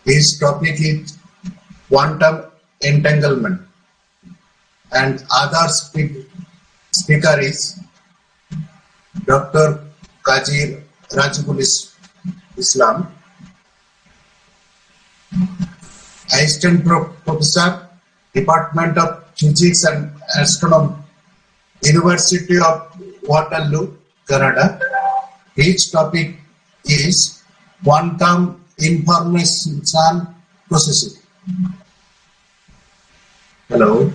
His topic is quantum entanglement, and other speaker is Dr. Kazi Rajibul Islam, Assistant Professor, Department of Physics and Astronomy, University of Waterloo, Canada. His topic is quantum information processing. Hello.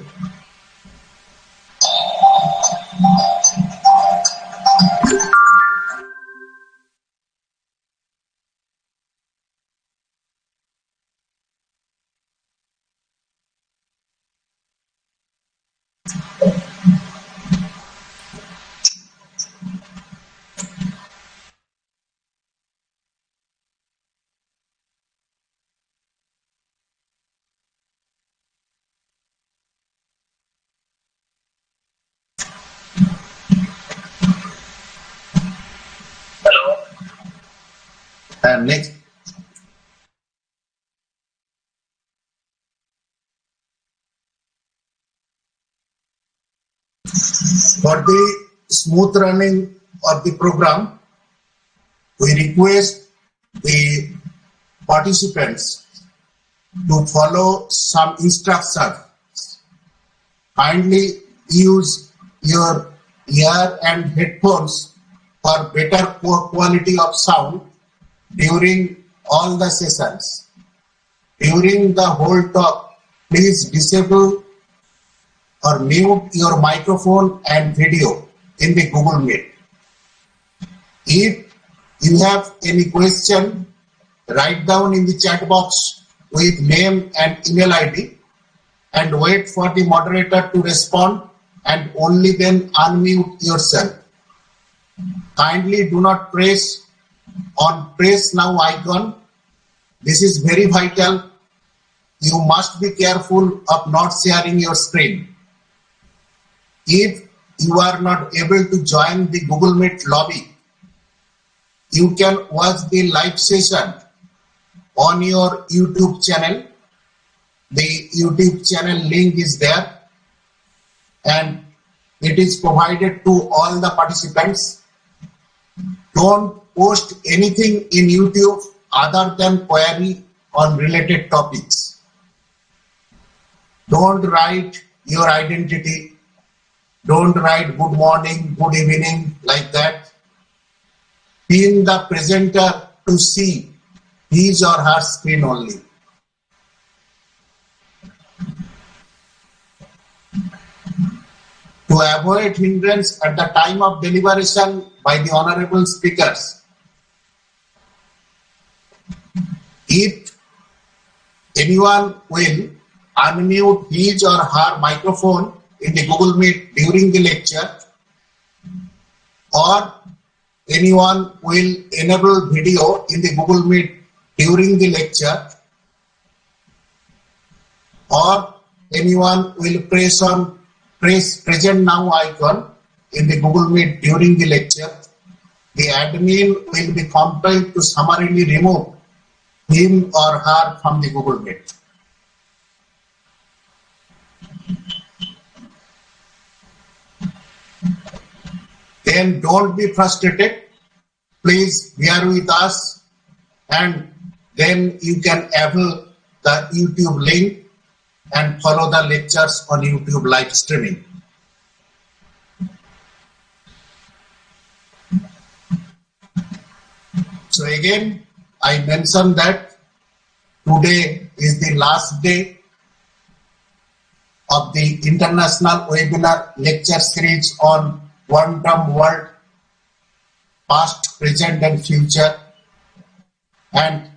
And next, for the smooth running of the program, we request the participants to follow some instructions. Kindly use your ear and headphones for better quality of sound during all the sessions. During the whole talk, please disable or mute your microphone and video in the Google Meet. If you have any question, write down in the chat box with name and email ID and wait for the moderator to respond, and only then unmute yourself. Kindly do not press on press now icon. This is very vital. You must be careful of not sharing your screen. If you are not able to join the Google Meet lobby, you can watch the live session on your YouTube channel. The YouTube channel link is there and it is provided to all the participants. Don't post anything in YouTube other than query on related topics. Don't write your identity. Don't write good morning, good evening like that. Pin the presenter to see his or her screen only. To avoid hindrance at the time of deliberation by the honorable speakers, if anyone will unmute his or her microphone in the Google Meet during the lecture, or anyone will enable video in the Google Meet during the lecture, or anyone will press present now icon in the Google Meet during the lecture, the admin will be compelled to summarily remove him or her from the Google Meet. Then don't be frustrated. Please bear with us, and then you can avail the YouTube link and follow the lectures on YouTube live streaming. So again, I mentioned that today is the last day of the international webinar lecture series on quantum world, past, present and future, and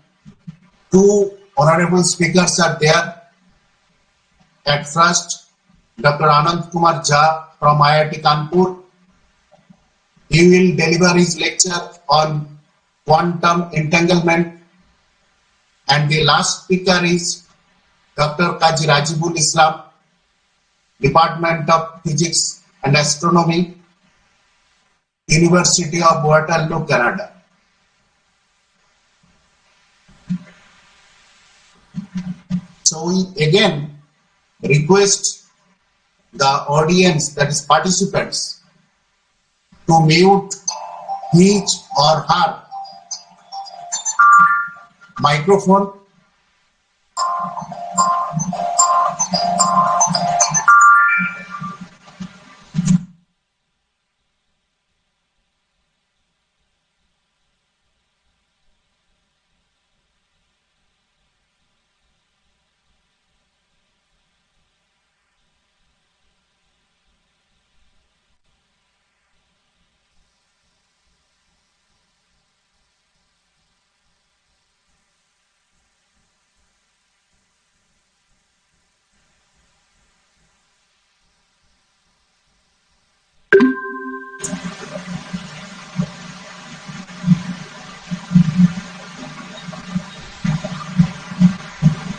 two honorable speakers are there. At first, Dr. Anand Kumar Jha from IIT Kanpur. He will deliver his lecture on quantum entanglement, and the last speaker is Dr. Kazi Rajibul Islam, Department of Physics and Astronomy, University of Waterloo, Canada. So we again request the audience, that is participants, to mute his or her microphone.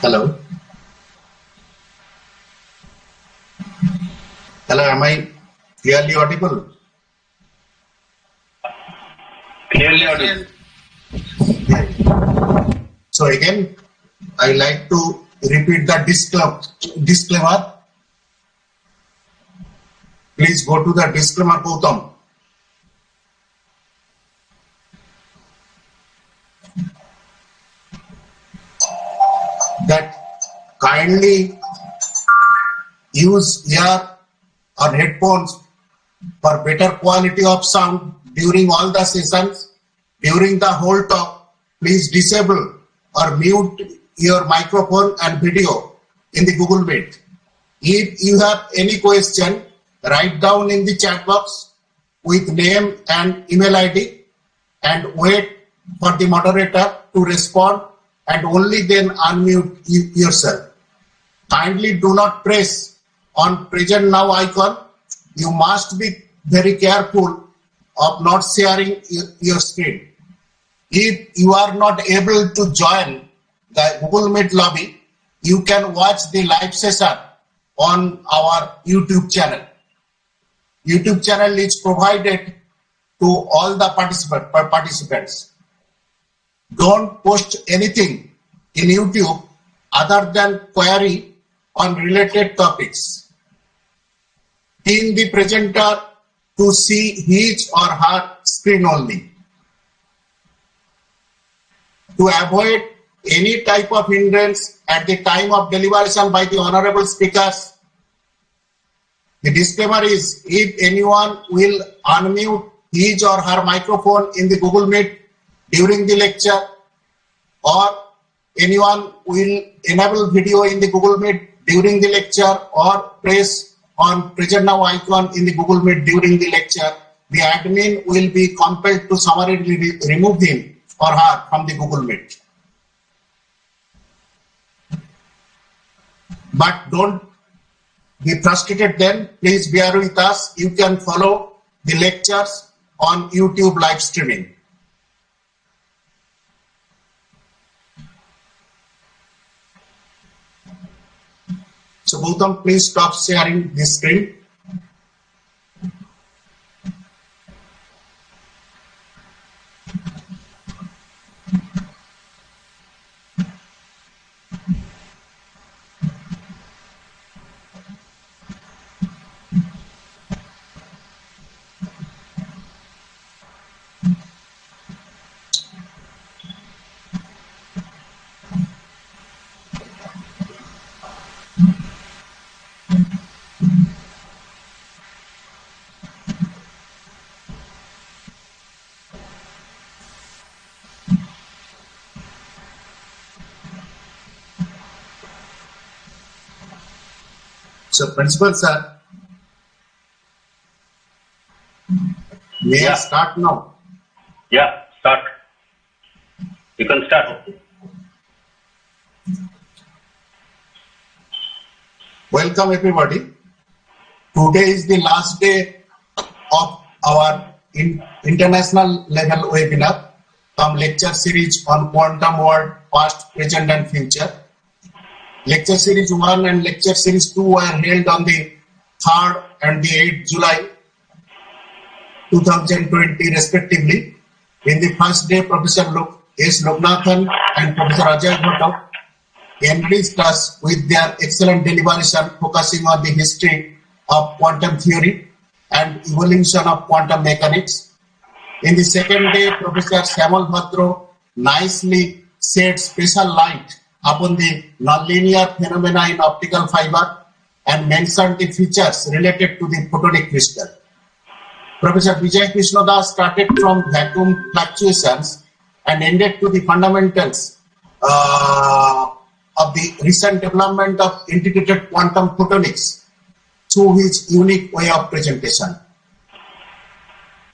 Hello. Hello, am I clearly audible? Clearly audible. So again, I like to repeat the disclaimer. Please go to the disclaimer, Gautam. That kindly use ear or headphones for better quality of sound during all the sessions. During the whole talk, please disable or mute your microphone and video in the Google Meet. If you have any question, write down in the chat box with name and email ID and wait for the moderator to respond, and only then unmute yourself. Kindly do not press on present now icon. You must be very careful of not sharing your screen. If you are not able to join the Google Meet lobby, you can watch the live session on our YouTube channel. YouTube channel is provided to all the participants. Don't post anything in YouTube other than query on related topics. Pin the presenter to see his or her screen only. To avoid any type of hindrance at the time of deliberation by the honorable speakers, the disclaimer is, if anyone will unmute his or her microphone in the Google Meet during the lecture, or anyone will enable video in the Google Meet during the lecture, or press on present now icon in the Google Meet during the lecture, the admin will be compelled to summarily remove him or her from the Google Meet. But don't be frustrated then. Please bear with us. You can follow the lectures on YouTube live streaming. So Gautam, please stop sharing this screen. So Principal Sir, may I start now? Yeah, start. You can start. Welcome everybody. Today is the last day of our international level webinar from lecture series on quantum world, past, present and future. Lecture series 1 and lecture series 2 were held on the 3rd and the 8th July 2020 respectively. In the first day, Professor S. Lognathan and Professor Ajay Bhatta enriched us with their excellent deliberation focusing on the history of quantum theory and evolution of quantum mechanics. In the second day, Professor Syamal Bhadro nicely shed special light upon the nonlinear phenomena in optical fiber and mentioned the features related to the photonic crystal. Professor Vijay Krishnadas started from vacuum fluctuations and ended to the fundamentals of the recent development of integrated quantum photonics through his unique way of presentation.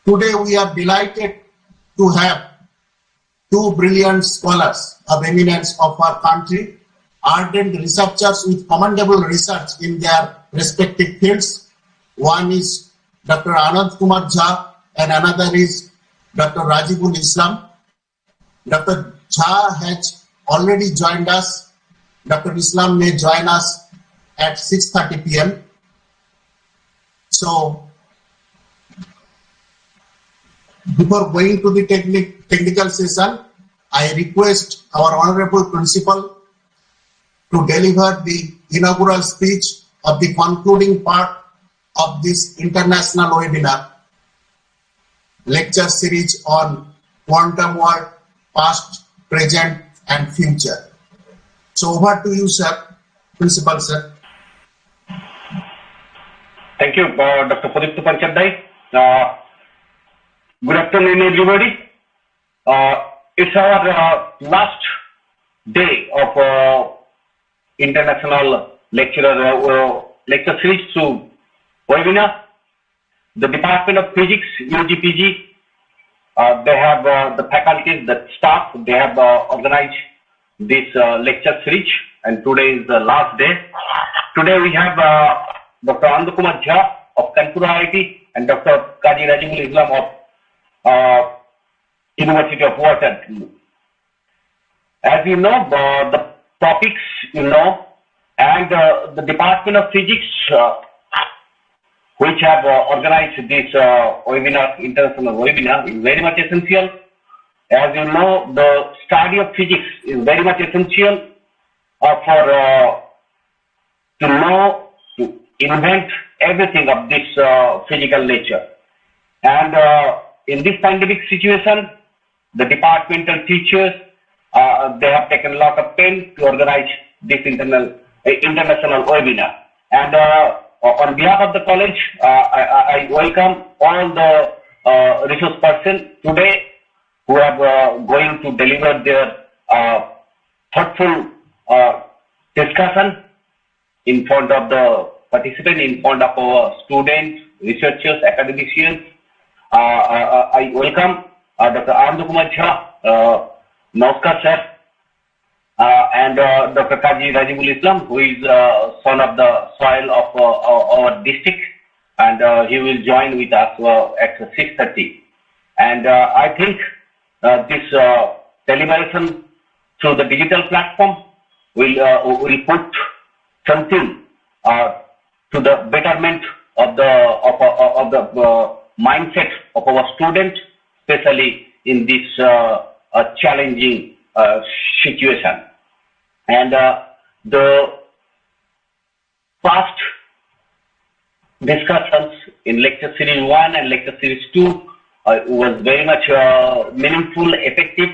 Today we are delighted to have two brilliant scholars of eminence of our country, ardent researchers with commendable research in their respective fields. One is Dr. Anand Kumar Jha and another is Dr. Rajibul Islam. Dr. Jha has already joined us. Dr. Islam may join us at 6:30 p.m. So, before going to the technical session, I request our Honorable Principal to deliver the inaugural speech of the concluding part of this international webinar lecture series on quantum world, past, present and future. So over to you, sir, Principal, sir. Thank you, Dr. Pradipta Panchadai. Good afternoon, everybody. It's our last day of international lecture series through webinar. The Department of Physics, UGPG, they have the faculties, the staff, they have organized this lecture series, and today is the last day. Today we have Dr. Anand Kumar Jha of Kanpur IIT and Dr. Kazi Rajibul Islam of University of Waterloo. As you know, the topics you know, and the Department of Physics, which have organized this webinar, international webinar, is very much essential. As you know, the study of physics is very much essential for to know, to invent everything of this physical nature. And in this pandemic situation, the departmental teachers, they have taken a lot of pain to organize this international webinar. And on behalf of the college, I welcome all the resource persons today who are going to deliver their thoughtful discussion in front of the participants, in front of our students, researchers, academicians. I welcome Dr. Anand Kumar Jha, Namaskar sir, and Dr. Kazi Rajibul Islam, who is son of the soil of our district, and he will join with us at 6:30. And I think this deliberation through the digital platform will put something to the betterment of the mindset of our students, especially in this challenging situation. And the past discussions in lecture series 1 and lecture series 2 was very much meaningful, effective,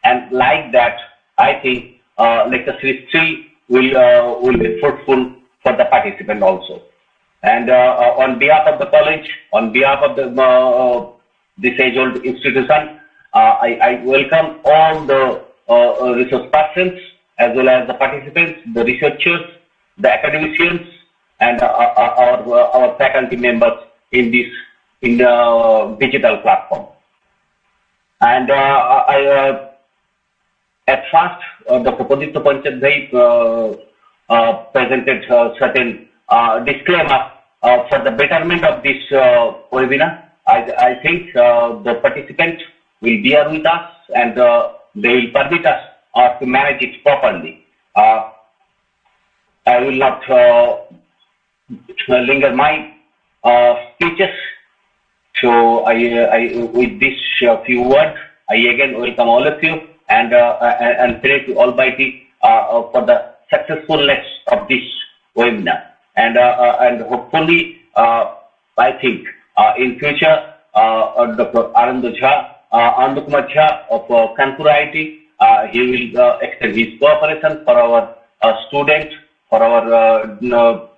and like that, I think lecture series 3 will be fruitful for the participant also. And on behalf of the college, on behalf of the this age-old institution, I welcome all the resource persons as well as the participants, the researchers, the academicians, and our faculty members in this digital platform. And at first, Dr. Pradipta Panchadai presented certain disclaimer for the betterment of this webinar. I think the participants will bear with us, and they will permit us to manage it properly. I will not linger my speeches. So with this few words, I again welcome all of you, and pray to Almighty for the successfulness of this webinar. And hopefully, I think in future, Dr. Anand Kumar Jha of Kanpur IIT, he will extend his cooperation for our students, for our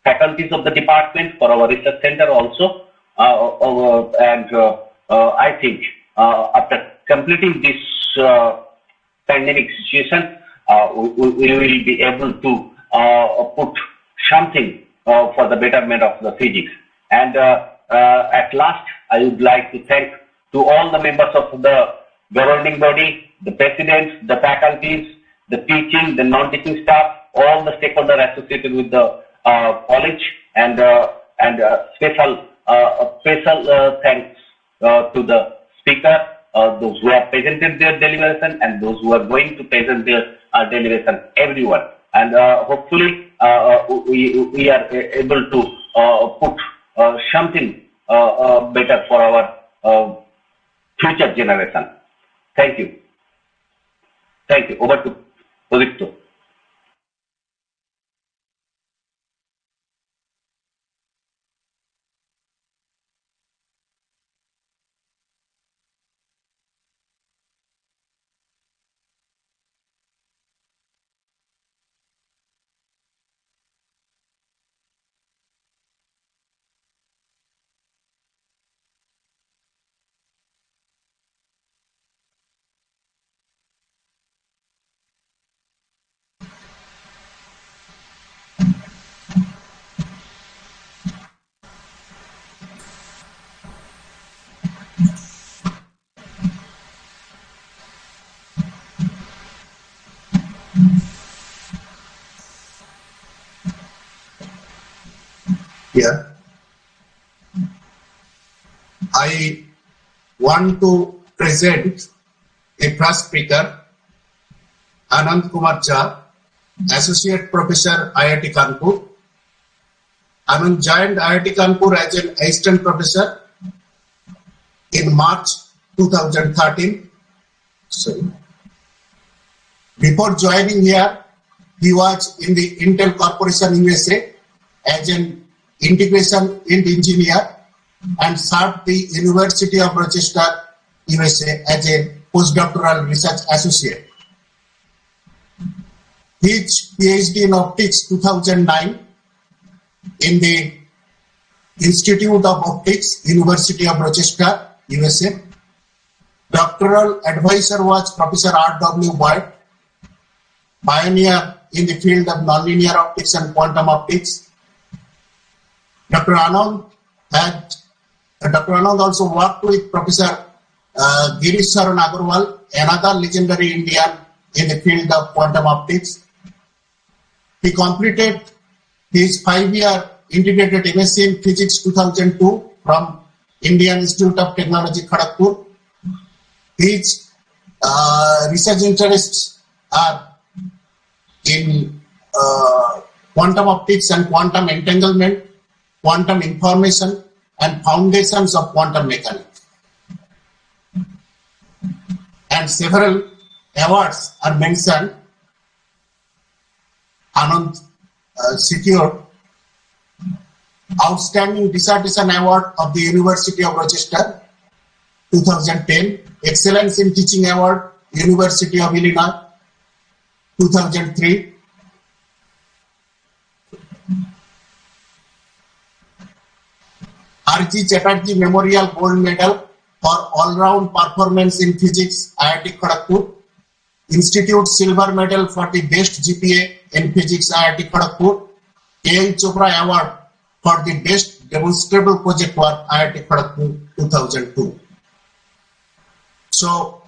faculties of the department, for our research center also. I think after completing this pandemic situation, we will be able to put something for the betterment of the physics. And at last, I would like to thank to all the members of the governing body, the presidents, the faculties, the teaching, the non-teaching staff, all the stakeholders associated with the college, and special thanks to the speaker, those who have presented their deliberation and those who are going to present their deliberation, everyone. And hopefully we are able to put something better for our future generation. Thank you. Thank you. Over to Pradipto. Here, I want to present a first speaker, Anand Kumar Jha, Associate Professor, IIT Kanpur. Anand joined IIT Kanpur as an assistant professor in March 2013. Before joining here, he was in the Intel Corporation USA as an integration engineer and served the University of Rochester, USA as a postdoctoral research associate. His PhD in optics 2009 in the Institute of Optics, University of Rochester, USA. Doctoral advisor was Professor R.W. Boyd, pioneer in the field of nonlinear optics and quantum optics. Dr. Anand also worked with Professor Girish Saran Agarwal, another legendary Indian in the field of quantum optics. He completed his 5-year integrated MSc in Physics 2002 from Indian Institute of Technology, Kharagpur. His research interests are in quantum optics and quantum entanglement, quantum information, and foundations of quantum mechanics. And several awards are mentioned. Anand secured Outstanding Dissertation Award of the University of Rochester 2010, Excellence in Teaching Award, University of Illinois 2003, R.G. Chatterjee Memorial Gold Medal for all-round performance in physics, IIT Kharagpur, Institute Silver Medal for the best GPA in physics, IIT Kharagpur, A.L. Chopra Award for the best demonstrable project work, IIT Kharagpur 2002. So,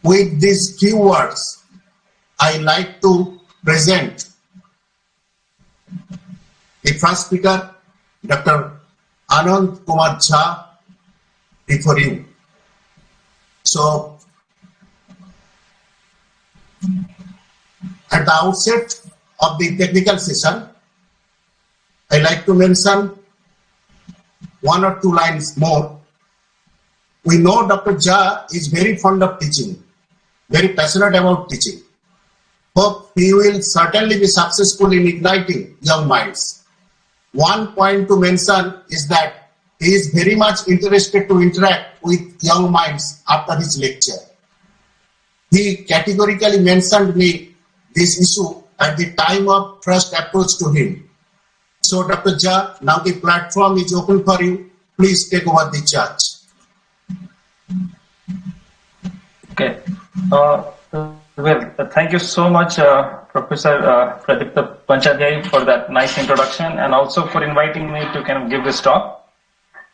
with these few words, I like to present the first speaker, Dr. Anand Kumar Jha, before you. So, at the outset of the technical session, I like to mention 1 or 2 lines more. We know Dr. Jha is very fond of teaching, very passionate about teaching. hope he will certainly be successful in igniting young minds. One point to mention is that he is very much interested to interact with young minds after his lecture. He categorically mentioned me this issue at the time of first approach to him. So Dr. Jha, now the platform is open for you. Please take over the charge. Okay. Well, thank you so much, Professor Pradipta Panchadhyay, for that nice introduction, and also for inviting me to kind of give this talk.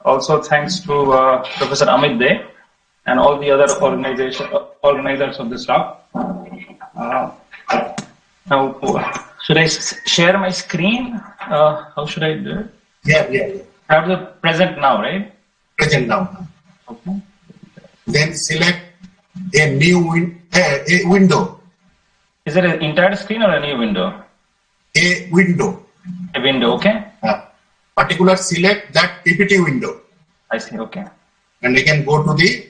Also, thanks to Professor Amit Dey and all the other organizers of this talk. Now, should I share my screen? How should I do it? Yeah. I have to present now, right? Present now. Okay. Then select a new a window. Is it an entire screen or a new window? A window. A window, okay. Particular select that PPT window. I see, okay. And you can go to the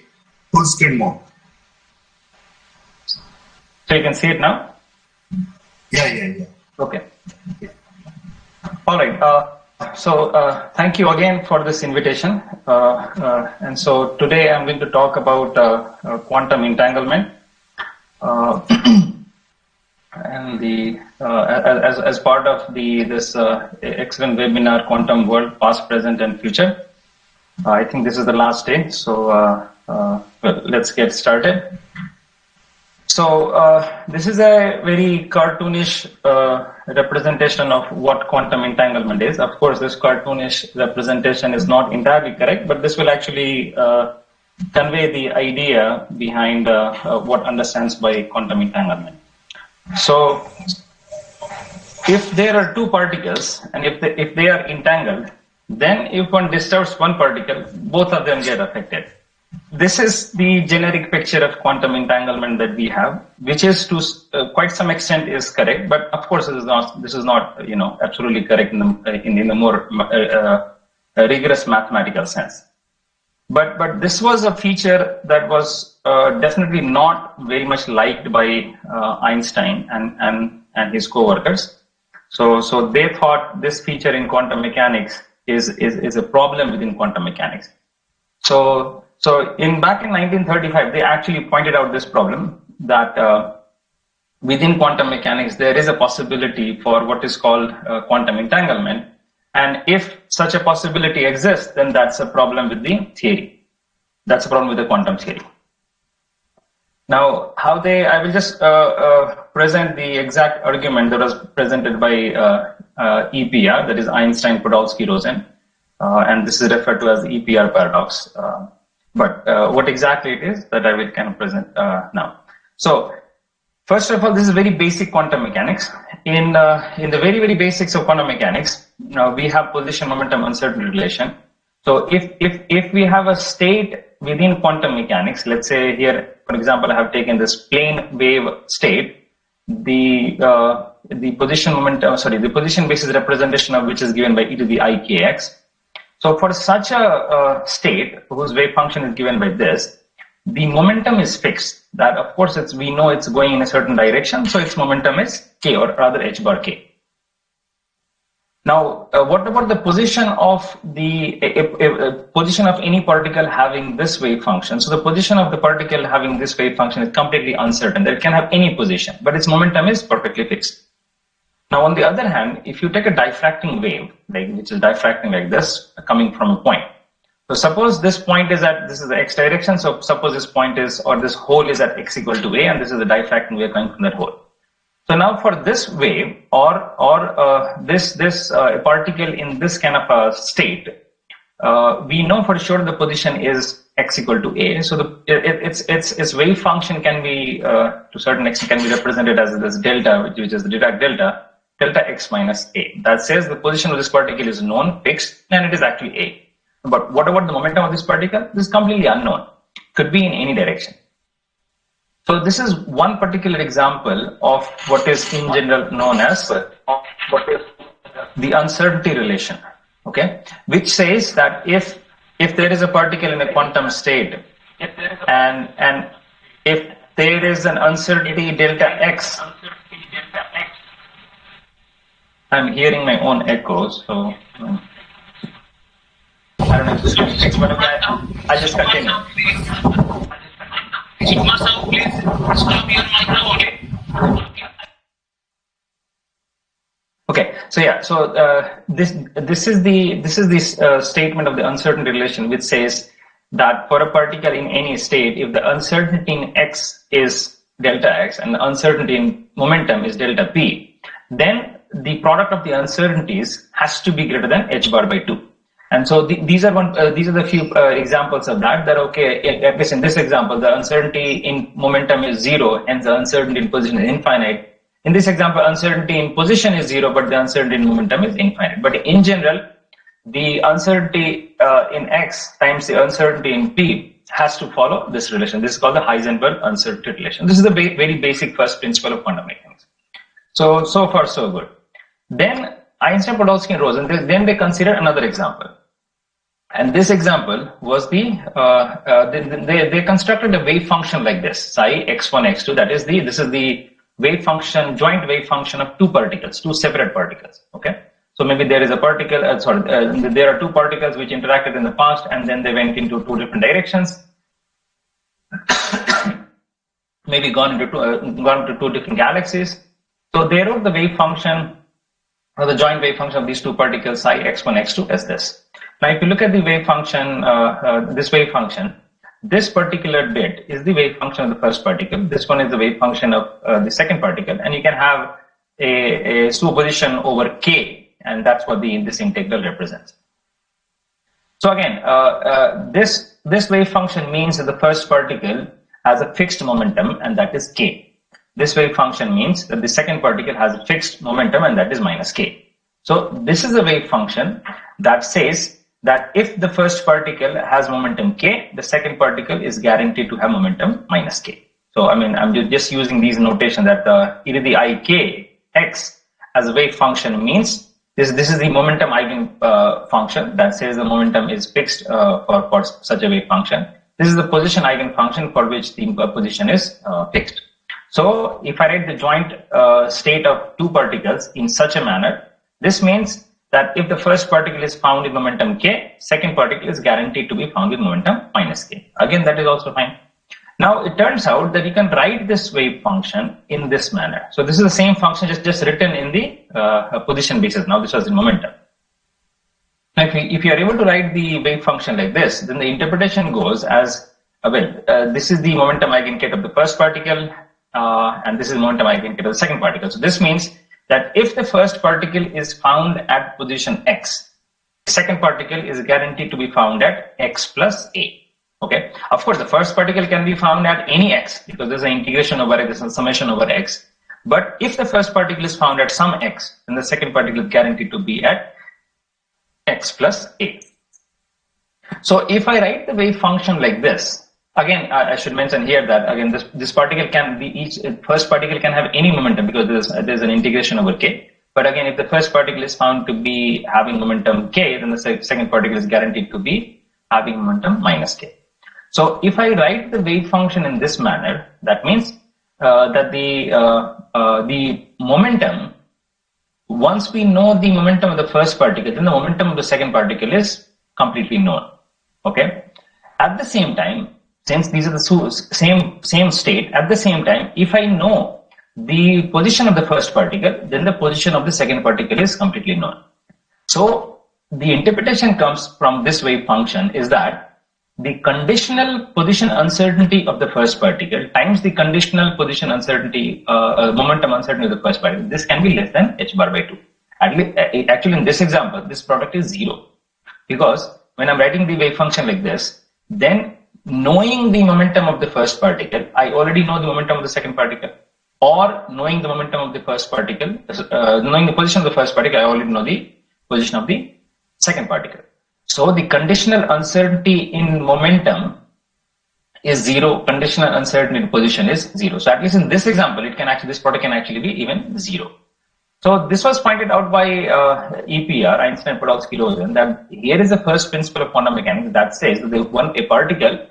full screen mode. So you can see it now? Yeah. Okay. All right. So thank you again for this invitation. And so today I'm going to talk about quantum entanglement. And the as part of this excellent webinar, Quantum World, Past, Present, and Future. I think this is the last day. So well, let's get started. So this is a very cartoonish representation of what quantum entanglement is. Of course, this cartoonish representation is not entirely correct, but this will actually convey the idea behind what understands by quantum entanglement. So if there are two particles and if they are entangled, then if one disturbs one particle, both of them get affected. This is the generic picture of quantum entanglement that we have, which is to quite some extent is correct, but of course this is not absolutely correct in the more rigorous mathematical sense. But this was a feature that was definitely not very much liked by Einstein and his co-workers. So they thought this feature in quantum mechanics is a problem within quantum mechanics. So back in 1935, they actually pointed out this problem that within quantum mechanics there is a possibility for what is called quantum entanglement, and if such a possibility exists, then that's a problem with the theory. That's a problem with the quantum theory. Now, I will just present the exact argument that was presented by EPR, that is Einstein, Podolsky, Rosen, and this is referred to as the EPR paradox. But what exactly it is that I will kind of present now. So, first of all, this is very basic quantum mechanics. In the very, very basics of quantum mechanics, we have position, momentum, uncertainty relation. So if we have a state within quantum mechanics, let's say here, for example, I have taken this plane wave state, the position basis representation of which is given by e to the I kx. So for such a state whose wave function is given by this, the momentum is fixed. That of course we know it's going in a certain direction, so its momentum is k, or rather h bar k. Now, what about the position of position of any particle having this wave function? So the position of the particle having this wave function is completely uncertain. That it can have any position, but its momentum is perfectly fixed. Now, on the other hand, if you take a diffracting wave, which is diffracting like this, coming from a point. So suppose this point is this is the x direction. So suppose this point is, or this hole is at x equal to a, and this is the diffracting wave coming from that hole. So now for this wave or this particle in this kind of a state, we know for sure the position is x equal to a. So its wave function can be to a certain extent can be represented as this delta, which is the Dirac delta x minus a. That says the position of this particle is known, fixed, and it is actually a. But what about the momentum of this particle? This is completely unknown. Could be in any direction. So this is one particular example of what is in general known as the uncertainty relation, okay? Which says that if there is a particle in a quantum state and if there is an uncertainty delta x I'm hearing my own echoes, so I don't know if this can fix, but okay, I'll just continue. Please stop your microphone. Okay, so yeah, so this is the statement of the uncertainty relation, which says that for a particle in any state, if the uncertainty in x is delta x and the uncertainty in momentum is delta p, then the product of the uncertainties has to be greater than h bar by 2. And so these are the few examples of that. That okay, at least in this example, the uncertainty in momentum is 0, and the uncertainty in position is infinite. In this example, uncertainty in position is 0, but the uncertainty in momentum is infinite. But in general, the uncertainty in x times the uncertainty in p has to follow this relation. This is called the Heisenberg uncertainty relation. This is the very basic first principle of quantum mechanics. So far, so good. Then Einstein, Podolsky, and Rosen, then they consider another example. And this example was they constructed a wave function like this, psi x1, x2. This is the wave function, joint wave function of two separate particles. Okay, so maybe there is a particle. There are two particles which interacted in the past, and then they went into two different directions. Maybe gone to two different galaxies. So they wrote the wave function, or the joint wave function of these two particles, psi x1, x2, as this. Now, if you look at the wave function, this particular bit is the wave function of the first particle. This one is the wave function of the second particle, and you can have a superposition over k, and that's what this integral represents. So again, this wave function means that the first particle has a fixed momentum, and that is k. This wave function means that the second particle has a fixed momentum, and that is minus k. So this is a wave function that says that if the first particle has momentum k, the second particle is guaranteed to have momentum minus k. So I mean, I'm just using these notation that either the ik x as a wave function means this is the momentum eigen function that says the momentum is fixed for such a wave function. This is the position eigen function for which the position is fixed. So if I write the joint state of two particles in such a manner, this means that if the first particle is found in momentum k, second particle is guaranteed to be found with momentum minus k. Again, that is also fine. Now, it turns out that you can write this wave function in this manner. So this is the same function just written in the position basis. Now, this was in momentum. Now, if you are able to write the wave function like this, then the interpretation goes as, this is the momentum eigenkette of the first particle, and this is momentum eigenkette of the second particle. So this means that if the first particle is found at position x, the second particle is guaranteed to be found at x plus a. Okay. Of course, the first particle can be found at any x because there's an integration over x, there's a summation over x. But if the first particle is found at some x, then the second particle is guaranteed to be at x plus a. So if I write the wave function like this, again, I should mention here that again this particle can be first particle can have any momentum because there's an integration over k. But again, if the first particle is found to be having momentum k, then the second particle is guaranteed to be having momentum minus k. So if I write the wave function in this manner, that means that the momentum, once we know the momentum of the first particle, then the momentum of the second particle is completely known. Okay. At the same time, since these are the same state, at the same time, if I know the position of the first particle, then the position of the second particle is completely known. So the interpretation comes from this wave function is that the conditional position uncertainty of the first particle times the conditional position uncertainty, momentum uncertainty of the first particle, this can be less than h bar by 2. Actually, in this example, this product is 0. Because when I'm writing the wave function like this, then knowing the momentum of the first particle, I already know the momentum of the second particle. Or knowing the momentum of the first particle, knowing the position of the first particle, I already know the position of the second particle. So the conditional uncertainty in momentum is 0. Conditional uncertainty in position is 0. So at least in this example, this product can actually be even 0. So this was pointed out by EPR, Einstein, Podolsky, Rosen, that here is the first principle of quantum mechanics that says that a particle,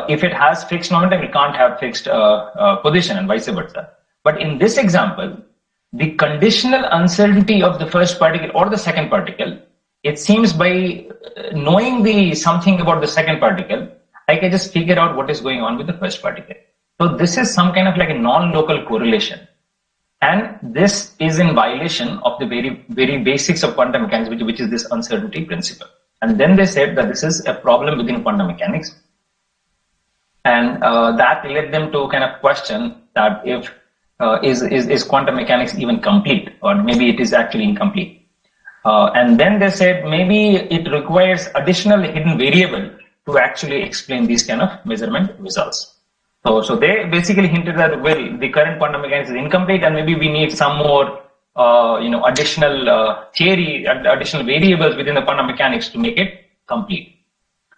if it has fixed momentum, it can't have fixed position and vice versa. But in this example, the conditional uncertainty of the first particle or the second particle, it seems by knowing something about the second particle, I can just figure out what is going on with the first particle. So this is some kind of like a non-local correlation. And this is in violation of the very basics of quantum mechanics, which is this uncertainty principle. And then they said that this is a problem within quantum mechanics. And that led them to kind of question that if is quantum mechanics even complete, or maybe it is actually incomplete. And then they said maybe it requires additional hidden variable to actually explain these kind of measurement results. So they basically hinted that, well, the current quantum mechanics is incomplete, and maybe we need some more additional theory, additional variables within the quantum mechanics to make it complete.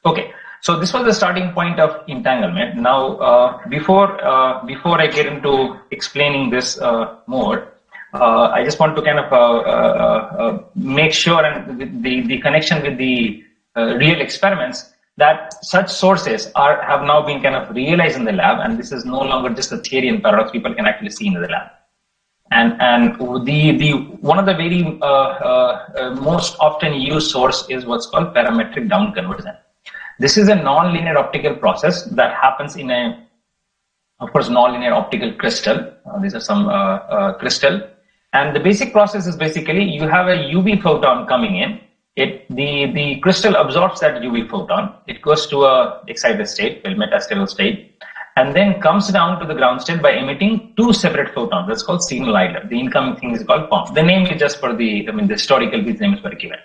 Okay. So this was the starting point of entanglement. Now, before I get into explaining this more, I just want to kind of make sure, and the connection with the real experiments, that such sources have now been kind of realized in the lab, and this is no longer just a theory and paradox people can actually see in the lab. And the one of the very most often used source is what's called parametric down conversion. This is a non-linear optical process that happens in of course, non-linear optical crystal. These are some crystal. And the basic process is basically you have a UV photon coming in. The crystal absorbs that UV photon. It goes to a excited state, metastable state, and then comes down to the ground state by emitting two separate photons. That's called signal idler. The incoming thing is called POM. The name is just for the historical this name is for given.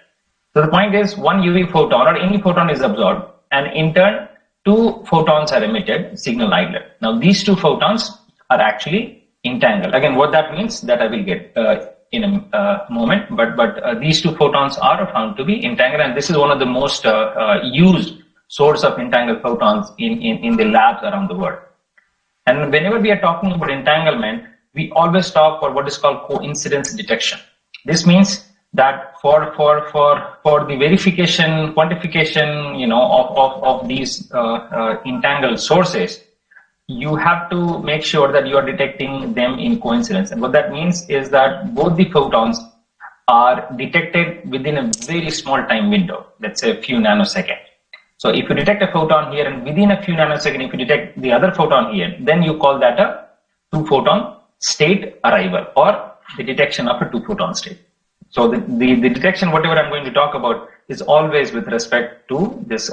So the point is one UV photon or any photon is absorbed, and in turn, two photons are emitted, signal idler. Now, these two photons are actually entangled. Again, what that means, that I will get in a moment, but these two photons are found to be entangled, and this is one of the most used source of entangled photons in the labs around the world. And whenever we are talking about entanglement, we always talk for what is called coincidence detection. This means that for the verification, quantification, of these entangled sources, you have to make sure that you are detecting them in coincidence. And what that means is that both the photons are detected within a very small time window, let's say a few nanoseconds. So if you detect a photon here and within a few nanoseconds, if you detect the other photon here, then you call that a two-photon state arrival, or the detection of a two-photon state. So the detection, whatever I'm going to talk about, is always with respect to this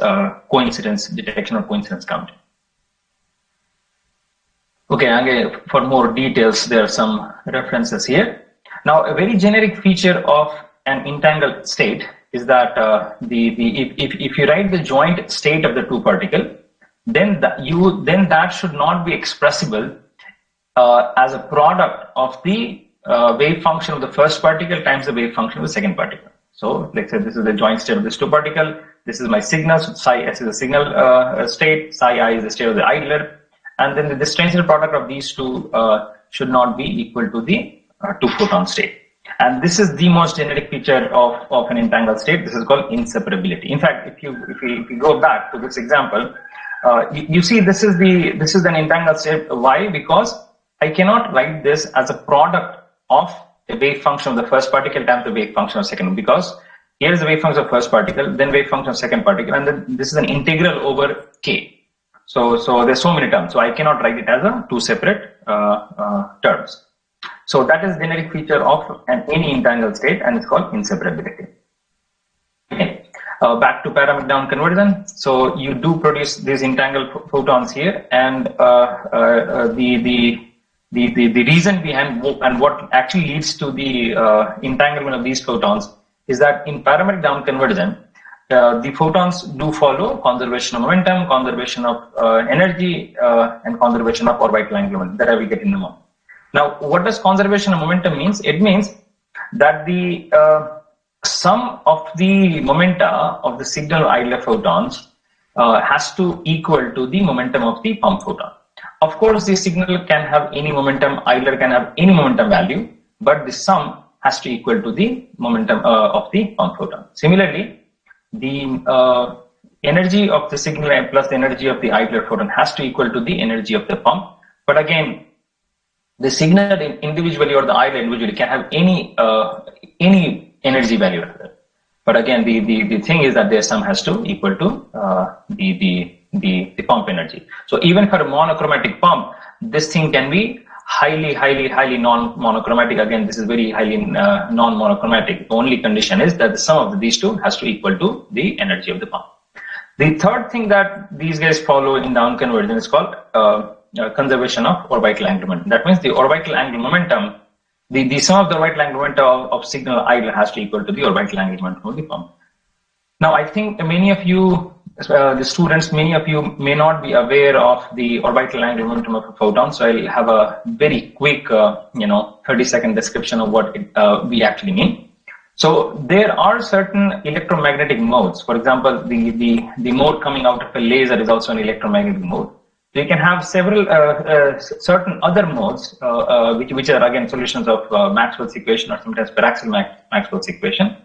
coincidence detection or coincidence counting. Okay, again, for more details, there are some references here. Now, a very generic feature of an entangled state is that if you write the joint state of the two particle, then that should not be expressible as a product of the wave function of the first particle times the wave function of the second particle. So let's say this is the joint state of this two particle. This is my signal. So psi s is the signal state. Psi I is the state of the idler. And then the distantial product of these two should not be equal to the two-photon state. And this is the most generic feature of an entangled state. This is called inseparability. In fact, if you go back to this example, you see this is an entangled state. Why? Because I cannot write this as a product of the wave function of the first particle times the wave function of second. Because here is the wave function of first particle, then wave function of second particle, and then this is an integral over k. So there's so many terms. So I cannot write it as two separate terms. So that is the generic feature of any entangled state, and it's called inseparability. Okay. Back to parametric down conversion. So you do produce these entangled photons here, and the reason behind and what actually leads to the entanglement of these photons is that in parametric down conversion, the photons do follow conservation of momentum, conservation of energy, and conservation of orbital angular momentum. That I will get in a moment. Now, what does conservation of momentum means? It means that the sum of the momenta of the signal idler photons has to equal to the momentum of the pump photon. Of course, the signal can have any momentum, idler can have any momentum value, but the sum has to equal to the momentum of the pump photon. Similarly, the energy of the signal plus the energy of the idler photon has to equal to the energy of the pump. But again, the signal individually or the idler individually can have any energy value. But again, the thing is that their sum has to equal to the pump energy. So even for a monochromatic pump, this thing can be highly non-monochromatic. Again, this is very highly non-monochromatic. The only condition is that the sum of these two has to equal to the energy of the pump. The third thing that these guys follow in down conversion is called conservation of orbital angular momentum. That means the orbital angular momentum, the sum of the orbital angular momentum of signal idler has to equal to the orbital angular momentum of the pump. Now, I think many of you, the students, many of you may not be aware of the orbital angular momentum of a photon. So I'll have a very quick, 30-second description of what we actually mean. So there are certain electromagnetic modes. For example, the mode coming out of a laser is also an electromagnetic mode. So you can have several certain other modes, which are again solutions of Maxwell's equation or sometimes paraxial Maxwell's equation.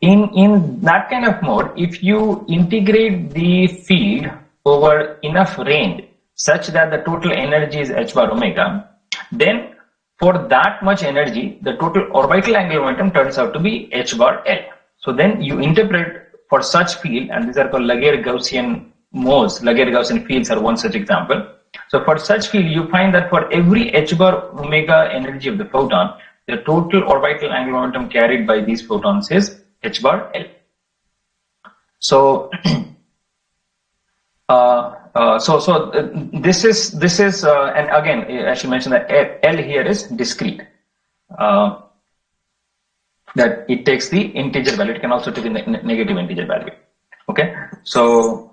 In that kind of mode, if you integrate the field over enough range such that the total energy is h bar omega, then for that much energy, the total orbital angular momentum turns out to be h bar L. So then you interpret for such field, and these are called Laguerre-Gaussian modes. Laguerre-Gaussian fields are one such example. So for such field, you find that for every h bar omega energy of the photon, the total orbital angular momentum carried by these photons is h bar L. So this is and again I should mention that L here is discrete, that it takes the integer value. It can also take the negative integer value. Okay, so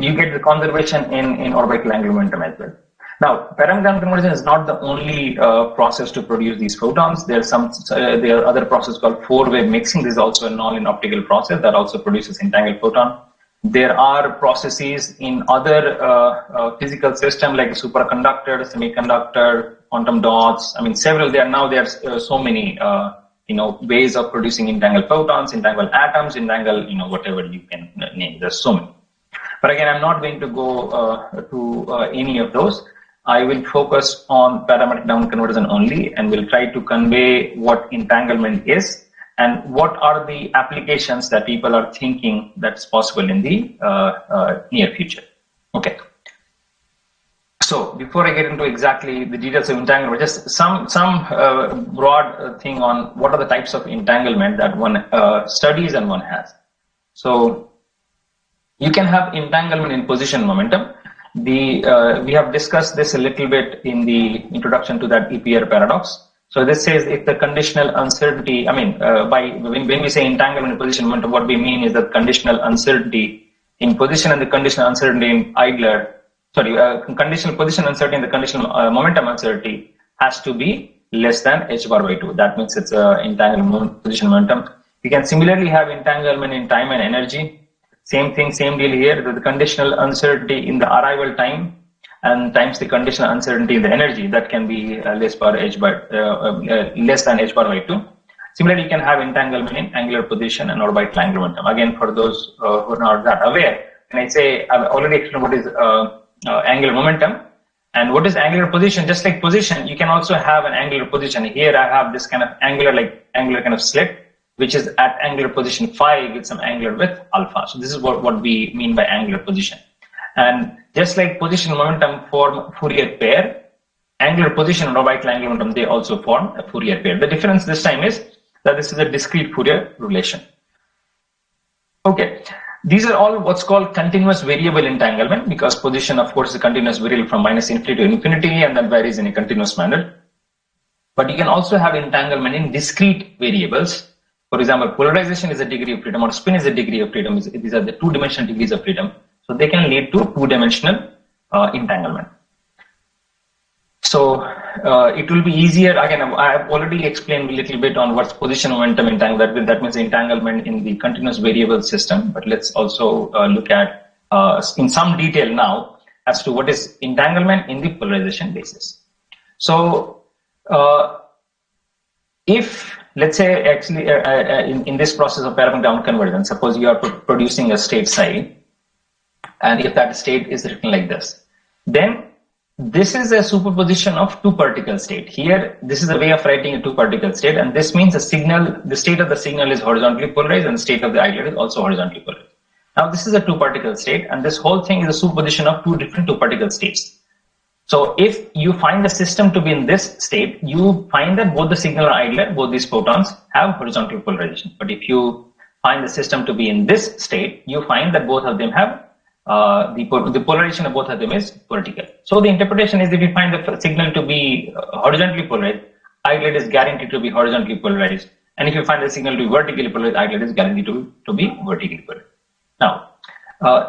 you get the conservation in orbital angular momentum as well. Now, parameter conversion is not the only process to produce these photons. There are other processes called four-way mixing. This is also a non-optical process that also produces entangled photon. There are processes in other physical systems like superconductor, semiconductor, quantum dots. I mean, several. There are so many ways of producing entangled photons, entangled atoms, entangled whatever you can name. There's so many. But again, I'm not going to go to any of those. I will focus on parametric down conversion only, and will try to convey what entanglement is and what are the applications that people are thinking that's possible in the near future. Okay. So before I get into exactly the details of entanglement, just some broad thing on what are the types of entanglement that one studies and one has. So you can have entanglement in position momentum. We have discussed this a little bit in the introduction to that EPR paradox. So this says if the conditional uncertainty, when we say entanglement in position momentum, what we mean is that conditional uncertainty in position and the conditional uncertainty in idler, conditional position uncertainty and the conditional momentum uncertainty has to be less than h bar by 2. That means it's entanglement position momentum. We can similarly have entanglement in time and energy. Same thing, same deal here. The conditional uncertainty in the arrival time and times the conditional uncertainty in the energy, that can be less than h bar by 2. Similarly, you can have entanglement in angular position and orbital angular momentum. Again, for those who are not that aware, when I say I've already explained what is angular momentum and what is angular position. Just like position, you can also have an angular position. Here I have this kind of angular kind of slit, which is at angular position phi with some angular width alpha. So this is what we mean by angular position. And just like position and momentum form Fourier pair, angular position and orbital angular momentum, they also form a Fourier pair. The difference this time is that this is a discrete Fourier relation. Okay, these are all what's called continuous variable entanglement, because position, of course, is a continuous variable from -infinity to infinity and that varies in a continuous manner. But you can also have entanglement in discrete variables. For example, polarization is a degree of freedom, or spin is a degree of freedom. These are the two-dimensional degrees of freedom. So they can lead to two-dimensional entanglement. So it will be easier. Again, I have already explained a little bit on what's position momentum entanglement. That means entanglement in the continuous variable system. But let's also look at in some detail now as to what is entanglement in the polarization basis. So if let's say actually in this process of parametric down conversion, suppose you are producing a state psi, and if that state is written like this, then this is a superposition of two particle state. Here, this is a way of writing a two particle state, and this means the state of the signal is horizontally polarized and the state of the islet is also horizontally polarized. Now, this is a two particle state, and this whole thing is a superposition of two different two particle states. So if you find the system to be in this state, you find that both the signal and islet, both these photons, have horizontal polarization. But if you find the system to be in this state, you find that both of them have the polarization of both of them is vertical. So the interpretation is, if you find the signal to be horizontally polarized, islet is guaranteed to be horizontally polarized. And if you find the signal to be vertically polarized, islet is guaranteed to be vertically polarized. Now,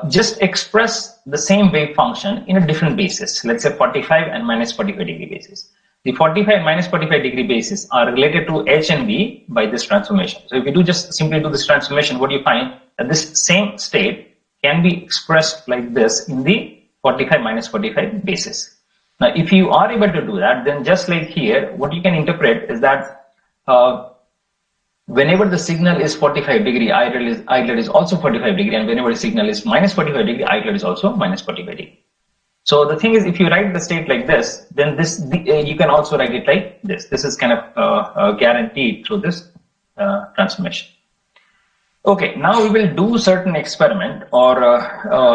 just express the same wave function in a different basis. Let's say 45 and minus 45 degree basis. The 45 and minus 45 degree basis are related to H and V by this transformation. So if you simply do this transformation, what you find that this same state can be expressed like this in the 45 minus 45 basis. Now, if you are able to do that, then just like here, what you can interpret is that whenever the signal is 45 degree, islet is also 45 degree, and whenever the signal is minus 45 degree, islet is also minus 45 degree. So the thing is, if you write the state like this, then you can also write it like this. This is kind of guaranteed through this transformation. Okay, now we will do certain experiment, or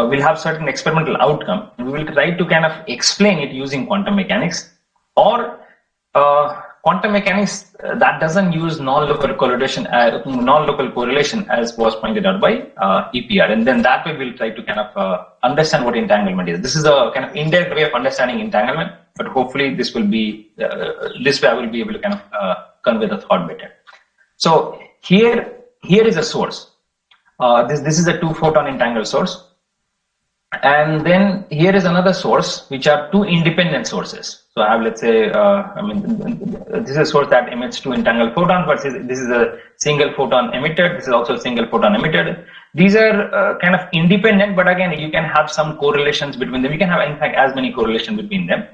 we'll have certain experimental outcome, and we will try to kind of explain it using quantum mechanics, or quantum mechanics that doesn't use non-local correlation as was pointed out by EPR, and then that way we'll try to kind of understand what entanglement is. This is a kind of indirect way of understanding entanglement, but hopefully this will be this way I will be able to kind of convey the thought better. So here is a source. This is a 2-photon entangled source. And then here is another source, which are two independent sources. So I have, let's say, this is a source that emits two entangled photons, but this is a single photon emitted. This is also a single photon emitted. These are kind of independent, but again, you can have some correlations between them. You can have, in fact, as many correlations between them.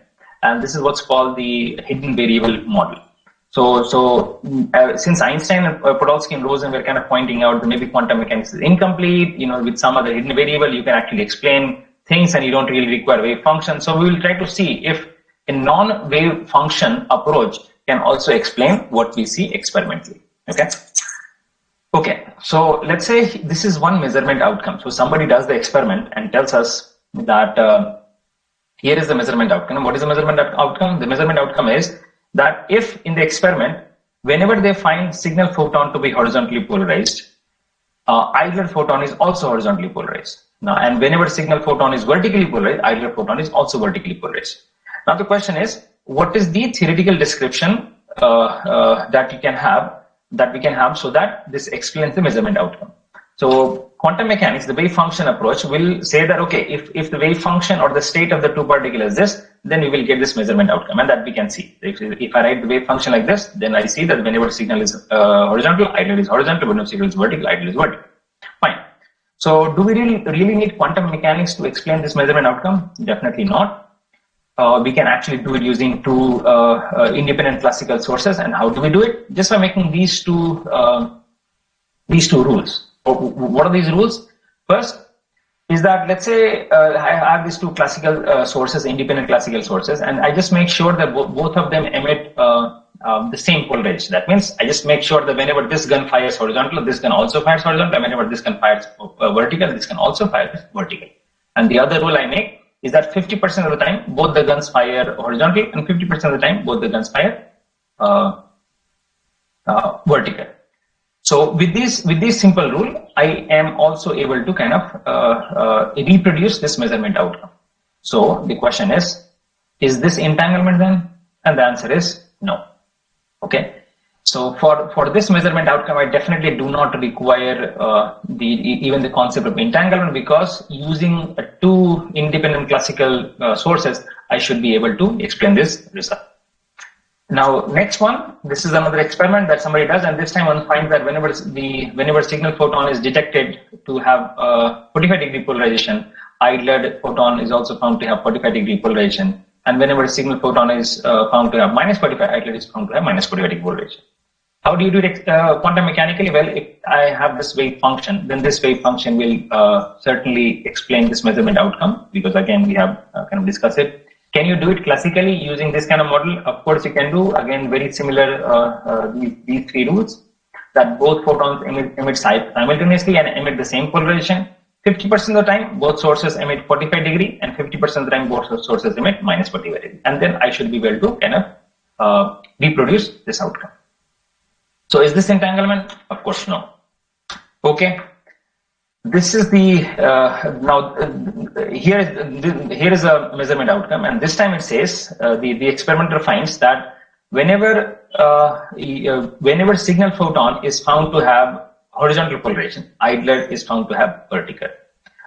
And this is what's called the hidden variable model. So since Einstein, Podolsky, and Rosen were kind of pointing out that maybe quantum mechanics is incomplete, with some other hidden variable, you can actually explain things and you don't really require wave function. So we will try to see if a non-wave function approach can also explain what we see experimentally. Okay. So let's say this is one measurement outcome. So somebody does the experiment and tells us that here is the measurement outcome. What is the measurement outcome? The measurement outcome is that if in the experiment, whenever they find signal photon to be horizontally polarized, islet photon is also horizontally polarized. Now, and whenever signal photon is vertically polarized, islet photon is also vertically polarized. Now the question is, what is the theoretical description that we can have so that this explains the measurement outcome? So quantum mechanics, the wave function approach, will say that, okay, if the wave function or the state of the two particle is this, then we will get this measurement outcome, and that we can see. If I write the wave function like this, then I see that whenever signal is horizontal, islet is horizontal. Whenever signal is vertical, islet is vertical. Fine. So do we really need quantum mechanics to explain this measurement outcome? Definitely not. We can actually do it using two independent classical sources. And how do we do it? Just by making these two rules. What are these rules? First is that, let's say I have these two classical sources, independent classical sources, and I just make sure that both of them emit the same polarization. That means I just make sure that whenever this gun fires horizontal, this gun also fires horizontal, and whenever this gun fires vertical, this gun also fires vertical. And the other rule I make is that 50% of the time, both the guns fire horizontal, and 50% of the time, both the guns fire vertical. So with this simple rule, I am also able to kind of reproduce this measurement outcome. So the question is this entanglement then? And the answer is no. Okay. So for this measurement outcome, I definitely do not require even the concept of entanglement, because using two independent classical sources, I should be able to explain this result. Now, next one, this is another experiment that somebody does, and this time one finds that whenever signal photon is detected to have 45 degree polarization, islet photon is also found to have 45 degree polarization, and whenever signal photon is found to have minus 45, islet is found to have minus 45 degree polarization. How do you do it quantum mechanically? Well, if I have this wave function, then this wave function will certainly explain this measurement outcome, because again we have kind of discussed it. Can you do it classically using this kind of model? Of course you can do. Again, very similar, these three rules, that both photons emit simultaneously and emit the same polarization. 50% of the time, both sources emit 45 degree, and 50% of the time, both sources emit minus 45 degree. And then I should be able to kind of reproduce this outcome. So is this entanglement? Of course, no. Okay. This is the, here is a measurement outcome, and this time it says, the experimenter finds that whenever signal photon is found to have horizontal polarization, idler is found to have vertical.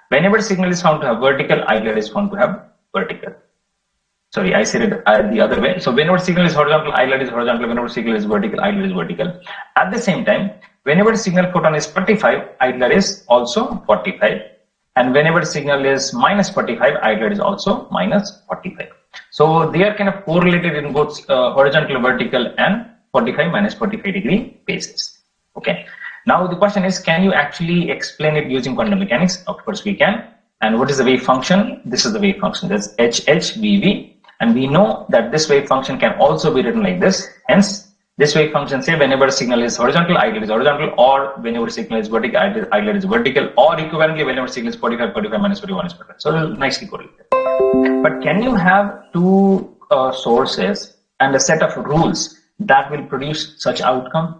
Whenever signal is found to have vertical, idler is found to have vertical. Sorry, I said it the other way. So whenever signal is horizontal, idler is horizontal. Whenever signal is vertical, idler is vertical. At the same time, whenever signal photon is 45, idler is also 45. And whenever signal is minus 45, idler is also minus 45. So they are kind of correlated in both horizontal, vertical, and 45 minus 45 degree basis. Okay. Now the question is, can you actually explain it using quantum mechanics? Of course we can. And what is the wave function? This is the wave function. That's HHVV. And we know that this wave function can also be written like this. Hence, this wave function say whenever signal is horizontal, idler is horizontal, or whenever signal is vertical, idler is vertical, or equivalently whenever signal is 45, 45 minus 41 is 45. So nicely correlated. But can you have two sources and a set of rules that will produce such outcome?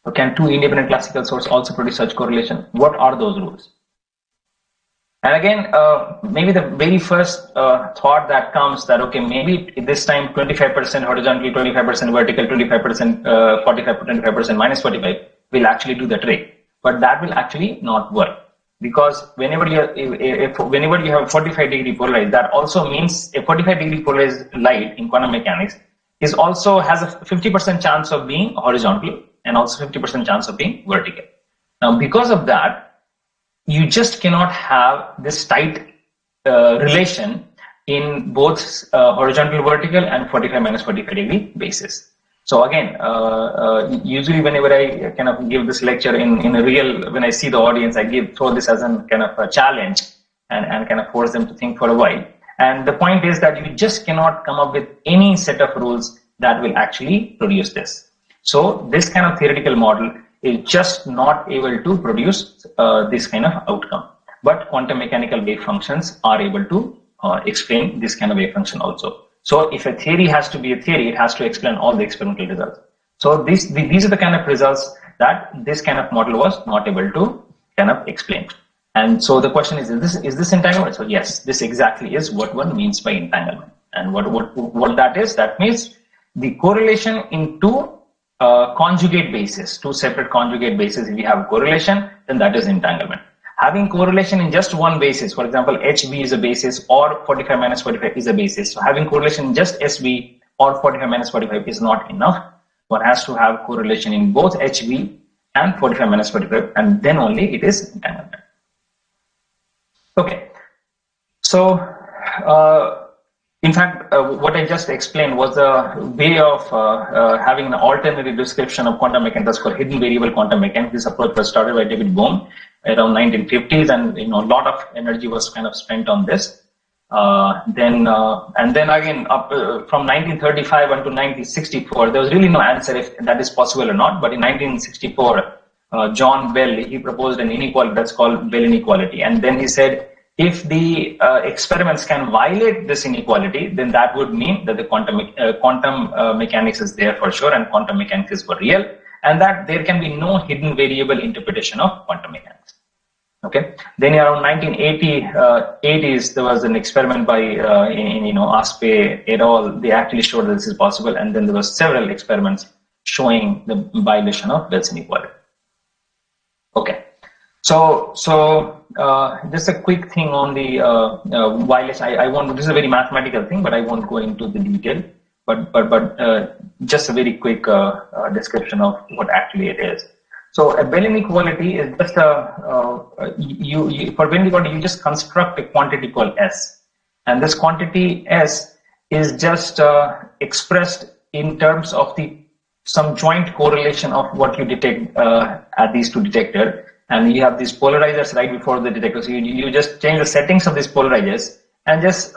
Or can two independent classical sources also produce such correlation? What are those rules? And again, maybe the very first thought that comes that, okay, maybe this time 25% horizontal, 25% vertical, 25%, 45, 25% minus 45 will actually do the trick. But that will actually not work. Because whenever you have 45 degree polarized, that also means a 45 degree polarized light in quantum mechanics is also has a 50% chance of being horizontal and also 50% chance of being vertical. Now, because of that, you just cannot have this tight relation in both horizontal, vertical, and 45 minus 45 degree basis. So again, usually whenever I kind of give this lecture in a real, when I see the audience, I throw this as a kind of a challenge and kind of force them to think for a while. And the point is that you just cannot come up with any set of rules that will actually produce this. So this kind of theoretical model is just not able to produce this kind of outcome. But quantum mechanical wave functions are able to explain this kind of wave function also. So if a theory has to be a theory, it has to explain all the experimental results. So these are the kind of results that this kind of model was not able to kind of explain. And so the question is this entanglement? So yes, this exactly is what one means by entanglement. And what that is, that means the correlation in two conjugate bases, two separate conjugate bases. If we have correlation, then that is entanglement. Having correlation in just one basis, for example, HV is a basis or 45 minus 45 is a basis. So having correlation in just SV or 45 minus 45 is not enough. One has to have correlation in both HV and 45 minus 45, and then only it is entanglement. Okay. So, in fact, what I just explained was a way of having an alternative description of quantum mechanics that's called hidden variable quantum mechanics. This approach was started by David Bohm around 1950s, and a lot of energy was kind of spent on this. And then again, from 1935 until 1964, there was really no answer if that is possible or not. But in 1964, John Bell, he proposed an inequality that's called Bell inequality, and then he said, if the experiments can violate this inequality, then that would mean that the quantum mechanics is there for sure and quantum mechanics is for real, and that there can be no hidden variable interpretation of quantum mechanics. Okay. Then around 1980s, there was an experiment by Aspe et al. They actually showed that this is possible, and then there were several experiments showing the violation of Bell's inequality. Okay. So just a quick thing on the violation. I won't. This is a very mathematical thing, but I won't go into the detail. But just a very quick description of what actually it is. So a Bell inequality is just for Bell inequality you just construct a quantity called S, and this quantity S is just expressed in terms of some joint correlation of what you detect at these two detectors. And you have these polarizers right before the detector. So you just change the settings of these polarizers, and just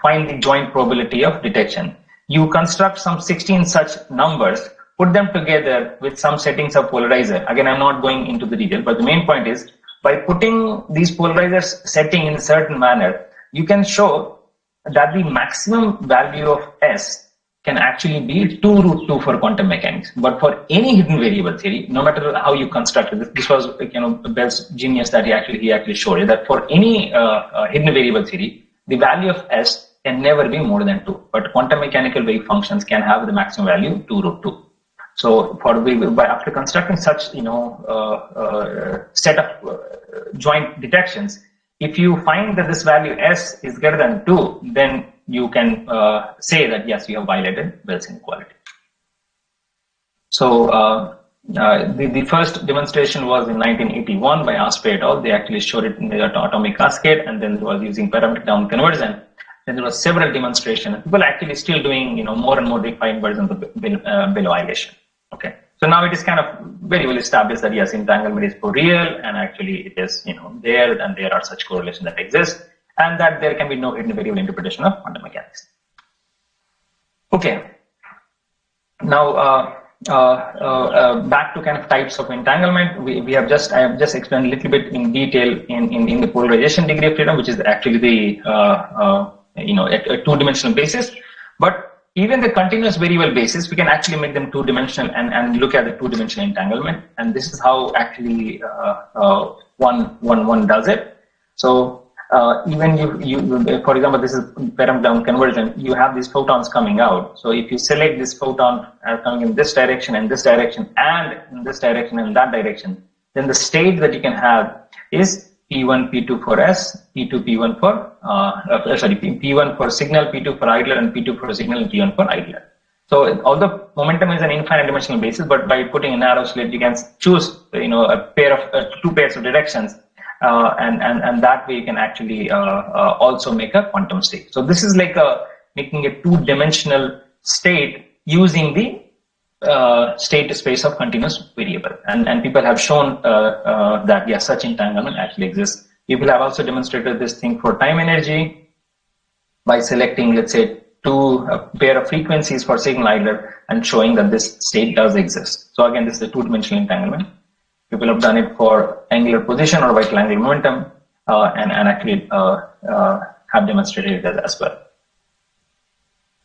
find the joint probability of detection. You construct some 16 such numbers, put them together with some settings of polarizer. Again, I'm not going into the detail, but the main point is, by putting these polarizers setting in a certain manner, you can show that the maximum value of S can actually be 2 root 2 for quantum mechanics. But for any hidden variable theory, no matter how you construct it, this was Bell's genius that he actually showed you, that for any hidden variable theory, the value of S can never be more than 2. But quantum mechanical wave functions can have the maximum value 2 root 2. So after constructing such set of joint detections, if you find that this value S is greater than 2, then you can say that yes, you have violated Bell's inequality. So the first demonstration was in 1981 by Asprey et al. They actually showed it in the atomic cascade, and then it was using parametric down conversion. Then there was several demonstrations. People are actually still doing more and more refined versions of Bell violation. Okay. So now it is kind of very well established that yes, entanglement is for real, and actually it is there, and there are such correlations that exist, and that there can be no hidden variable interpretation of quantum mechanics. Okay. Now back to kind of types of entanglement. I have just explained a little bit in detail in the polarization degree of freedom, which is actually the at a two-dimensional basis, but even the continuous variable basis, we can actually make them two-dimensional and look at the two-dimensional entanglement. And this is how actually one does it. So even you, for example, this is parametric down conversion. You have these photons coming out. So if you select this photon coming in this direction and this direction and in this direction and that direction, then the state that you can have is P1, P2 for S, P2, P1 for, P1 for signal, P2 for idler, and P2 for signal, and P1 for idler. So although momentum is an infinite dimensional basis, but by putting a narrow slit, you can choose, a pair of, 2 pairs of directions, and that way you can actually also make a quantum state. So this is like making a two-dimensional state using the state space of continuous variable, and people have shown that yes, such entanglement actually exists. People have also demonstrated this thing for time energy by selecting, let's say, a pair of frequencies for signal idler and showing that this state does exist. So again, this is a two-dimensional entanglement. People have done it for angular position or vital angular momentum, and actually have demonstrated it as well.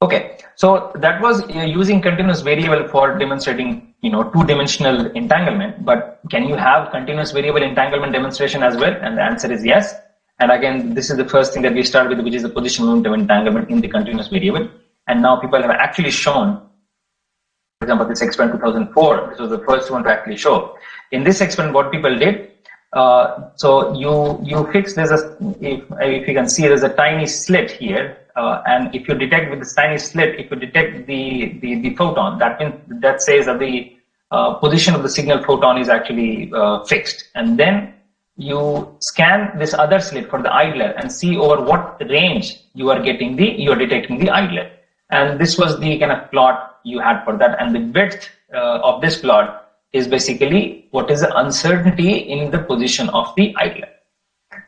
Okay, so that was using continuous variable for demonstrating, two-dimensional entanglement. But can you have continuous variable entanglement demonstration as well? And the answer is yes. And again, this is the first thing that we start with, which is the position momentum entanglement in the continuous variable. And now people have actually shown, for example, this experiment 2004. This was the first one to actually show. In this experiment, what people did, so you fix if you can see, there's a tiny slit here. And if you detect with this tiny slit, if you detect the photon, that says that the position of the signal photon is actually fixed. And then you scan this other slit for the idler and see over what range you are detecting the idler. And this was the kind of plot you had for that. And the width of this plot is basically what is the uncertainty in the position of the idler.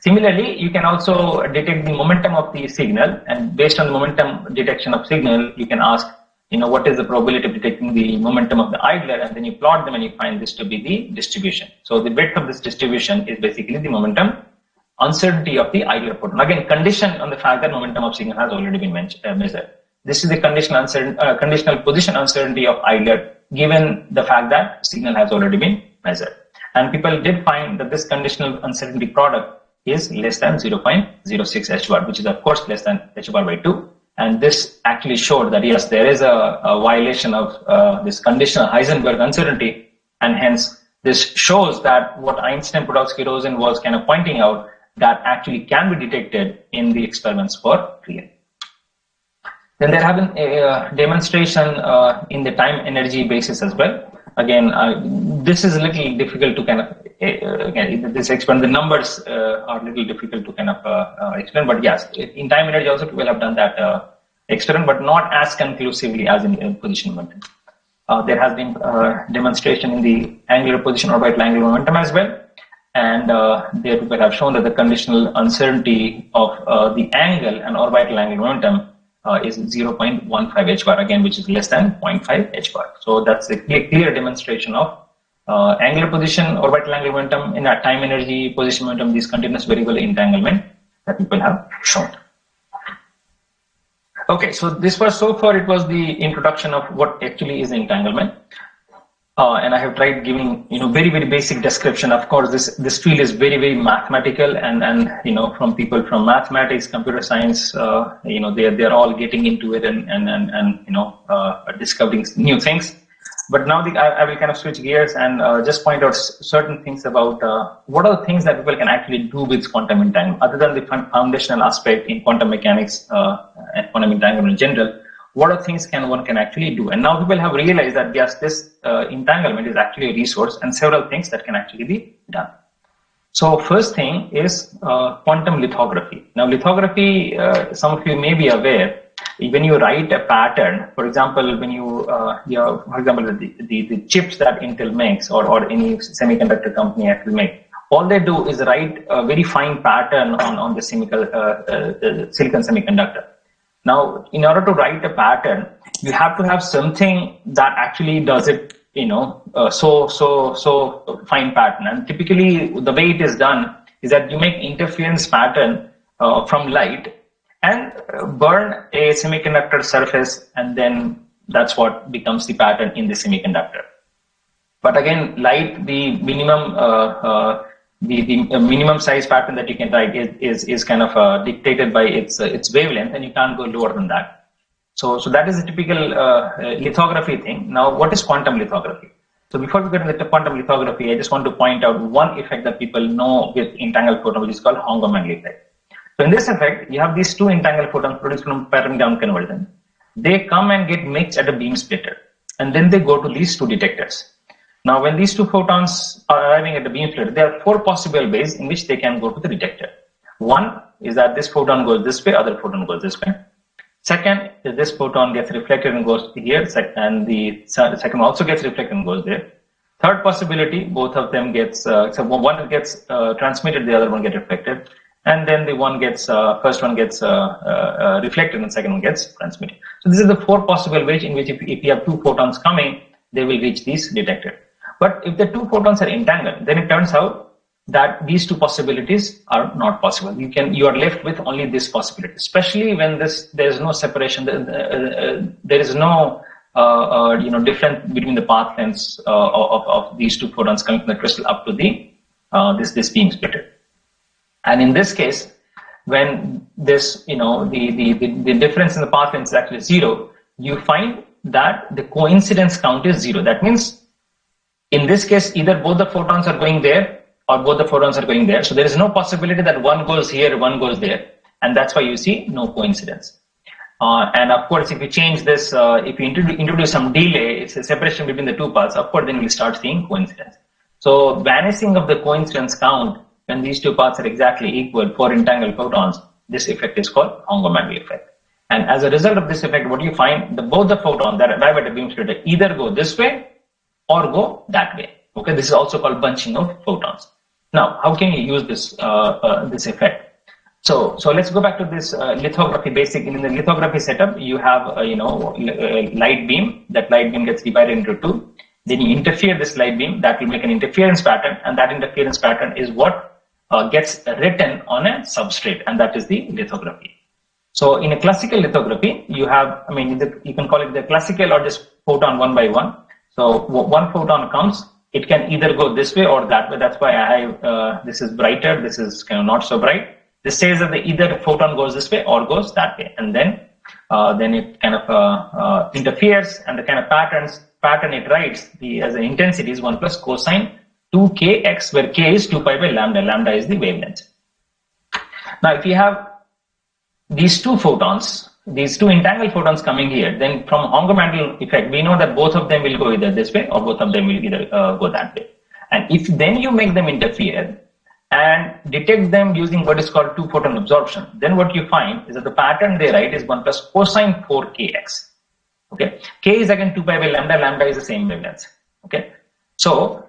Similarly, you can also detect the momentum of the signal, and based on the momentum detection of signal, you can ask, what is the probability of detecting the momentum of the idler, and then you plot them and you find this to be the distribution. So the width of this distribution is basically the momentum uncertainty of the idler photon. Again, conditioned on the fact that momentum of signal has already been measured. This is the conditional position uncertainty of idler given the fact that signal has already been measured. And people did find that this conditional uncertainty product is less than 0.06 h bar, which is of course less than h bar by 2. And this actually showed that yes, there is a violation of this conditional Heisenberg uncertainty, and hence this shows that what Einstein, Podolsky, Rosen was kind of pointing out, that actually can be detected in the experiments for real. Then there have been a demonstration in the time energy basis as well. Again, this is a little difficult to kind of, again, this experiment, the numbers are a little difficult to kind of explain, but yes, in time energy also people have done that experiment, but not as conclusively as in position momentum. There has been demonstration in the angular position orbital angular momentum as well. And there people have shown that the conditional uncertainty of the angle and orbital angular momentum is 0.15 h bar, again, which is less than 0.5 h bar. So that's a clear demonstration of angular position, orbital angular momentum, in a time energy, position momentum, these continuous variable entanglement that people have shown. Okay, so this was, so far it was the introduction of what actually is entanglement. And I have tried giving, very, very basic description. Of course, this field is very, very mathematical, and from people from mathematics, computer science, they're all getting into it and discovering new things. But now I will kind of switch gears and just point out certain things about what are the things that people can actually do with quantum entanglement, other than the foundational aspect in quantum mechanics and quantum entanglement in general. What are things one can actually do? And now people have realized that yes, this entanglement is actually a resource, and several things that can actually be done. So first thing is quantum lithography. Now lithography, some of you may be aware, when you write a pattern, for example, when for example, the chips that Intel makes or any semiconductor company actually make, all they do is write a very fine pattern on the silicon semiconductor. Now, in order to write a pattern, you have to have something that actually does it, so fine pattern. And typically, the way it is done is that you make interference pattern from light and burn a semiconductor surface, and then that's what becomes the pattern in the semiconductor. But again, light, the minimum the minimum size pattern that you can write is kind of dictated by its wavelength, and you can't go lower than that. So that is a typical lithography thing. Now, what is quantum lithography? So before we get into quantum lithography, I just want to point out one effect that people know with entangled photon, which is called Hong-Manley effect. So in this effect, you have these two entangled photons produced from pattern down conversion. They come and get mixed at a beam splitter, and then they go to these two detectors. Now, when these two photons are arriving at the beam splitter, there are four possible ways in which they can go to the detector. One is that this photon goes this way, other photon goes this way. Second is this photon gets reflected and goes here, and the second also gets reflected and goes there. Third possibility, both of them gets, so one gets transmitted, the other one gets reflected, and then the one gets, first one gets reflected and the second one gets transmitted. So this is the four possible ways in which if you have two photons coming, they will reach this detector. But if the two photons are entangled, then it turns out that these two possibilities are not possible. You are left with only this possibility, especially when there is no separation. There is no difference between the path lengths of these two photons coming from the crystal up to the this beam splitter. And in this case, when this the difference in the path length is actually zero, you find that the coincidence count is zero. That means in this case, either both the photons are going there or both the photons are going there. So there is no possibility that one goes here, one goes there. And that's why you see no coincidence. And of course, if you change this, if you introduce some delay, it's a separation between the two paths, of course, then we'll start seeing coincidence. So vanishing of the coincidence count when these two paths are exactly equal for entangled photons, this effect is called Hong-Manley effect. And as a result of this effect, what do you find? Both the photons that arrive at the beam splitter either go this way or go that way. Okay, this is also called bunching of photons. Now, how can you use this this effect? So let's go back to this lithography. Basic in the lithography setup, you have a light beam. That light beam gets divided into two. Then you interfere this light beam. That will make an interference pattern, and that interference pattern is what gets written on a substrate, and that is the lithography. So in a classical lithography, you have, you can call it the classical or just photon one by one. So one photon comes, it can either go this way or that way. That's why I have, this is brighter, this is kind of not so bright. This says that either photon goes this way or goes that way. And then it kind of interferes, and the kind of pattern it writes as an intensity is 1 plus cosine 2kx, where k is 2 pi by lambda. Lambda is the wavelength. Now, if you have these two photons, these two entangled photons coming here, then from Hong-Manley effect, we know that both of them will go either this way or both of them will either go that way. And if then you make them interfere and detect them using what is called two photon absorption, then what you find is that the pattern they write is 1 plus cosine 4kx. Okay, k is again 2 pi by lambda. Lambda is the same wavelength. Okay, so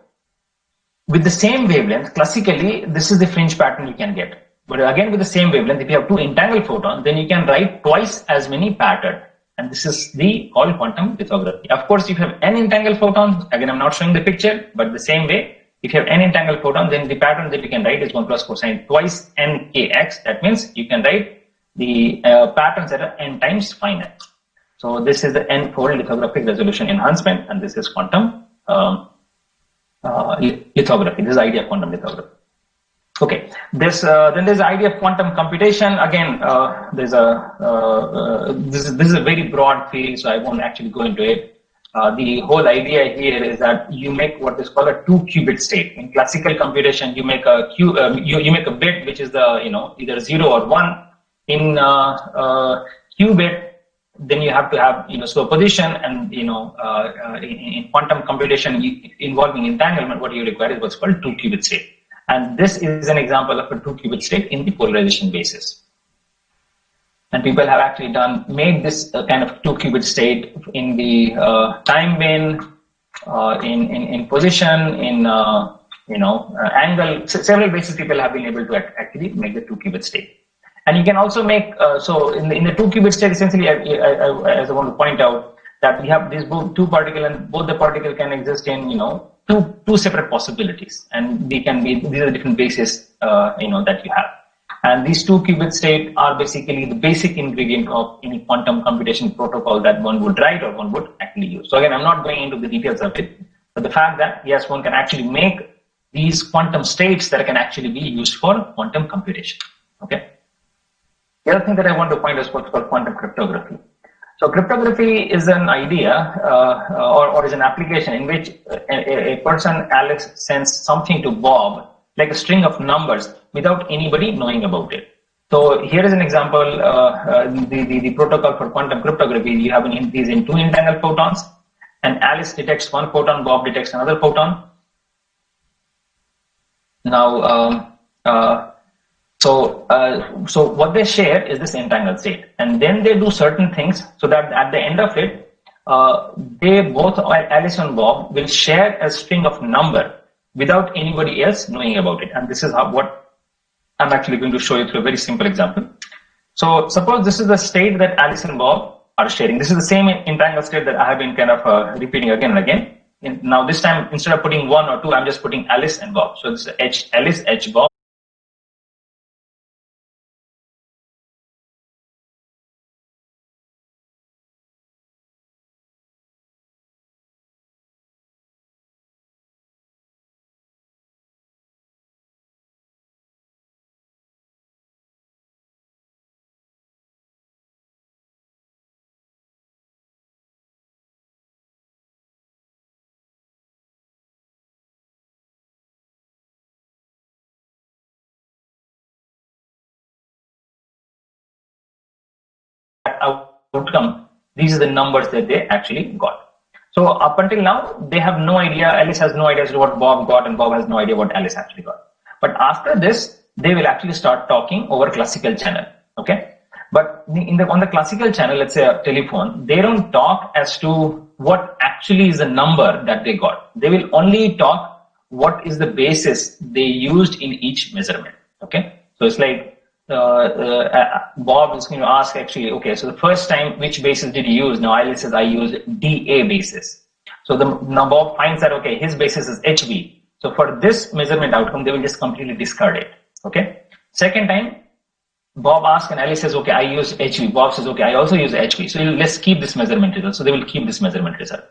with the same wavelength, classically, this is the fringe pattern you can get. But again, with the same wavelength, if you have two entangled photons, then you can write twice as many patterns. And this is the called quantum lithography. Of course, if you have n entangled photons, again, I'm not showing the picture, but the same way, if you have n entangled photons, then the pattern that you can write is 1 plus cosine twice nkx. That means you can write the patterns that are n times finite. So this is the n-fold lithographic resolution enhancement, and this is quantum lithography. This is the idea of quantum lithography. Okay, then there's the idea of quantum computation. Again, this is a very broad field, so I won't actually go into it. The whole idea here is that you make what is called a 2-qubit state. In classical computation, you make a you make a bit which is the either 0 or 1. In qubit, then you have to have superposition, and in quantum computation involving entanglement, what you require is what's called 2-qubit state. And this is an example of a 2-qubit state in the polarization basis. And people have actually made this kind of 2-qubit state in the time bin, in position, in angle. Several bases people have been able to actually make the 2-qubit state. And you can also make so in the 2-qubit state, essentially, as I want to point out, that we have these two particles, and both the particle can exist in two separate possibilities, and these are the different bases that you have. And these 2-qubit states are basically the basic ingredient of any quantum computation protocol that one would write or one would actually use. So again, I'm not going into the details of it, but the fact that yes, one can actually make these quantum states that can actually be used for quantum computation. Okay. The other thing that I want to point out is what's called quantum cryptography. So cryptography is an idea or is an application in which a person, Alex, sends something to Bob, like a string of numbers, without anybody knowing about it. So here is an example, the protocol for quantum cryptography. You have these in two entangled photons, and Alice detects one photon, Bob detects another photon. Now, so what they share is this entangled state, and then they do certain things so that at the end of it, they both, Alice and Bob, will share a string of number without anybody else knowing about it. And this is what I'm actually going to show you through a very simple example. So suppose this is the state that Alice and Bob are sharing. This is the same entangled state that I have been kind of repeating again and again. Now this time, instead of putting 1 or 2, I'm just putting Alice and Bob. So this is H Alice, H Bob. Outcome, these are the numbers that they actually got. So up until now, they have no idea, Alice has no idea as to what Bob got, and Bob has no idea what Alice actually got. But after this, they will actually start talking over classical channel, okay? But on the classical channel, let's say a telephone, they don't talk as to what actually is the number that they got. They will only talk what is the basis they used in each measurement, okay? So it's like, Bob is going to ask actually, okay, so the first time, which basis did you use? Now Alice says, I used DA basis. So now Bob finds that, okay, his basis is HB. So for this measurement outcome, they will just completely discard it, okay? Second time, Bob asks and Alice says, okay, I use HB. Bob says, okay, I also use HB. So let's keep this measurement result. So they will keep this measurement result.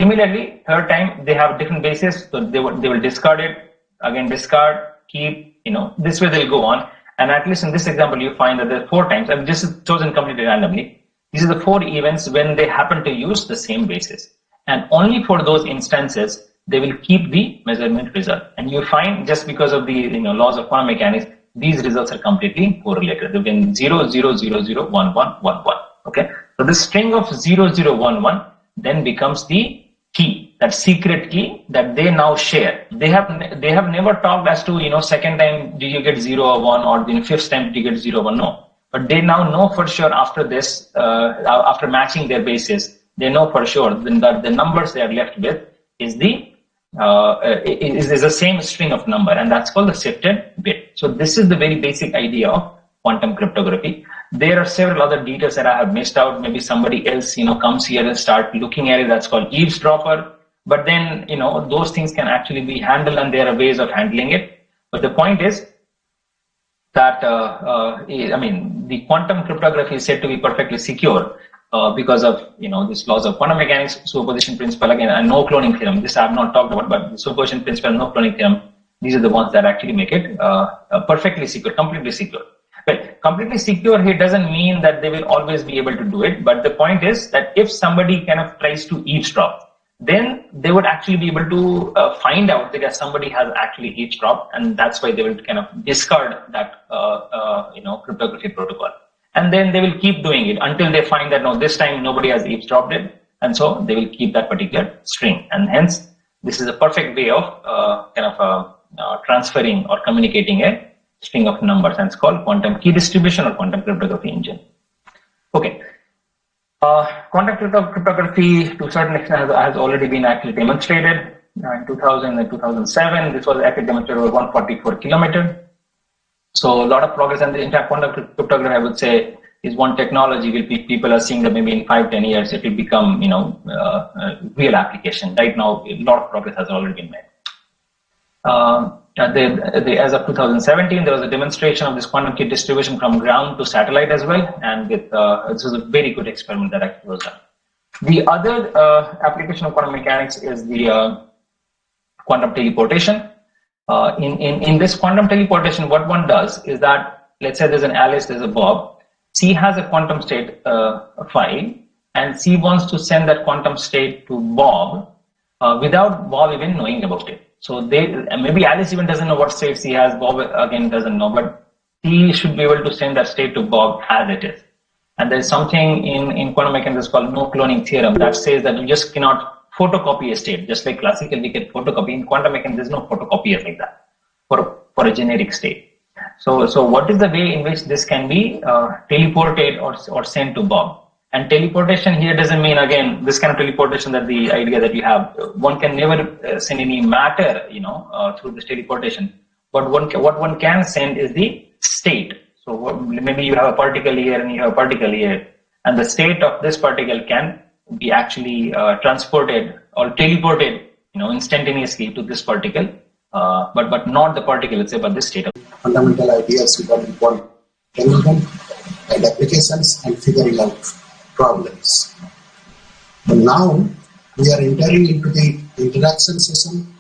Similarly, third time, they have different bases. So they will discard it, again discard, keep, this way they'll go on. And at least in this example, you find that there are 4 times, and this is chosen completely randomly. These are the 4 events when they happen to use the same basis. And only for those instances, they will keep the measurement result. And you find, just because of the laws of quantum mechanics, these results are completely correlated. They've been 0, 0, 0, 0, 1, 1, 1, 1. Okay? So this string of 0, 0, 1, 1 then becomes the key, that secret key that they now share. They have never talked as to, second time did you get 0 or 1, or the 5th time did you get 0 or 1, no. But they now know for sure after this, after matching their bases, they know for sure that the numbers they are left with is the is the same string of number, and that's called the shifted bit. So this is the very basic idea of quantum cryptography. There are several other details that I have missed out. Maybe somebody else, comes here and start looking at it. That's called eavesdropper. But then, those things can actually be handled, and there are ways of handling it. But the point is that, the quantum cryptography is said to be perfectly secure because of, these laws of quantum mechanics, superposition principle again, and no cloning theorem. This I have not talked about, but the superposition principle and no cloning theorem, these are the ones that actually make it perfectly secure, completely secure. But completely secure here doesn't mean that they will always be able to do it. But the point is that if somebody kind of tries to eavesdrop, then they would actually be able to find out that somebody has actually eavesdropped, and that's why they will kind of discard that cryptography protocol. And then they will keep doing it until they find that no, this time nobody has eavesdropped it, and so they will keep that particular string. And hence, this is a perfect way of transferring or communicating a string of numbers, and it's called quantum key distribution or quantum cryptography engine. Okay. Quantum cryptography to a certain extent has already been actually demonstrated. In 2000 and 2007, this was actually demonstrated over 144 kilometers. So a lot of progress, and in fact, quantum cryptography, I would say, is one technology where people are seeing that maybe in 5-10 years it will become, real application. Right now, a lot of progress has already been made. As of 2017, there was a demonstration of this quantum key distribution from ground to satellite as well, and this was a very good experiment that actually was done. The other application of quantum mechanics is the quantum teleportation. In this quantum teleportation, what one does is that, let's say there's an Alice, there's a Bob. C has a quantum state file, and C wants to send that quantum state to Bob without Bob even knowing about it. So maybe Alice even doesn't know what state C has, Bob again doesn't know, but C should be able to send that state to Bob as it is. And there's something in quantum mechanics called no cloning theorem that says that you just cannot photocopy a state. Just like classical we can photocopy, in quantum mechanics there's no photocopier like that for a generic state. So what is the way in which this can be teleported or sent to Bob? And teleportation here doesn't mean, again, this kind of teleportation that the idea that you have, one can never send any matter, through this teleportation. But what one can send is the state. So maybe you have a particle here and you have a particle here, and the state of this particle can be actually transported or teleported, instantaneously to this particle, but not the particle itself, but this state of fundamental ideas regarding quantum entanglement and applications and figuring out problems. But now we are entering into the interaction session.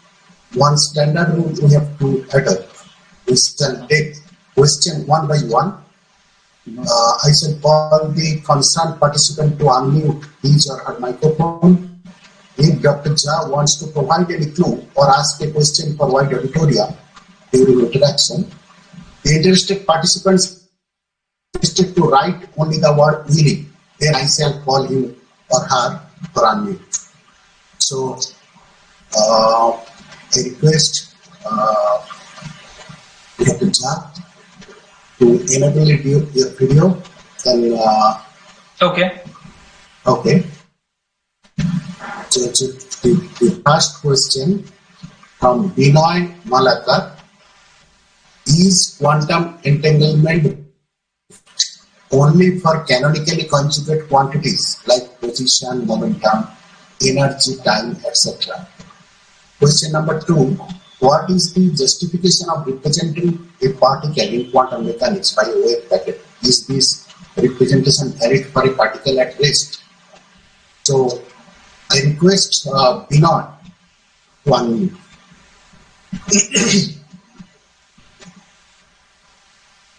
One standard rule we have to adopt. We shall take question one by one. I shall call the concerned participant to unmute his or her microphone. If Dr. Jha wants to provide any clue or ask a question for wide auditorium during interaction, the interested participants requested to write only the word willing. Then I shall call him or her for unmute. So I request Dr. Jha to enable your video. Then okay. So the first question from Binoy Malakar: is quantum entanglement only for canonically conjugate quantities like position, momentum, energy, time, etc.? Question number 2: what is the justification of representing a particle in quantum mechanics by a wave packet? Is this representation valid for a particle at rest? So I request Binoy to unmute.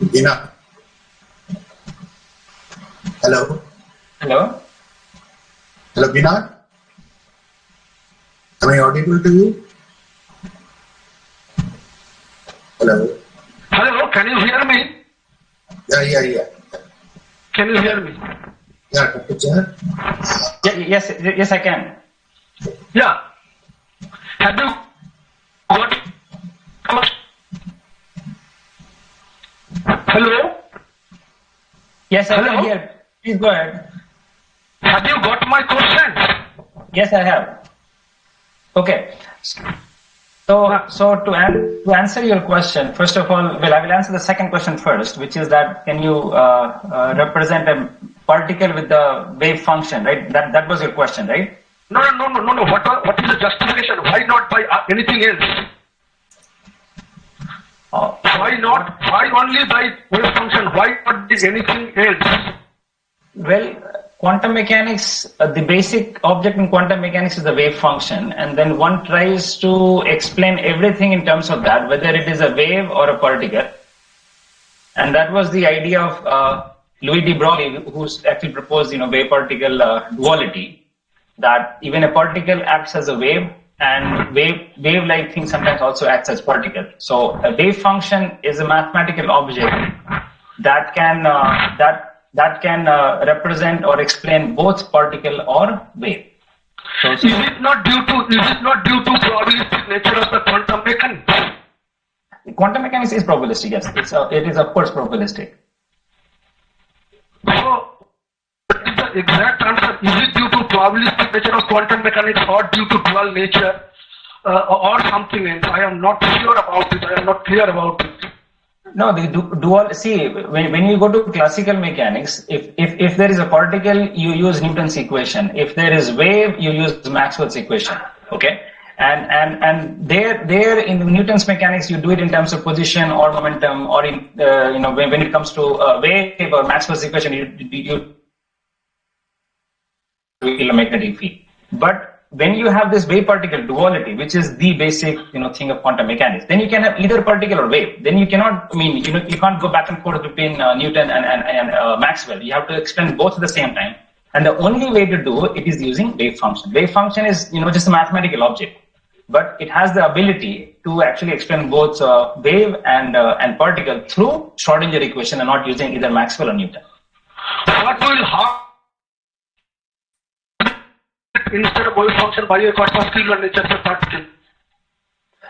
Binoy. Hello. Hello. Hello, Binoy. Am I audible to you? Hello. Hello, can you hear me? Yeah. Can you hear me? Yeah, Dr. Jha. Yes, I can. Yeah. Have you got... Hello? Yes, I Hello? can hear. Please go ahead. Have you got my question? Yes, I have. Okay. So to answer your question, first of all, well, I will answer the second question first, which is that can you represent a particle with the wave function, right? That was your question, right? No. What is the justification? Why not by anything else? Why not? Why only by wave function? Why not by anything else? Well, quantum mechanics, the basic object in quantum mechanics is the wave function, and then one tries to explain everything in terms of that, whether it is a wave or a particle. And that was the idea of Louis de Broglie, who actually proposed, wave-particle duality, that even a particle acts as a wave, and wave-like things sometimes also acts as particle. So a wave function is a mathematical object that can represent or explain both particle or wave. So, is it not due to probabilistic nature of the quantum mechanics? Quantum mechanics is probabilistic, yes. It is of course probabilistic. So, what is the exact answer? Is it due to probabilistic nature of quantum mechanics or due to dual nature or something else? I am not sure about it. I am not clear about it. No, the dual. See, when you go to classical mechanics, if there is a particle, you use Newton's equation. If there is wave, you use Maxwell's equation. Okay, and there in Newton's mechanics, you do it in terms of position or momentum, or in when it comes to wave or Maxwell's equation, you electromagnetic field. But when you have this wave-particle duality, which is the basic thing of quantum mechanics, then you can have either particle or wave. Then you cannot, you can't go back and forth between Newton and Maxwell. You have to explain both at the same time. And the only way to do it is using wave function. Wave function is just a mathematical object, but it has the ability to actually explain both wave and particle through Schrodinger equation and not using either Maxwell or Newton. What will harm instead of wave function by a corpuscular nature of particle?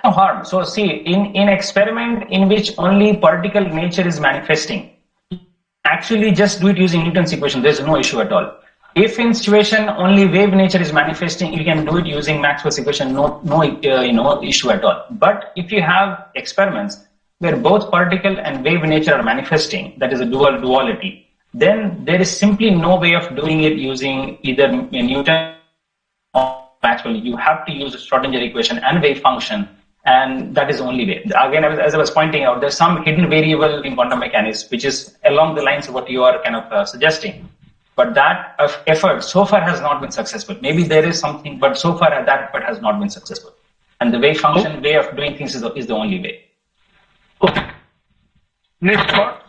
No harm. So see, in experiment in which only particle nature is manifesting, actually just do it using Newton's equation. There's no issue at all. If in situation only wave nature is manifesting, you can do it using Maxwell's equation. No issue at all. But if you have experiments where both particle and wave nature are manifesting, that is a duality, then there is simply no way of doing it using either Newton or Maxwell. You have to use the Schrodinger equation and wave function, and that is the only way. Again, as I was pointing out, there's some hidden variable in quantum mechanics which is along the lines of what you are kind of suggesting. But that effort so far has not been successful. Maybe there is something, but so far that effort has not been successful. And the wave function way of doing things is the only way. Okay. Next part.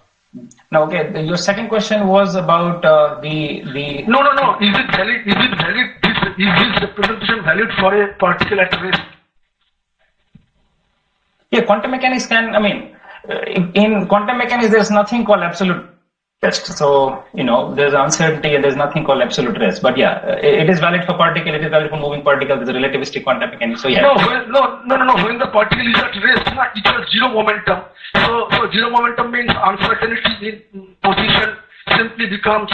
Now, okay, your second question was about the. No. Is it valid? Is this representation valid for a particle at rest? Yeah, quantum mechanics can. In quantum mechanics, there's nothing called absolute rest. So there's uncertainty and there's nothing called absolute rest. But yeah, it is valid for particle. It is valid for moving particle. There's a relativistic quantum mechanics. So yeah. No. When the particle is at rest, it has zero momentum. So zero momentum means uncertainty in position simply becomes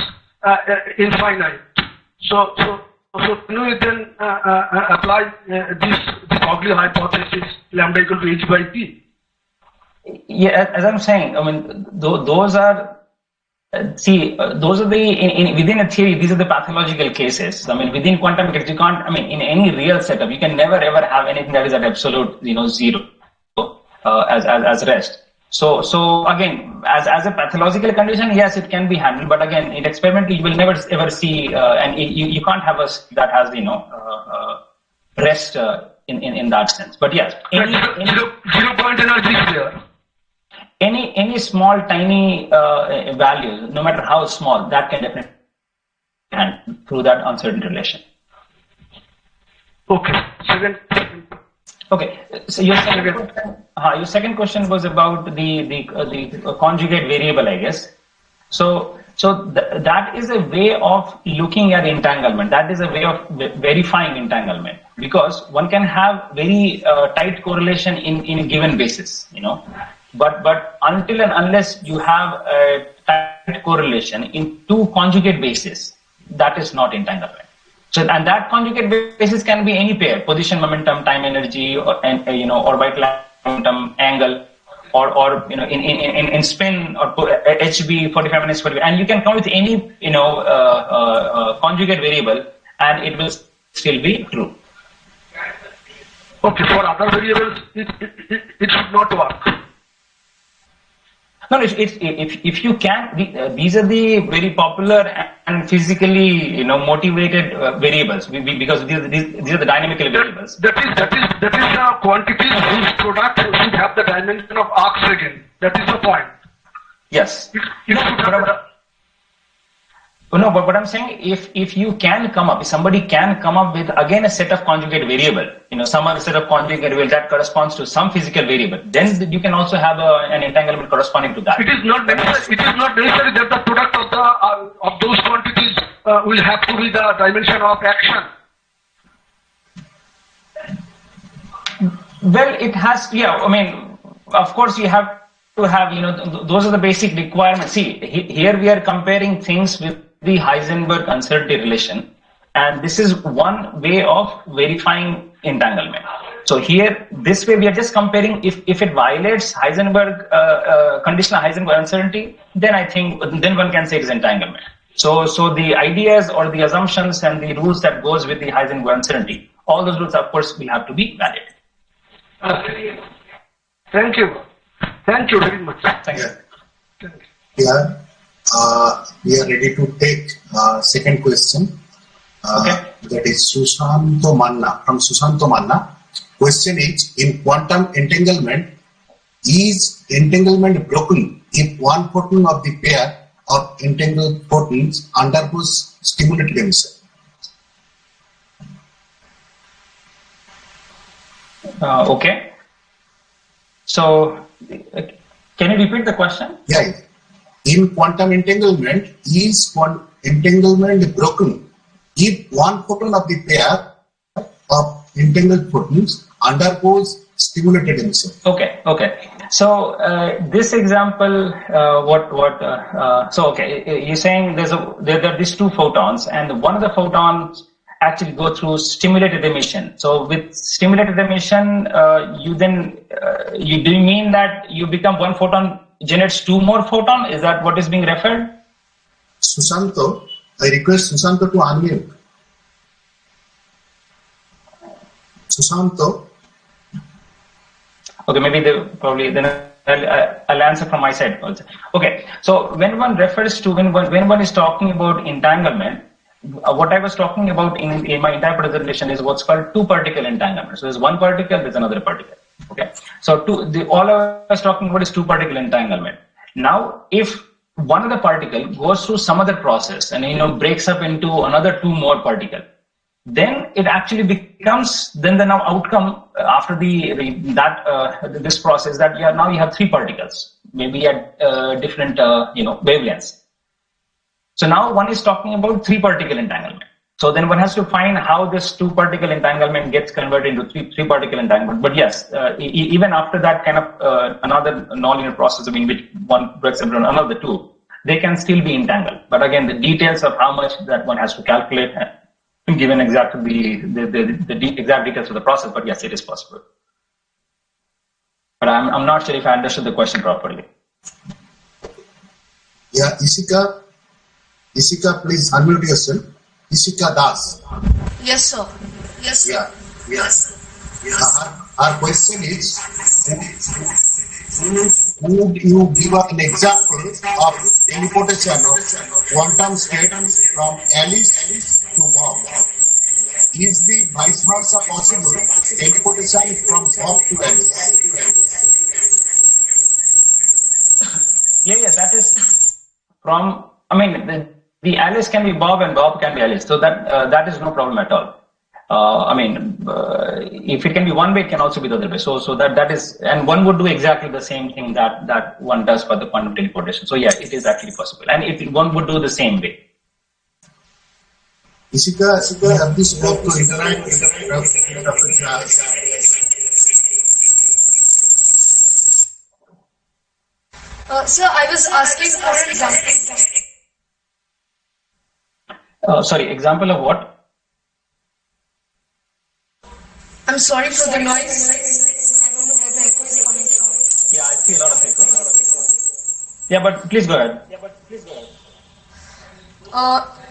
infinite. So can we then apply this Broglie hypothesis, lambda equal to h by p? Yeah, as I'm saying, those are. Those are within a theory, these are the pathological cases. Within quantum mechanics, you can't, in any real setup, you can never ever have anything that is at absolute, zero as rest. So again, as a pathological condition, yes, it can be handled, but again, in experimental, you will never ever see, and you can't have that has, rest in that sense. But yes, zero point energy is there. Any small, tiny values, no matter how small, that can definitely handle through that uncertain relation. Okay. Second. Okay. So your second question was about the conjugate variable, I guess. So that is a way of looking at entanglement. That is a way of verifying entanglement, because one can have very tight correlation in a given basis, But until and unless you have a tight correlation in two conjugate bases, that is not entanglement. So, and that conjugate basis can be any pair: position, momentum, time, energy, or orbital momentum, angle, or in spin, or HB 45 minutes 45, and you can come with any conjugate variable, and it will still be true. Okay, for other variables, it should not work. No, if you can, these are the very popular and physically motivated variables, because these are the dynamical variables. That is the quantities whose product should have the dimension of arc second. That is the point. Yes. No, but what I'm saying, if you can come up, if somebody can come up with again a set of conjugate variable, some other set of conjugate variable that corresponds to some physical variable, then you can also have an entanglement corresponding to that. It is not necessary. It is not necessary that the product of those quantities will have to be the dimension of action. Well, it has. Yeah, I mean, of course, you have to have. Those are the basic requirements. See, here we are comparing things with the Heisenberg uncertainty relation, and this is one way of verifying entanglement. So here, this way we are just comparing if it violates Heisenberg conditional Heisenberg uncertainty, then I think then one can say it is entanglement. So the ideas or the assumptions and the rules that goes with the Heisenberg uncertainty, all those rules of course will have to be valid. Thank you. Thank you very much. Thank you. Yeah. We are ready to take second question. Okay. That is Susanto Manna, from Susanto Manna. Question is, in quantum entanglement, is entanglement broken if one photon of the pair of entangled photons undergoes stimulated emission? Okay. So, can you repeat the question? Yeah. In quantum entanglement, is one entanglement broken if one photon of the pair of entangled photons undergoes stimulated emission? Okay. So this example, you're saying there are these two photons, and one of the photons actually go through stimulated emission. So with stimulated emission, do you mean that you become one photon generates two more photon? Is that what is being referred? Susanto, I request Susanto to unmute. Susanto. Okay, maybe then I'll answer from my side also. Okay, so when one refers to when one is talking about entanglement, what I was talking about in my entire presentation is what's called two particle entanglement. So there's one particle, there's another particle. Okay, so all I was talking about is two particle entanglement. Now, if one of the particle goes through some other process and breaks up into another two more particle, then it actually becomes then the now outcome after this process that now you have three particles, maybe at different wavelengths. So now one is talking about three particle entanglement. So then one has to find how this two particle entanglement gets converted into three particle entanglement. But yes, even after that kind of another nonlinear process, which one breaks up into another two, they can still be entangled. But again, the details of how much that one has to calculate, given exactly the exact details of the process. But yes, it is possible. But I'm not sure if I understood the question properly. Yeah, Isika, please unmute yourself. Isika Das. Yes, sir. Yeah. Our question is, would you give an example of teleportation of quantum state from Alice to Bob? Is the vice versa possible, teleportation from Bob to Alice? Yeah, that is from, the Alice can be Bob and Bob can be Alice. So that is no problem at all. If it can be one way, it can also be the other way. So that is, and one would do exactly the same thing that one does for the quantum teleportation. So yeah, it is actually possible. And one would do the same way. Isika, you have this scope to interact with Dr. Jha. Sir, I was asking for an example. Sorry, example of what? I'm sorry for the noise. I don't know where the echo is coming from. Yeah, I see a lot of echo. Yeah, but please go ahead.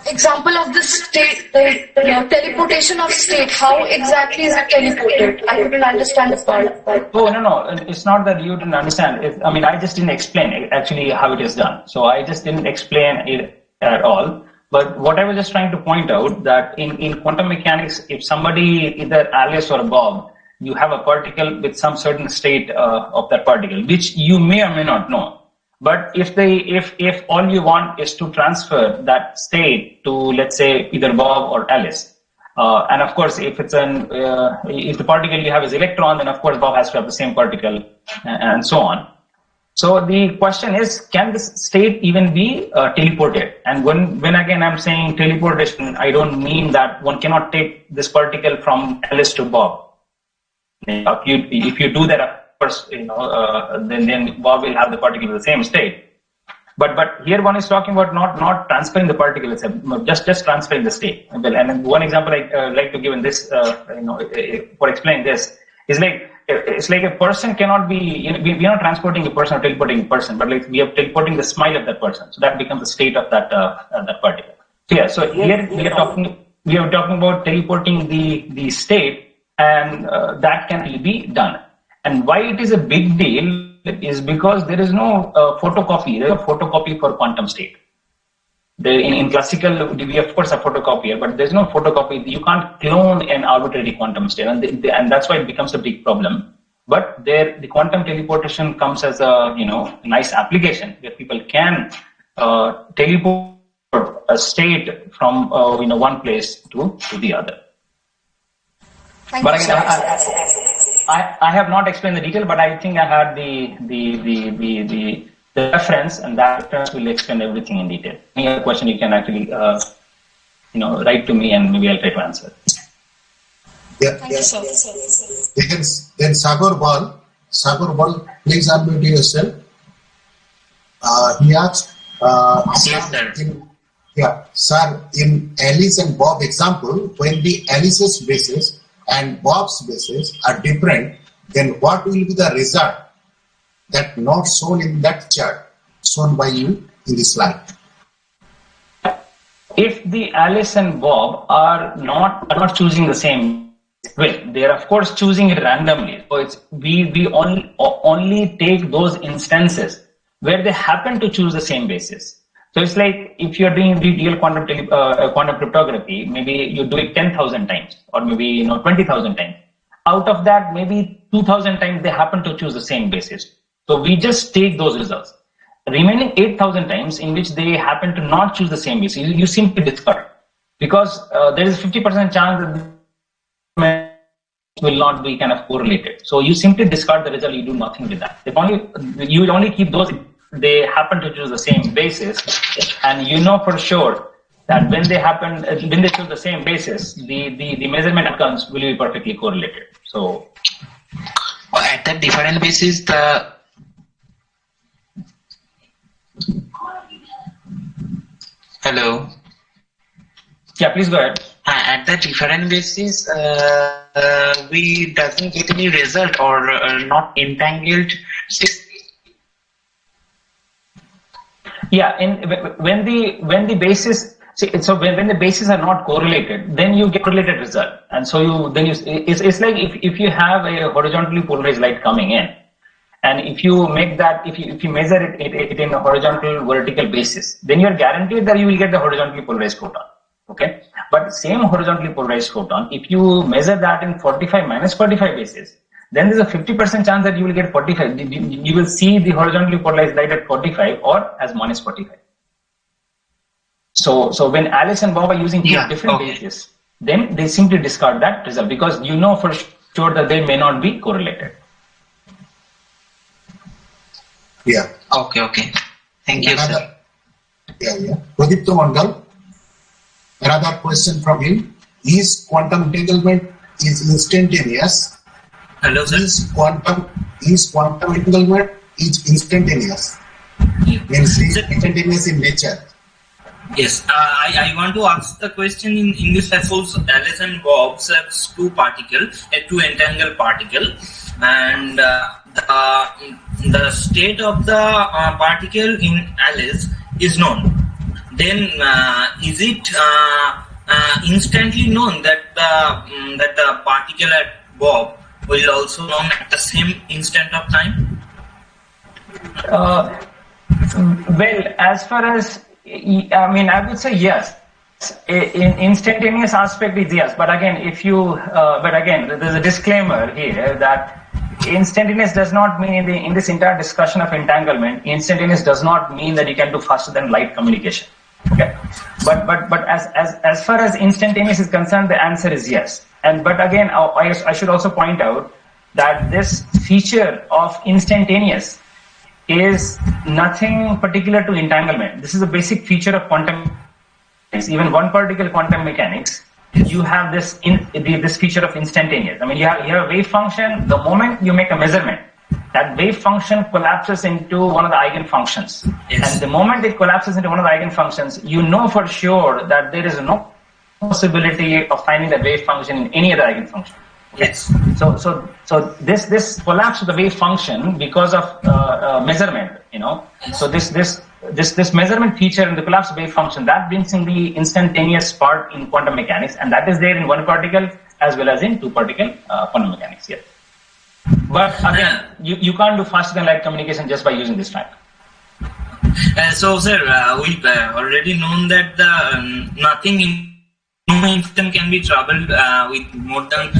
Example of the state, teleportation of state. How exactly is it teleported? I couldn't understand the part. Oh, no. It's not that you didn't understand. I just didn't explain actually how it is done. So I just didn't explain it at all. But what I was just trying to point out that in quantum mechanics, if somebody, either Alice or Bob, you have a particle with some certain state of that particle, which you may or may not know. But if all you want is to transfer that state to, let's say, either Bob or Alice, and of course, if it's if the particle you have is electron, then of course Bob has to have the same particle, and so on. So the question is, can this state even be teleported? And when again I'm saying teleportation, I don't mean that one cannot take this particle from Alice to Bob. If you do that, of course, then Bob will have the particle in the same state. But here one is talking about not transferring the particle itself, just transferring the state. Well, and one example I like to give in this, for explaining this, is like it's like a person cannot be. We are not transporting a person or teleporting a person, but like we are teleporting the smile of that person. So that becomes the state of that particle. So yeah. So here we are talking about teleporting the state, and that can be done. And why it is a big deal is because there is no photocopy. There is a photocopy for quantum state. In classical, we of course have photocopier, but there's no photocopy. You can't clone an arbitrary quantum state, and that's why it becomes a big problem. But the quantum teleportation comes as a nice application where people can teleport a state from one place to the other. Thank you, I have not explained the detail, but I think I had the reference, and that reference will explain everything in detail. Any other question you can actually write to me, and maybe I'll try to answer. Yeah. Thank you, sir. Then Sagar Bal, please unmute yourself. He asked, yes, sir. Sir, in Alice and Bob example, when the Alice's basis and Bob's basis are different, then what will be the result that not shown in that chart shown by you in the slide? If the Alice and Bob are not choosing the same way, they are of course choosing it randomly. So we only take those instances where they happen to choose the same basis. So it's like if you're doing real quantum cryptography, maybe you do it 10,000 times, or maybe 20,000 times. Out of that, maybe 2,000 times they happen to choose the same basis. So we just take those results. Remaining 8,000 times in which they happen to not choose the same basis, you simply discard, because there is a 50% chance that will not be kind of correlated. So you simply discard the result. You do nothing with that. You will only keep those. They happen to choose the same basis, and you know for sure that when they choose the same basis, the measurement outcomes will be perfectly correlated. So at the different basis, Hello. Yeah, please go ahead. At the different basis, we doesn't get any result or not entangled. Yeah, when the basis, when the bases are not correlated, then you get correlated result, and so it's like if you have a horizontally polarized light coming in, and if you make that, if you measure it in a horizontal vertical basis, then you're guaranteed that you will get the horizontally polarized photon. Okay, but same horizontally polarized photon, if you measure that in 45 minus 45 basis, then there's a 50% chance that you will get 45. You will see the horizontally polarized light at 45 or as minus 45. So when Alice and Bob are using different bases, then they simply discard that result, because you know for sure that they may not be correlated. Yeah. Okay. Thank you, sir. Yeah. Pradipta Mandal, another question from him. Is quantum entanglement is instantaneous? Hello, sir. Is quantum entanglement is instantaneous? Means instantaneous in nature. Yes, I want to ask the question in this suppose Alice and Bob has two particles, two entangled particle, and the state of the particle in Alice is known. Then is it instantly known that the particle at Bob will also known at the same instant of time? Well, as far as I would say yes. In instantaneous aspect is yes, but again, there's a disclaimer here that instantaneous does not mean in this entire discussion of entanglement, instantaneous does not mean that you can do faster than light communication. Okay, but as far as instantaneous is concerned, the answer is yes. But again, I should also point out that this feature of instantaneous is nothing particular to entanglement. This is a basic feature of quantum mechanics. Even one particle quantum mechanics, you have this feature of instantaneous. I mean, you have a wave function. The moment you make a measurement, that wave function collapses into one of the eigenfunctions. Yes. And the moment it collapses into one of the eigenfunctions, you know for sure that there is no possibility of finding the wave function in any other eigenfunction. Yes. So this collapse of the wave function because of measurement, Yes. So this measurement feature in the collapse of wave function, that brings in the instantaneous part in quantum mechanics, and that is there in one particle as well as in two particle quantum mechanics. Yes. But again, you can't do faster than light communication just by using this fact. So, sir, we've already known that nothing in no instant can be traveled with more than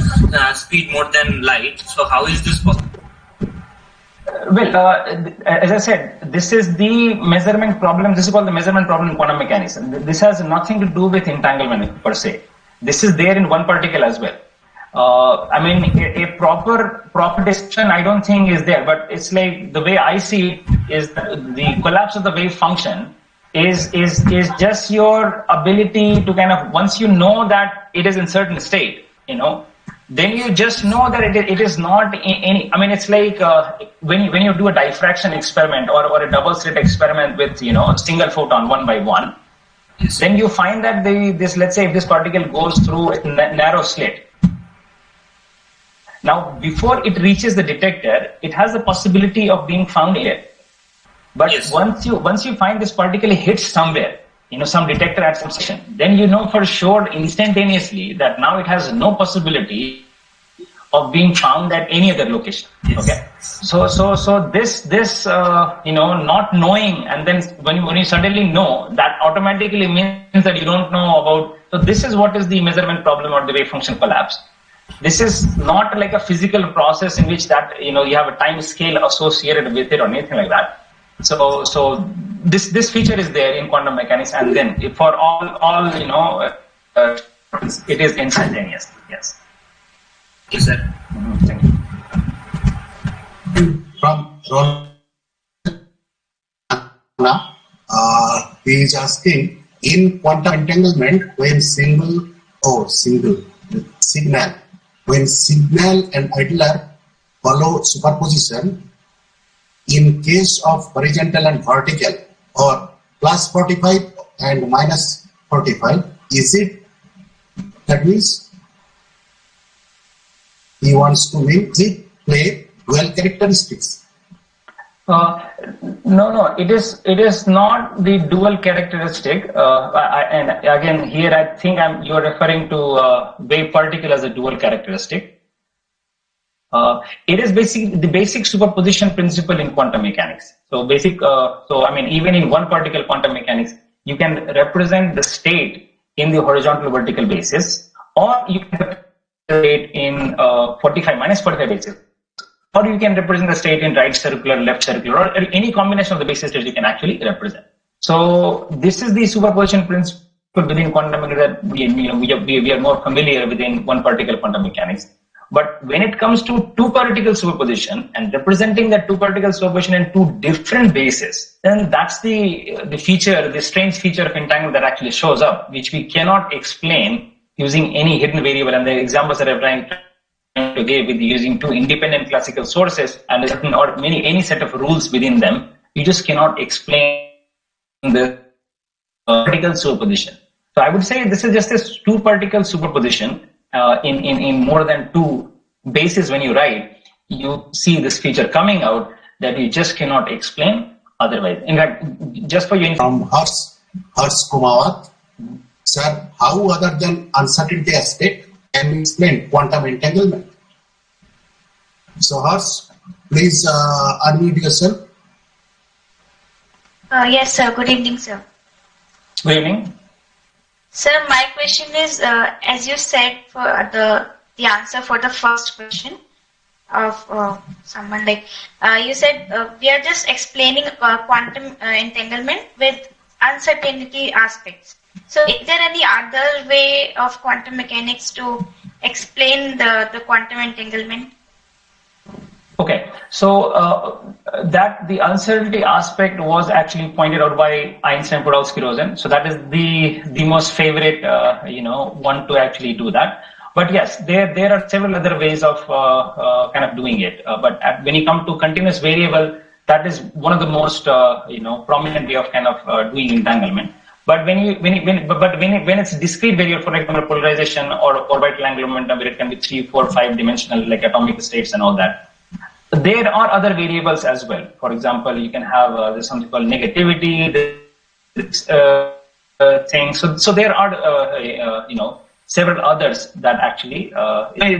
speed more than light. So how is this possible? Well, as I said, this is the measurement problem. This is called the measurement problem in quantum mechanics. This has nothing to do with entanglement per se. This is there in one particle as well. A proper description I don't think is there, but it's like the way I see it is the collapse of the wave function is just your ability to kind of, once you know that it is in certain state, then you just know that it is not any. I mean, it's like when you do a diffraction experiment or a double slit experiment with single photon one by one, yes. Then you find that let's say if this particle goes through a narrow slit. Now, before it reaches the detector, it has the possibility of being found here. But yes. once you find this particle hits somewhere, some detector at some station, then you know for sure instantaneously that now it has no possibility of being found at any other location. Yes. Okay. So this not knowing, and then when you suddenly know, that automatically means that you don't know about. So this is what is the measurement problem or the wave function collapse. This is not like a physical process in which that you have a time scale associated with it or anything like that. So this feature is there in quantum mechanics, and then for all it is instantaneous. Yes. Yes, sir. Thank you. From Rona, he is asking, in quantum entanglement, when signal and idler follow superposition, in case of horizontal and vertical, or plus 45 and minus 45, that means he wants to play dual characteristics? No, it is not the dual characteristic. And again, here I think you're referring to wave particle as a dual characteristic. It is the basic superposition principle in quantum mechanics. So even in one particle quantum mechanics, you can represent the state in the horizontal vertical basis, or you can represent the state in 45 minus 45 basis, or you can represent the state in right circular, left circular, or any combination of the basis that you can actually represent. So this is the superposition principle within quantum mechanics that we are more familiar within one particle quantum mechanics. But when it comes to two particle superposition and representing that two particle superposition in two different bases, then that's the feature, the strange feature of entanglement that actually shows up, which we cannot explain using any hidden variable. And the examples that I'm trying to give with using two independent classical sources and any set of rules within them, you just cannot explain the particle superposition. So I would say this is just a two particle superposition in more than two bases. When you write, you see this feature coming out that you just cannot explain otherwise. In fact, just for you, from Harsh Kumawat, sir, how other than uncertainty state can we explain quantum entanglement? So Harsh, please unmute yourself. Yes, sir. Good evening, sir. good evening. Sir, my question is, as you said, for the answer for the first question of someone like you said, we are just explaining quantum entanglement with uncertainty aspects. So, is there any other way of quantum mechanics to explain the quantum entanglement? Okay, so that the uncertainty aspect was actually pointed out by Einstein, Podolsky, Rosen. So that is the most favorite one to actually do that. But yes, there are several other ways of kind of doing it. But when you come to continuous variable, that is one of the most prominent way of kind of doing entanglement. But when it's discrete variable, for example, polarization or orbital angular momentum, where it can be 3, 4, 5 dimensional, like atomic states and all that. There are other variables as well. For example, you can have there's something called negativity, thing. So there are several others that actually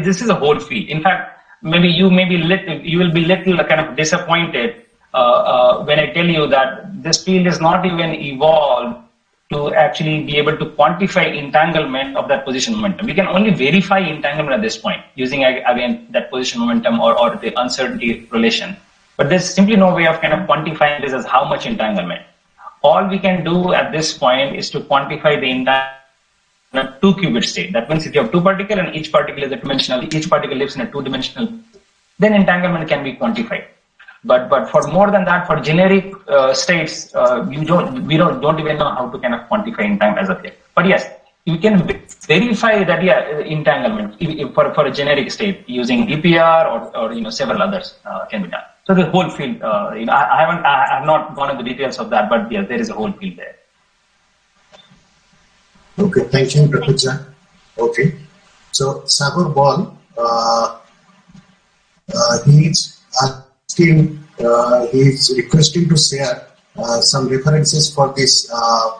this is a whole field. In fact, maybe you will be little kind of disappointed when I tell you that this field is not even evolved to actually be able to quantify entanglement of that position momentum. We can only verify entanglement at this point using, again, that position momentum or the uncertainty relation. But there's simply no way of kind of quantifying this as how much entanglement. All we can do at this point is to quantify the entanglement 2-qubit state. That means if you have two particles and each particle is a dimensional, each particle lives in a 2-dimensional, then entanglement can be quantified. But for more than that, for generic states, we don't even know how to kind of quantify entanglement as of yet. But yes, you can verify that entanglement for a generic state using EPR or several others can be done. So the whole field, I have not gone into the details of that, but yes, there is a whole field there. Okay, thank you, Dr. Jha. Okay, so Sagar Ball, he's requesting to share some references for this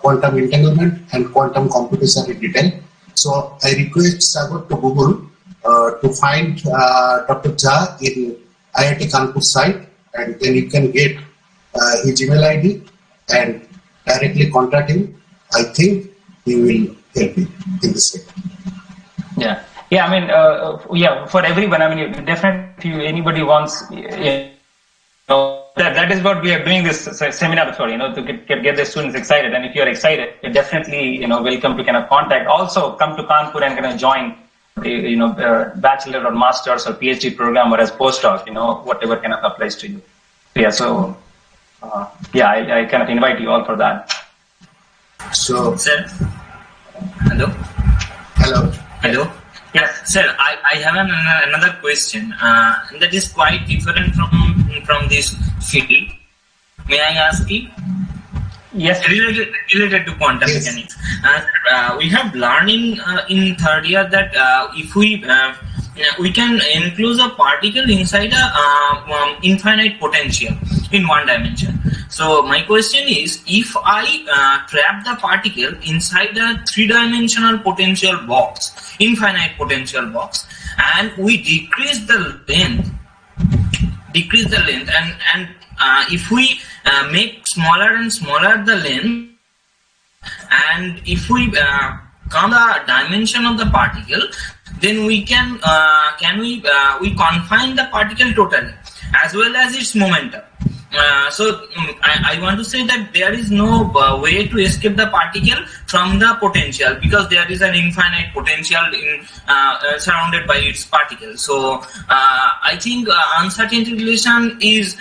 quantum entanglement and quantum computation in detail. So I request Sagar to Google to find Dr. Jha in IIT Kanpur site, and then you can get his email ID and directly contact him. I think he will help you in this way. Yeah. I mean, for everyone. I mean, definitely, if anybody wants. That is what we are doing this seminar for, to get the students excited. And if you are excited, you're definitely, welcome to kind of contact. Also, come to Kanpur and kind of join the, bachelor or master's or PhD program or as postdoc, whatever kind of applies to you. Yeah, so, I kind of invite you all for that. So, sir, hello. Hello. Yes, sir. I have another question that is quite different from this field. May I ask you? Yes. Related to quantum mechanics. We have learned in third year that if we can enclose a particle inside a infinite potential in one dimension. So my question is, if I trap the particle inside a 3-dimensional potential box, infinite potential box, and we decrease the length, and if we make smaller and smaller the length, and if we count the dimension of the particle, then we can we confine the particle totally as well as its momentum. So I want to say that there is no way to escape the particle from the potential, because there is an infinite potential surrounded by its particle. So I think uncertainty relation is,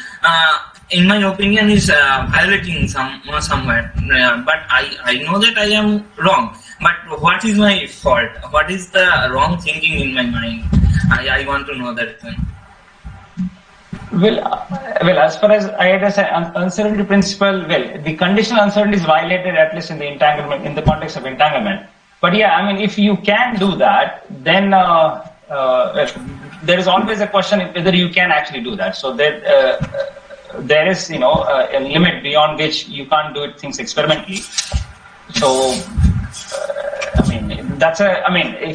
in my opinion, is violating somewhere. But I know that I am wrong. But what is my fault? What is the wrong thinking in my mind? I want to know that. Well, as far as uncertainty principle, the conditional uncertainty is violated at least in the entanglement, in the context of entanglement. But yeah, I mean, if you can do that, then there is always a question whether you can actually do that. So there is, a limit beyond which you can't do things experimentally. So,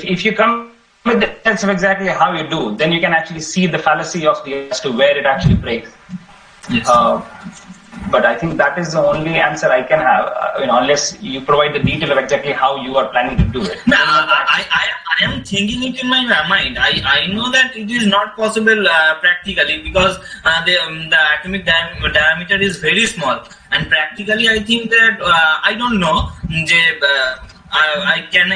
if you come with the sense of exactly how you do, then you can actually see the fallacy of as to where it actually breaks. Yes. But I think that is the only answer I can have, unless you provide the detail of exactly how you are planning to do it. No, I am thinking it in my mind. I know that it is not possible practically because the atomic diameter is very small, and practically I think that I don't know. I can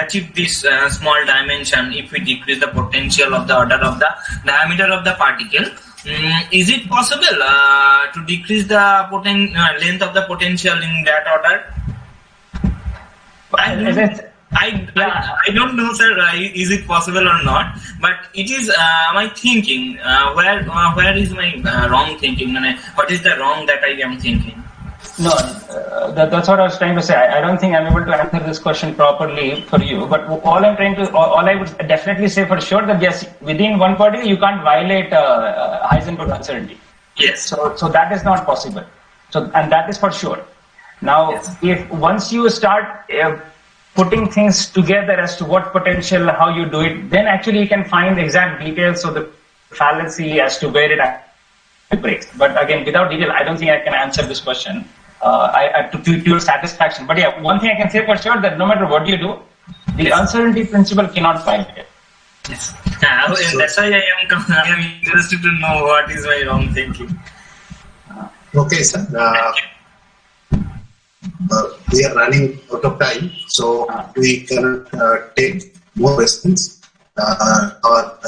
achieve this small dimension if we decrease the potential of the order of the diameter of the particle. Is it possible to decrease the length of the potential in that order? I don't know, sir. Is it possible or not? But it is my thinking. Where is my wrong thinking? What is the wrong that I am thinking? No, that's what I was trying to say. I don't think I'm able to answer this question properly for you. But all I would definitely say for sure that yes, within one particle you can't violate Heisenberg uncertainty. Yes. So that is not possible. And that is for sure. Now, yes. If once you start putting things together as to what potential, how you do it, then actually you can find the exact details of the fallacy as to where it breaks. But again, without detail, I don't think I can answer this question to your satisfaction. But yeah, one thing I can say for sure that no matter what you do, the uncertainty principle cannot violate it. Yes. That's why I am interested to know what is my wrong thinking. Okay, sir. We are running out of time, so we can take more questions. Or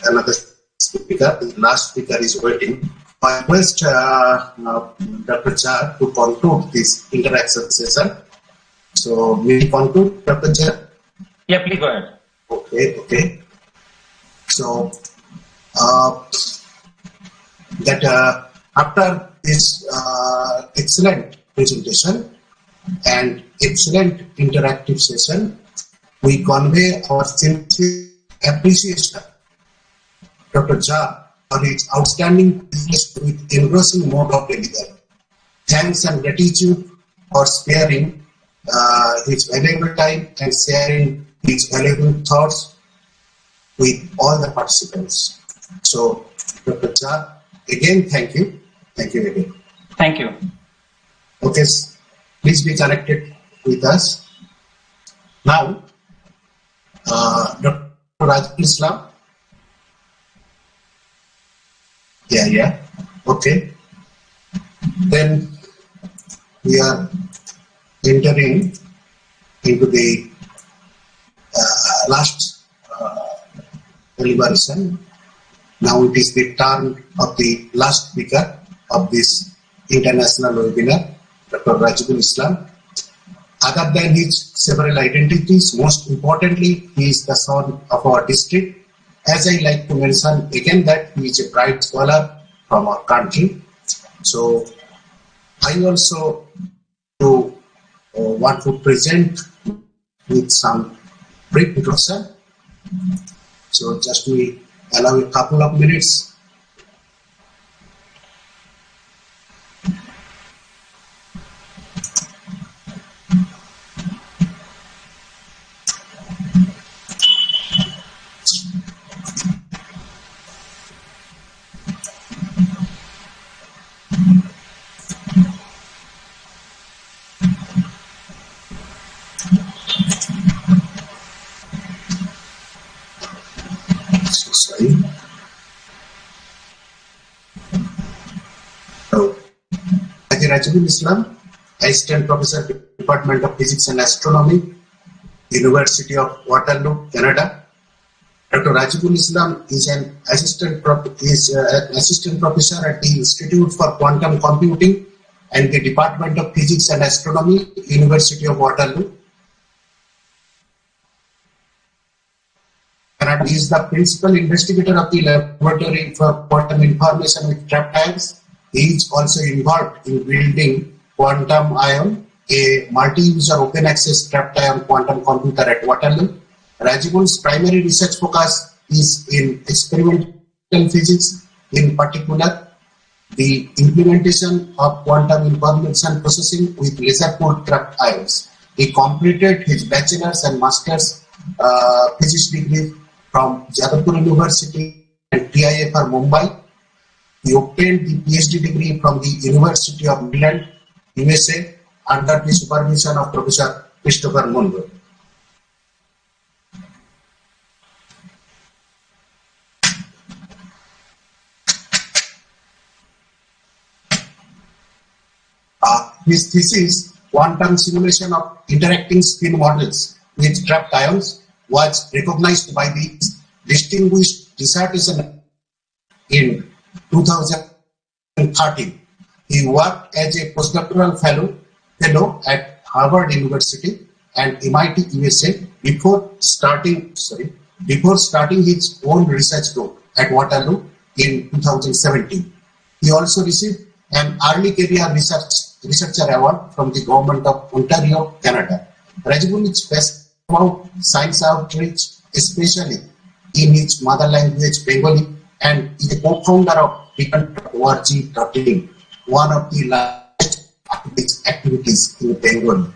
another speaker, the last speaker is waiting. I request Dr. Jha to conclude this interaction session. So, will you conclude, Dr. Jha? Yeah, please go ahead. Okay. So, after this excellent presentation and excellent interactive session, we convey our sincere appreciation Dr. Jha for his outstanding business with engrossing mode of delivery. Thanks and gratitude for sparing his valuable time and sharing his valuable thoughts with all the participants. So, Dr. Jha, again, thank you. Thank you again. Thank you. Okay, please be connected with us. Now, Dr. Rajibul. Yeah. Okay. Then we are entering into the last deliberation. Now it is the turn of the last speaker of this international webinar, Dr. Rajibul. Other than his several identities, most importantly, he is the son of our district. As I like to mention again that he is a bright scholar from our country. So I also want to present with some brief introduction. So just we allow a couple of minutes. Rajibul, Assistant Professor, Department of Physics and Astronomy, University of Waterloo, Canada. Dr. Rajibul is an assistant professor at the Institute for Quantum Computing and the Department of Physics and Astronomy, University of Waterloo, Canada. and is the principal investigator of the laboratory for quantum information with trapped ions. He is also involved in building Quantum Ion, a multi-user open access trapped ion quantum computer at Waterloo. Rajibul's primary research focus is in experimental physics, in particular the implementation of quantum information processing with laser-cooled trapped ions. He completed his bachelor's and master's physics degree from Jadavpur University and TIFR Mumbai. He obtained the PhD degree from the University of Maryland, USA, under the supervision of Professor Christopher Munro. His thesis, Quantum Simulation of Interacting Spin Models with Trapped Ions, was recognized by the Distinguished Dissertation in 2013. He worked as a postdoctoral fellow at Harvard University and MIT, USA before starting his own research group at Waterloo in 2017. He also received an early career researcher award from the government of Ontario, Canada. Rajibul is best about science outreach, especially in his mother language Bengali, and is a co-founder of beacon.org.in, one of the largest activities in Bengali.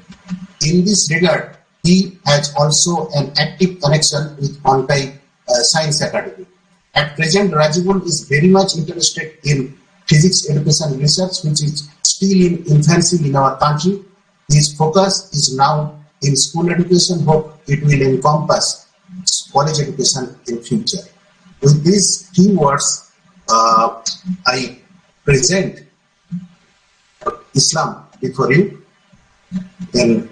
In this regard, he has also an active connection with CONTAI Science Academy. At present, Rajibul is very much interested in physics education research, which is still in infancy in our country. His focus is now in school education. Hope it will encompass college education in future. With these few words, I present Islam before you. Then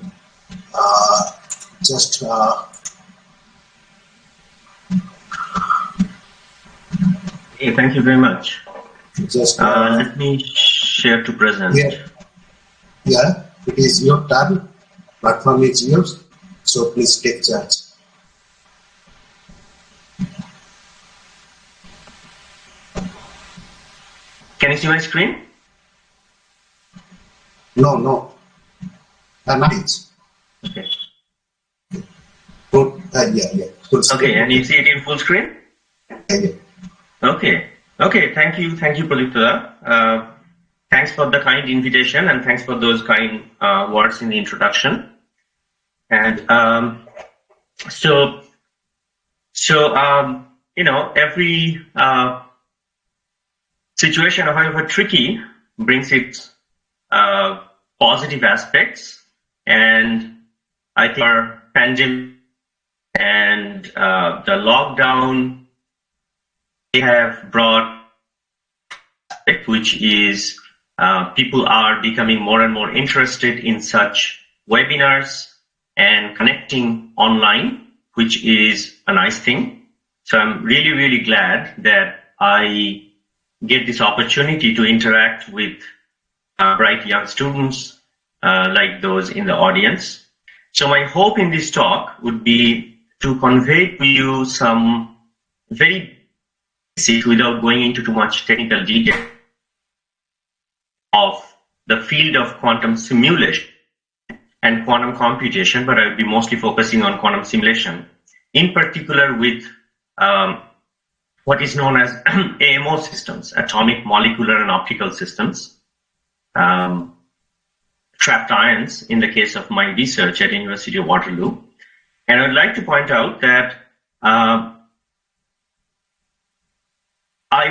thank you very much. Just let me share to present. Yeah, it is your turn. Platform is yours, so please take charge. Can you see my screen? No. Not Okay. Good. Yeah. Full screen. Okay, and you see it in full screen? Yeah. Okay. Thank you, Palitula. Thanks for the kind invitation and thanks for those kind words in the introduction. And every situation, however tricky, brings its positive aspects, and I think our pandemic and the lockdown, they have brought, which is people are becoming more and more interested in such webinars and connecting online, which is a nice thing. So I'm really, really glad that I get this opportunity to interact with bright young students like those in the audience. So my hope in this talk would be to convey to you some very basic, without going into too much technical detail, of the field of quantum simulation and quantum computation, but I will be mostly focusing on quantum simulation, in particular with what is known as AMO systems, atomic, molecular, and optical systems, trapped ions in the case of my research at University of Waterloo. And I would like to point out that I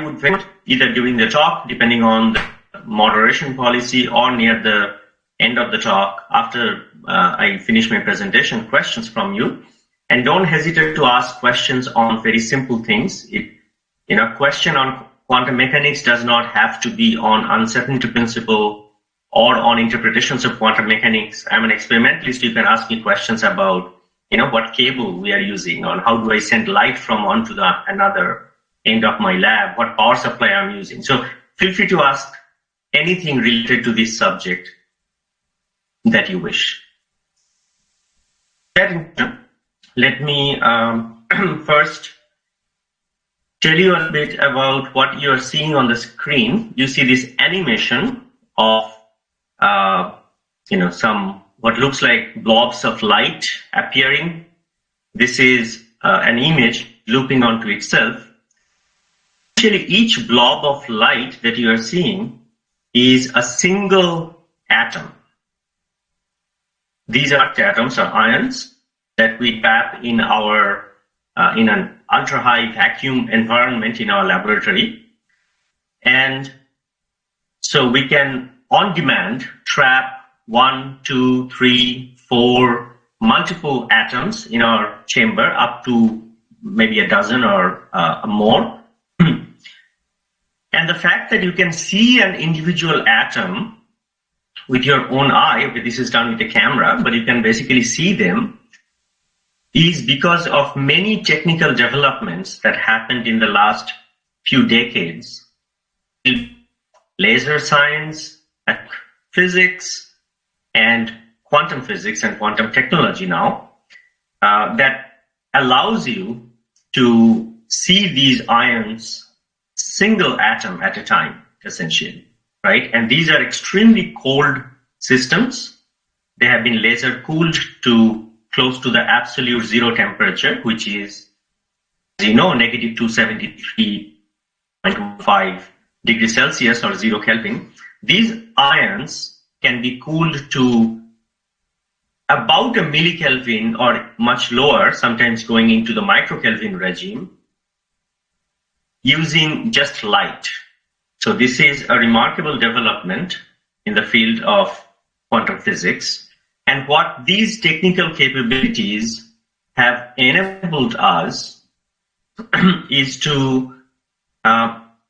would wait either during the talk, depending on the moderation policy, or near the end of the talk, after I finish my presentation, questions from you. And don't hesitate to ask questions on very simple things. Question on quantum mechanics does not have to be on uncertainty principle or on interpretations of quantum mechanics. I'm an experimentalist. You can ask me questions about, what cable we are using, or how do I send light from one to the another end of my lab, what power supply I'm using. So feel free to ask anything related to this subject that you wish. Let me first tell you a bit about what you are seeing on the screen. You see this animation of some what looks like blobs of light appearing. This is an image looping onto itself. Actually, each blob of light that you are seeing is a single atom. These are atoms or ions that we trap in our in an ultra-high vacuum environment in our laboratory. And so we can, on demand, trap 1, 2, 3, 4 multiple atoms in our chamber, up to maybe a dozen or more. And the fact that you can see an individual atom with your own eye, okay, this is done with a camera, but you can basically see them, is because of many technical developments that happened in the last few decades. Laser science, physics, and quantum physics and quantum technology now, that allows you to see these ions single atom at a time, essentially, right? And these are extremely cold systems. They have been laser cooled to close to the absolute zero temperature, which is, as you know, negative 273.5 degrees Celsius or 0 Kelvin. These ions can be cooled to about a millikelvin or much lower, sometimes going into the microkelvin regime, using just light. So this is a remarkable development in the field of quantum physics. And what these technical capabilities have enabled us is to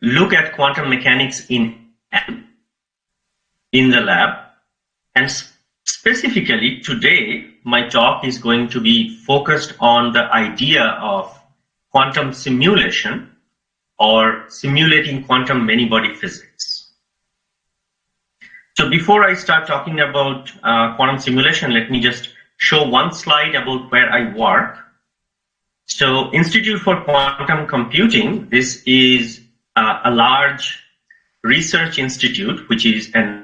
look at quantum mechanics in the lab. And specifically today, my talk is going to be focused on the idea of quantum simulation, or simulating quantum many-body physics. So before I start talking about quantum simulation, let me just show one slide about where I work. So Institute for Quantum Computing, this is a large research institute, which is a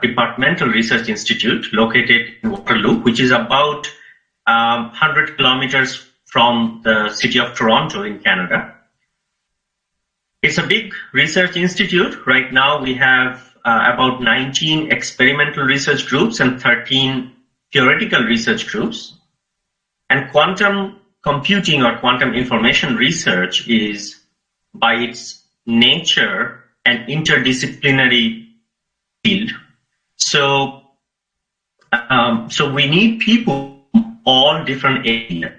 departmental research institute located in Waterloo, which is about 100 kilometers from the city of Toronto in Canada. It's a big research institute. Right now we have about 19 experimental research groups and 13 theoretical research groups. And quantum computing or quantum information research is, by its nature, an interdisciplinary field. So we need people from all different areas.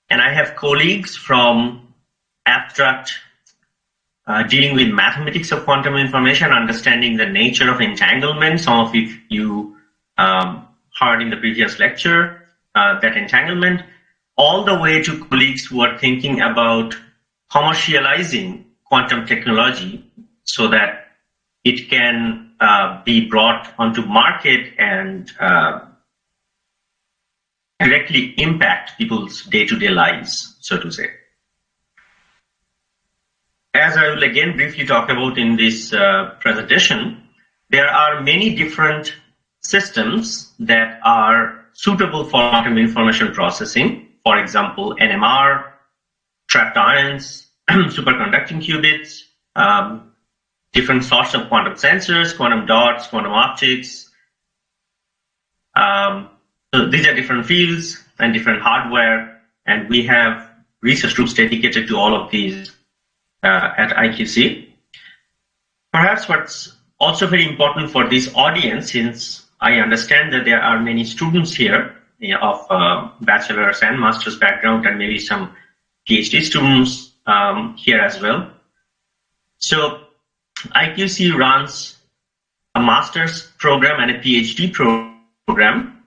And I have colleagues from abstract dealing with mathematics of quantum information, understanding the nature of entanglement, some of it you heard in the previous lecture, that entanglement, all the way to colleagues who are thinking about commercializing quantum technology so that it can be brought onto market and directly impact people's day-to-day lives, so to say. As I will again briefly talk about in this presentation, there are many different systems that are suitable for quantum information processing. For example, NMR, trapped ions, superconducting qubits, different sorts of quantum sensors, quantum dots, quantum optics. So these are different fields and different hardware, and we have research groups dedicated to all of these at IQC. Perhaps what's also very important for this audience, since I understand that there are many students here of bachelor's and master's background, and maybe some PhD students here as well. So IQC runs a master's program and a PhD program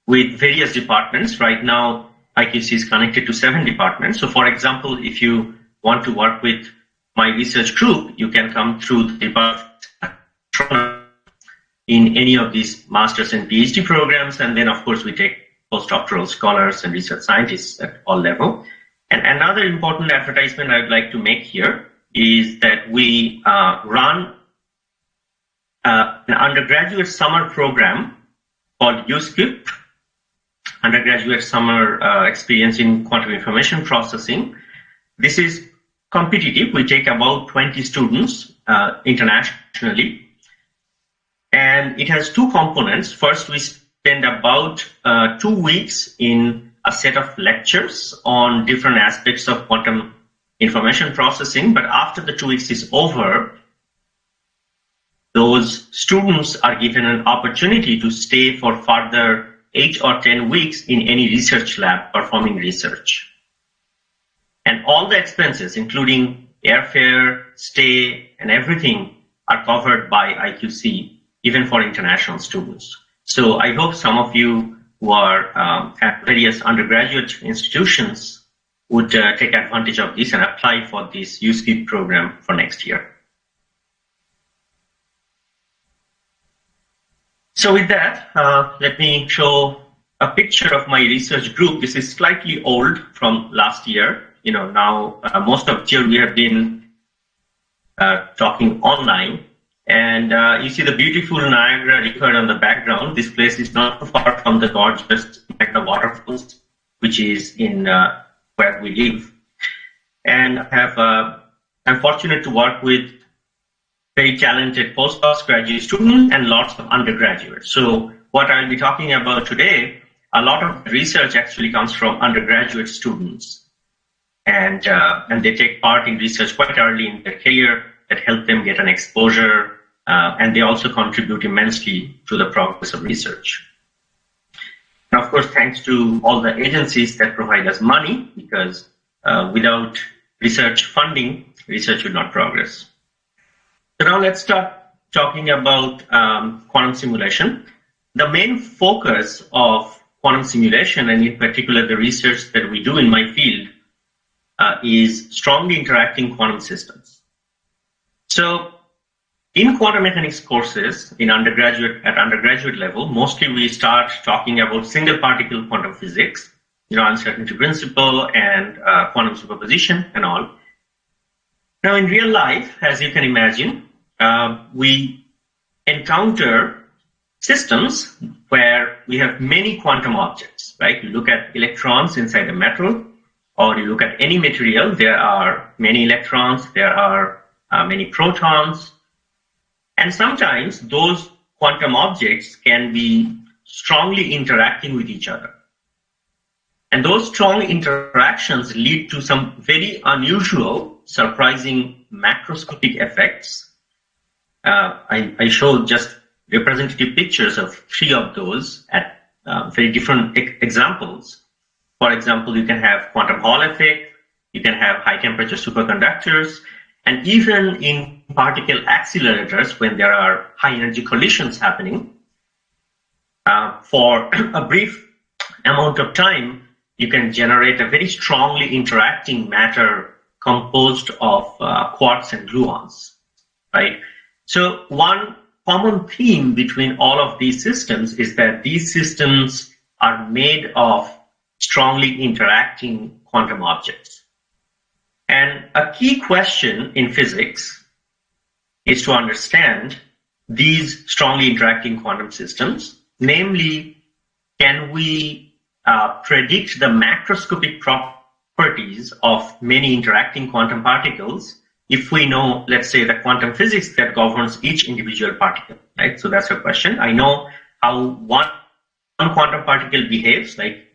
with various departments. Right now, IQC is connected to 7 departments. So for example, if you want to work with my research group, you can come through the department in any of these master's and PhD programs. And then, of course, we take postdoctoral scholars and research scientists at all levels. And another important advertisement I'd like to make here is that we run an undergraduate summer program called USCIP, Undergraduate Summer Experience in Quantum Information Processing. This is competitive. We take about 20 students internationally. And it has two components. First, we spend about 2 weeks in a set of lectures on different aspects of quantum information processing. But after the 2 weeks is over, those students are given an opportunity to stay for further 8 or 10 weeks in any research lab performing research. And all the expenses, including airfare, stay, and everything, are covered by IQC, even for international students. So I hope some of you who are at various undergraduate institutions would take advantage of this and apply for this USCIP program for next year. So with that, let me show a picture of my research group. This is slightly old from last year. You know, now most of the year we have been talking online. And you see the beautiful Niagara River on the background. This place is not too far from the gorgeous Niagara waterfalls, which is in where we live. And I'm fortunate to work with very talented postgraduate students and lots of undergraduates. So what I'll be talking about today, a lot of research actually comes from undergraduate students. And they take part in research quite early in their career that help them get an exposure. And they also contribute immensely to the progress of research. And of course, thanks to all the agencies that provide us money, because without research funding, research would not progress. So now let's start talking about quantum simulation. The main focus of quantum simulation, and in particular the research that we do in my field, is strongly interacting quantum systems. So in quantum mechanics courses at undergraduate level, mostly we start talking about single particle quantum physics, uncertainty principle and quantum superposition and all. Now in real life, as you can imagine, we encounter systems where we have many quantum objects, right? You look at electrons inside a metal, or you look at any material, there are many electrons, there are many protons. And sometimes those quantum objects can be strongly interacting with each other. And those strong interactions lead to some very unusual, surprising macroscopic effects. I showed just representative pictures of 3 of those at very different examples. For example, you can have quantum Hall effect, you can have high temperature superconductors, and even in particle accelerators, when there are high energy collisions happening, for a brief amount of time, you can generate a very strongly interacting matter composed of quarks and gluons, right? So one common theme between all of these systems is that these systems are made of strongly interacting quantum objects. And a key question in physics is to understand these strongly interacting quantum systems. Namely, can we predict the macroscopic properties of many interacting quantum particles if we know, let's say, the quantum physics that governs each individual particle, right? So that's a question. I know how one quantum particle behaves, like,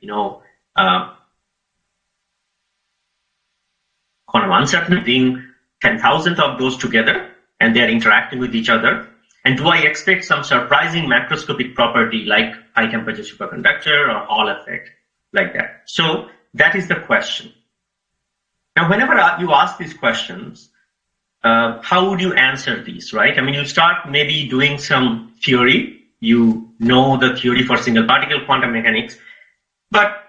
quantum uncertainty being 10,000 of those together, and they're interacting with each other. And do I expect some surprising macroscopic property like high temperature superconductor or Hall effect, like that? So that is the question. Now, whenever you ask these questions, how would you answer these, right? I mean, you start maybe doing some theory. You know the theory for single particle quantum mechanics, but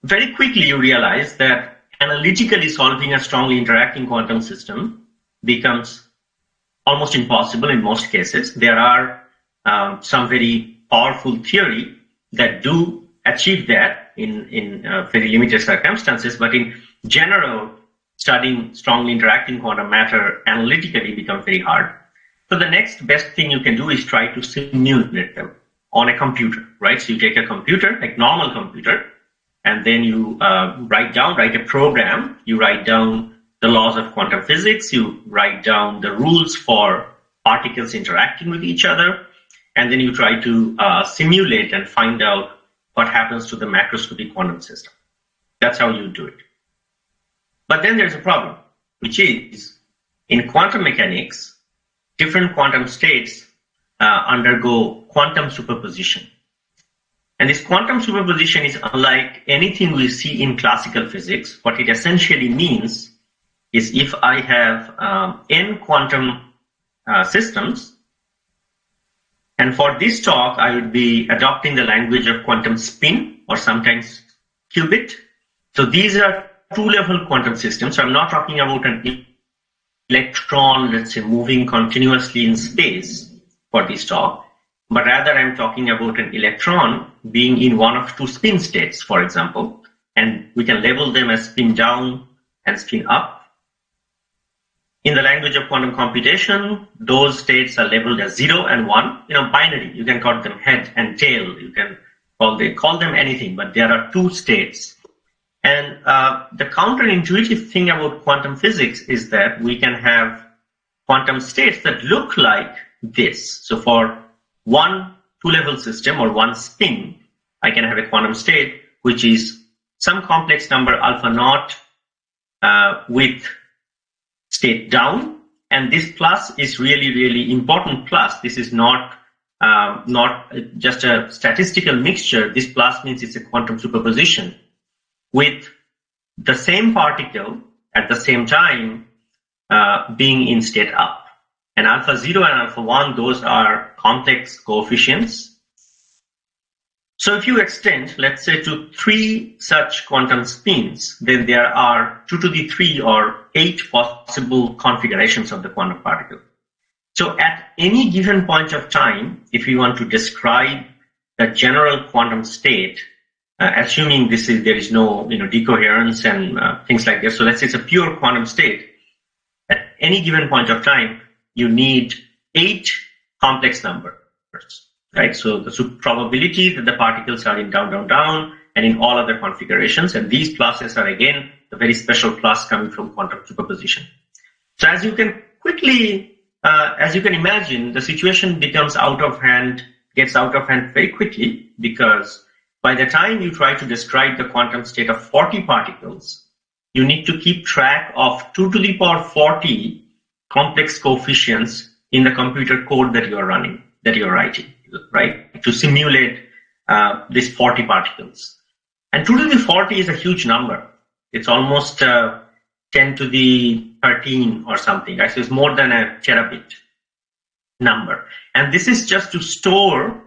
very quickly you realize that analytically solving a strongly interacting quantum system becomes almost impossible in most cases. There are some very powerful theory that do achieve that, in very limited circumstances, but in general, studying strongly interacting quantum matter analytically becomes very hard. So the next best thing you can do is try to simulate them on a computer, right? So you take a computer, like normal computer, and then you write a program, you write down the laws of quantum physics, you write down the rules for particles interacting with each other, and then you try to simulate and find out what happens to the macroscopic quantum system. That's how you do it. But then there's a problem, which is in quantum mechanics, different quantum states undergo quantum superposition. And this quantum superposition is unlike anything we see in classical physics. What it essentially means is if I have n quantum systems, and for this talk, I would be adopting the language of quantum spin or sometimes qubit. So these are two-level quantum systems. So I'm not talking about an electron, let's say, moving continuously in space for this talk, but rather I'm talking about an electron being in one of two spin states, for example, and we can label them as spin down and spin up. In the language of quantum computation, those states are labeled as 0 and 1, binary. You can call them head and tail. You can call them anything, but there are two states. And the counterintuitive thing about quantum physics is that we can have quantum states that look like this. So for one two-level system or one spin, I can have a quantum state which is some complex number alpha naught with state down, and this plus is really, really important plus. This is not just a statistical mixture. This plus means it's a quantum superposition with the same particle at the same time being in state up. And alpha 0 and alpha 1, those are complex coefficients. So if you extend, let's say, to 3 such quantum spins, then there are 2 to the 3 or 8 possible configurations of the quantum particle. So at any given point of time, if we want to describe the general quantum state, assuming there is no decoherence and things like this, so let's say it's a pure quantum state, at any given point of time, you need 8 complex numbers. Right, so the probability that the particles are in down, down, down, and in all other configurations, and these pluses are again the very special plus coming from quantum superposition. So as you can imagine, the situation gets out of hand very quickly, because by the time you try to describe the quantum state of 40 particles, you need to keep track of 2 to the power 40 complex coefficients in the computer code that you're writing. Right, to simulate these 40 particles. And 2 to the 40 is a huge number. It's almost 10 to the 13 or something. Right? So it's more than a terabit number. And this is just to store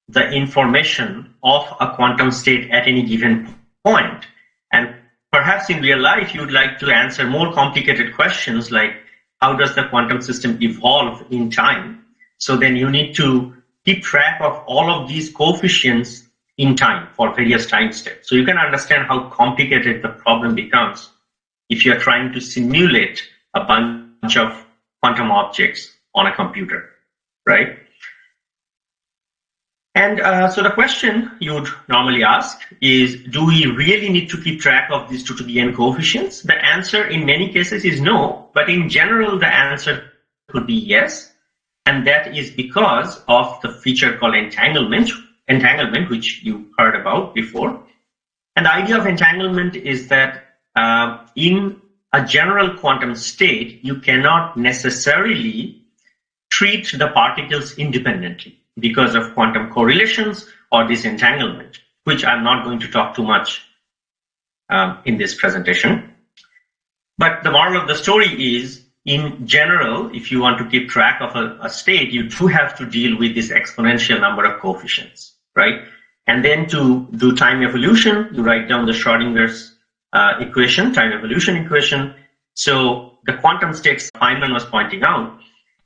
the information of a quantum state at any given point. And perhaps in real life, you'd like to answer more complicated questions like, how does the quantum system evolve in time? So then you need to keep track of all of these coefficients in time for various time steps. So you can understand how complicated the problem becomes if you're trying to simulate a bunch of quantum objects on a computer, right? And so the question you would normally ask is, do we really need to keep track of these 2 to the n coefficients? The answer in many cases is no, but in general, the answer could be yes. And that is because of the feature called entanglement, which you heard about before. And the idea of entanglement is that in a general quantum state, you cannot necessarily treat the particles independently because of quantum correlations or disentanglement, which I'm not going to talk too much in this presentation. But the moral of the story is, in general, if you want to keep track of a state, you do have to deal with this exponential number of coefficients, right? And then to do time evolution, you write down the Schrodinger's equation, time evolution equation. So the quantum states Feynman was pointing out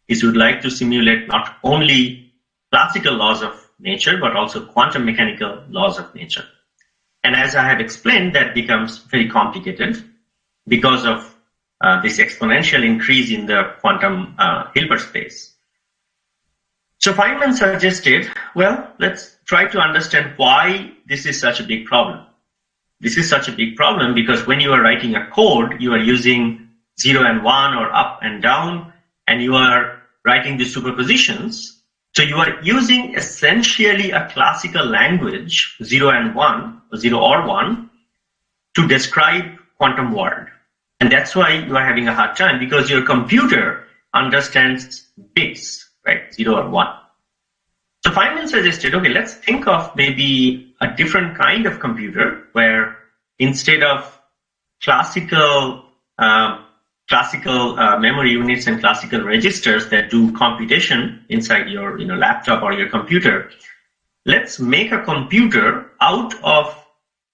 is you'd like to simulate not only classical laws of nature, but also quantum mechanical laws of nature. And as I have explained, that becomes very complicated because of this exponential increase in the quantum Hilbert space. So Feynman suggested, well, let's try to understand why this is such a big problem. This is such a big problem because when you are writing a code, you are using 0 and 1 or up and down, and you are writing the superpositions. So you are using essentially a classical language, 0 and 1, or 0 or 1, to describe quantum world. And that's why you are having a hard time, because your computer understands bits, right, 0 or 1. So Feynman suggested, okay, let's think of maybe a different kind of computer where instead of classical memory units and classical registers that do computation inside your laptop or your computer, let's make a computer out of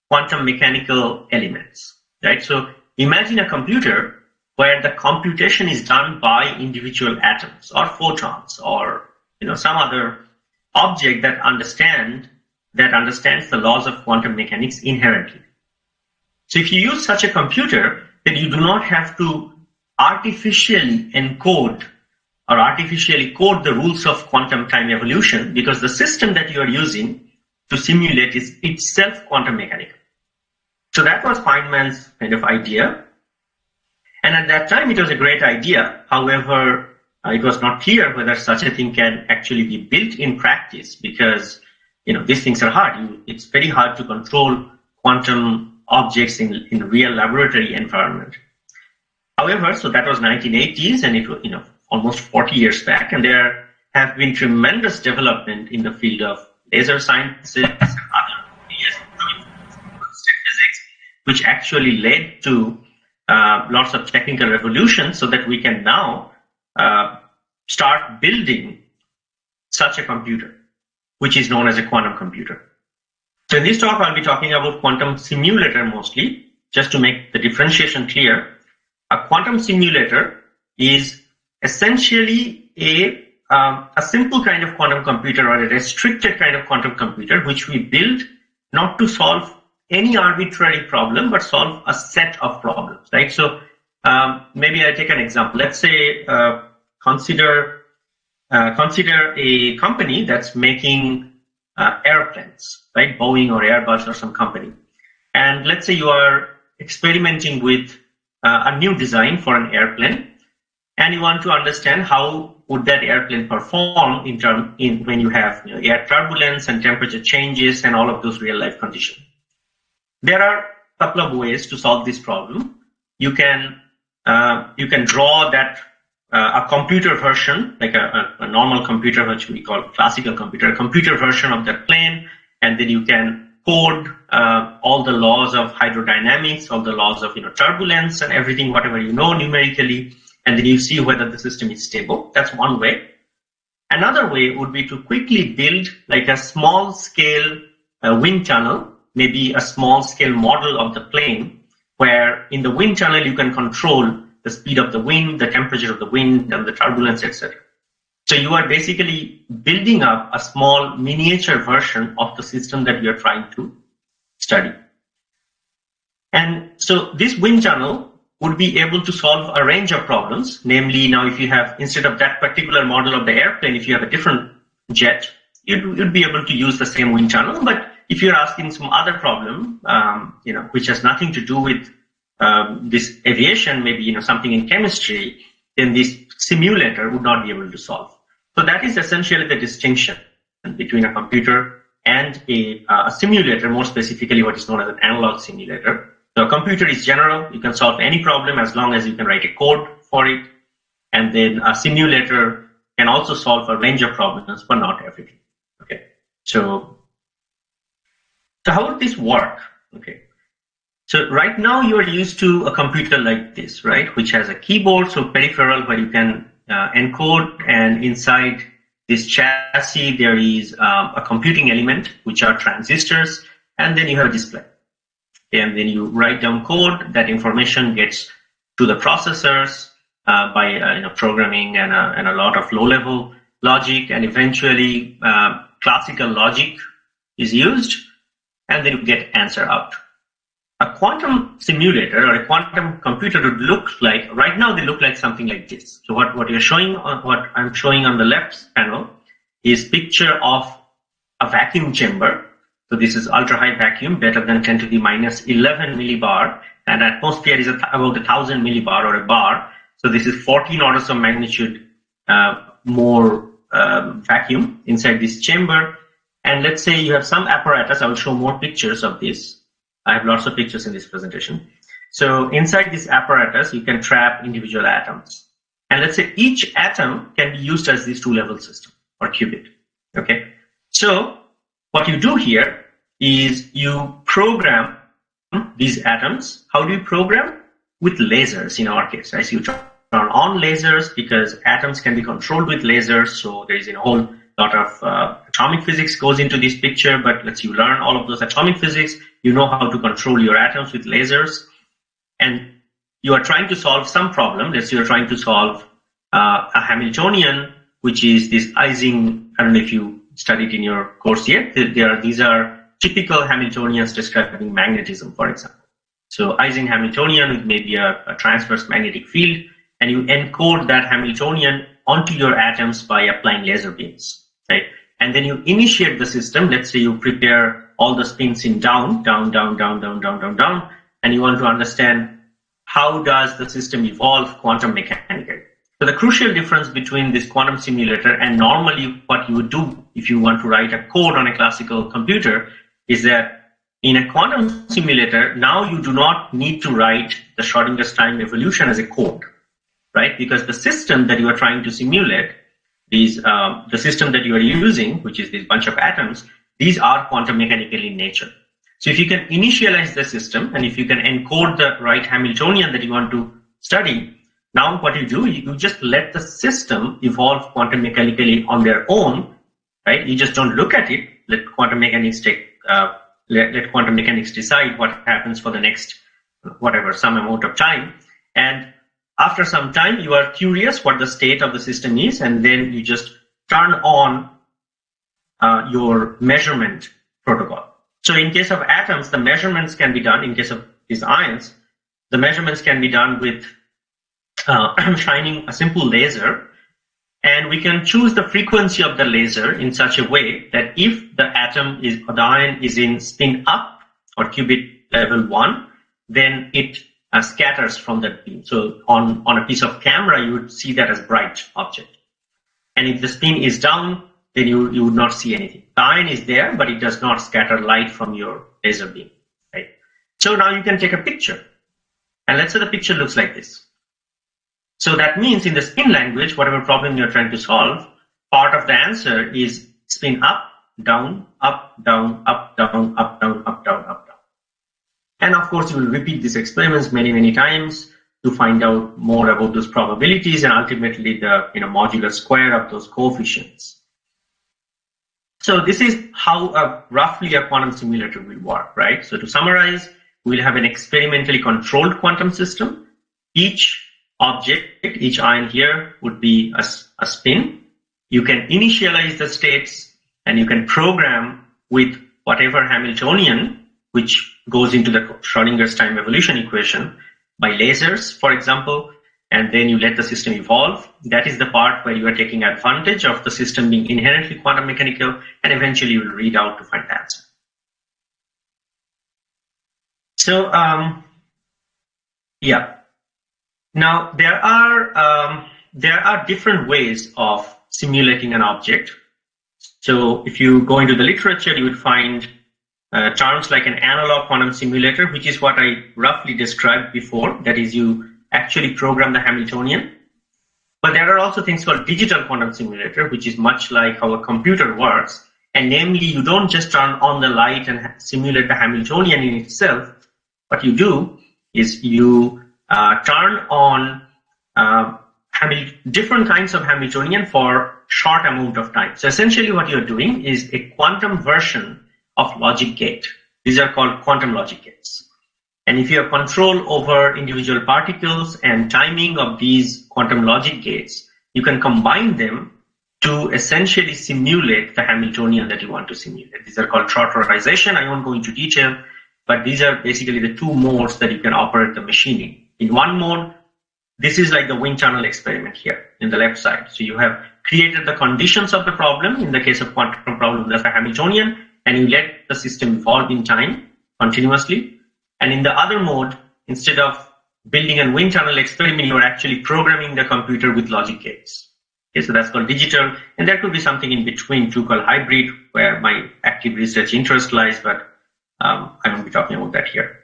quantum mechanical elements, right? So imagine a computer where the computation is done by individual atoms or photons or some other object that understands the laws of quantum mechanics inherently. So if you use such a computer, then you do not have to artificially encode or artificially code the rules of quantum time evolution, because the system that you are using to simulate is itself quantum mechanical. So that was Feynman's kind of idea. And at that time, it was a great idea. However, it was not clear whether such a thing can actually be built in practice, because these things are hard. It's very hard to control quantum objects in real laboratory environment. However, so that was 1980s, and it was almost 40 years back, and there have been tremendous development in the field of laser sciences and other areas of physics, which actually led to lots of technical revolutions, so that we can now start building such a computer, which is known as a quantum computer. So in this talk, I'll be talking about quantum simulator mostly, just to make the differentiation clear. A quantum simulator is essentially a simple kind of quantum computer, or a restricted kind of quantum computer, which we build not to solve any arbitrary problem, but solve a set of problems, right? So maybe I take an example. Let's say consider a company that's making airplanes, right? Boeing or Airbus or some company. And let's say you are experimenting with a new design for an airplane, and you want to understand how would that airplane perform when you have air turbulence and temperature changes and all of those real life conditions. There are a couple of ways to solve this problem. You can draw that a computer version, like a normal computer, which we call classical computer, a computer version of that plane, and then you can code all the laws of hydrodynamics, all the laws of turbulence and everything, whatever numerically, and then you see whether the system is stable. That's one way. Another way would be to quickly build like a small scale wind tunnel, maybe a small scale model of the plane, where in the wind tunnel you can control the speed of the wind, the temperature of the wind, and the turbulence, etc. So you are basically building up a small miniature version of the system that you are trying to study. And so this wind tunnel would be able to solve a range of problems. Namely, now if you have, instead of that particular model of the airplane, if you have a different jet, you'd be able to use the same wind tunnel. But if you're asking some other problem, which has nothing to do with this aviation, maybe something in chemistry, then this simulator would not be able to solve. So that is essentially the distinction between a computer and a simulator, more specifically what is known as an analog simulator. So a computer is general, you can solve any problem as long as you can write a code for it. And then a simulator can also solve a range of problems, but not everything. Okay, so how would this work? Okay, so right now you are used to a computer like this, right, which has a keyboard, so peripheral, where you can encode, and inside this chassis there is a computing element, which are transistors, and then you have a display. And then you write down code. That information gets to the processors by programming and a lot of low-level logic, and eventually classical logic is used. and then you get answer out. A quantum simulator or a quantum computer would look like, right now they look like something like this. So what you're showing on, what I'm showing on the left panel is picture of a vacuum chamber. So this is ultra high vacuum, better than 10 to the minus 11 millibar, and atmosphere is about 1000 millibar or a bar. So this is 14 orders of magnitude more vacuum inside this chamber. And let's say you have some apparatus. I will show more pictures of this. I have lots of pictures in this presentation. So inside this apparatus, you can trap individual atoms. And let's say each atom can be used as this two-level system or qubit. Okay. So what you do here is you program these atoms. How do you program? With lasers in our case, right? So you turn on lasers because atoms can be controlled with lasers. So there is a whole lot of atomic physics goes into this picture, but let's you learn all of those atomic physics, you know how to control your atoms with lasers, and you are trying to solve some problem. Let's say you're trying to solve a Hamiltonian, which is this Ising. I don't know if you studied in your course yet. These are typical Hamiltonians describing magnetism, for example. So Ising Hamiltonian with maybe a transverse magnetic field, and you encode that Hamiltonian onto your atoms by applying laser beams. Right? And then you initiate the system. Let's say you prepare all the spins in down, down, down, down, down, down, down, down, and you want to understand how does the system evolve quantum mechanically. So the crucial difference between this quantum simulator and normally what you would do if you want to write a code on a classical computer is that in a quantum simulator, now you do not need to write the Schrodinger's time evolution as a code, right? Because the system that you are trying to simulate, the system that you are using, which is this bunch of atoms, these are quantum mechanical in nature. So if you can initialize the system and if you can encode the right Hamiltonian that you want to study, now what you do, you just let the system evolve quantum mechanically on their own, right? You just don't look at it. Let quantum mechanics let quantum mechanics decide what happens for the next, whatever, some amount of time. And after some time, you are curious what the state of the system is, and then you just turn on your measurement protocol. So in case of atoms, the measurements can be done. In case of these ions, the measurements can be done with shining a simple laser, and we can choose the frequency of the laser in such a way that if the atom is, or the ion is in spin up or qubit level 1, then it scatters from that beam. So on a piece of camera, you would see that as bright object. And if the spin is down, then you would not see anything. The ion is there, but it does not scatter light from your laser beam, right? So now you can take a picture. And let's say the picture looks like this. So that means in the spin language, whatever problem you're trying to solve, part of the answer is spin up, down, up, down, up, down, up, down, up, down, up, down. And of course, you will repeat these experiments many, many times to find out more about those probabilities and ultimately the modular square of those coefficients. So this is how roughly a quantum simulator will work, right? So to summarize, we'll have an experimentally controlled quantum system. Each object, each ion here would be a spin. You can initialize the states and you can program with whatever Hamiltonian, which goes into the Schrodinger's time evolution equation by lasers, for example, and then you let the system evolve. That is the part where you are taking advantage of the system being inherently quantum mechanical, and eventually you will read out to find the answer. So, yeah. Now there are different ways of simulating an object. So if you go into the literature, you would find terms like an analog quantum simulator, which is what I roughly described before. That is, you actually program the Hamiltonian. But there are also things called digital quantum simulator, which is much like how a computer works. And namely, you don't just turn on the light and simulate the Hamiltonian in itself. What you do is you turn on different kinds of Hamiltonian for short amount of time. So essentially what you're doing is a quantum version of logic gate. These are called quantum logic gates. And if you have control over individual particles and timing of these quantum logic gates, you can combine them to essentially simulate the Hamiltonian that you want to simulate. These are called trotterization. I won't go into detail, but these are basically the two modes that you can operate the machine in. In one mode, this is like the wind tunnel experiment here in the left side. So you have created the conditions of the problem. In the case of quantum problem, that's a Hamiltonian, and you let the system evolve in time continuously. And in the other mode, instead of building a wind tunnel experiment, you are actually programming the computer with logic gates. Okay, so that's called digital, and there could be something in between too called hybrid, where my active research interest lies, but I won't be talking about that here.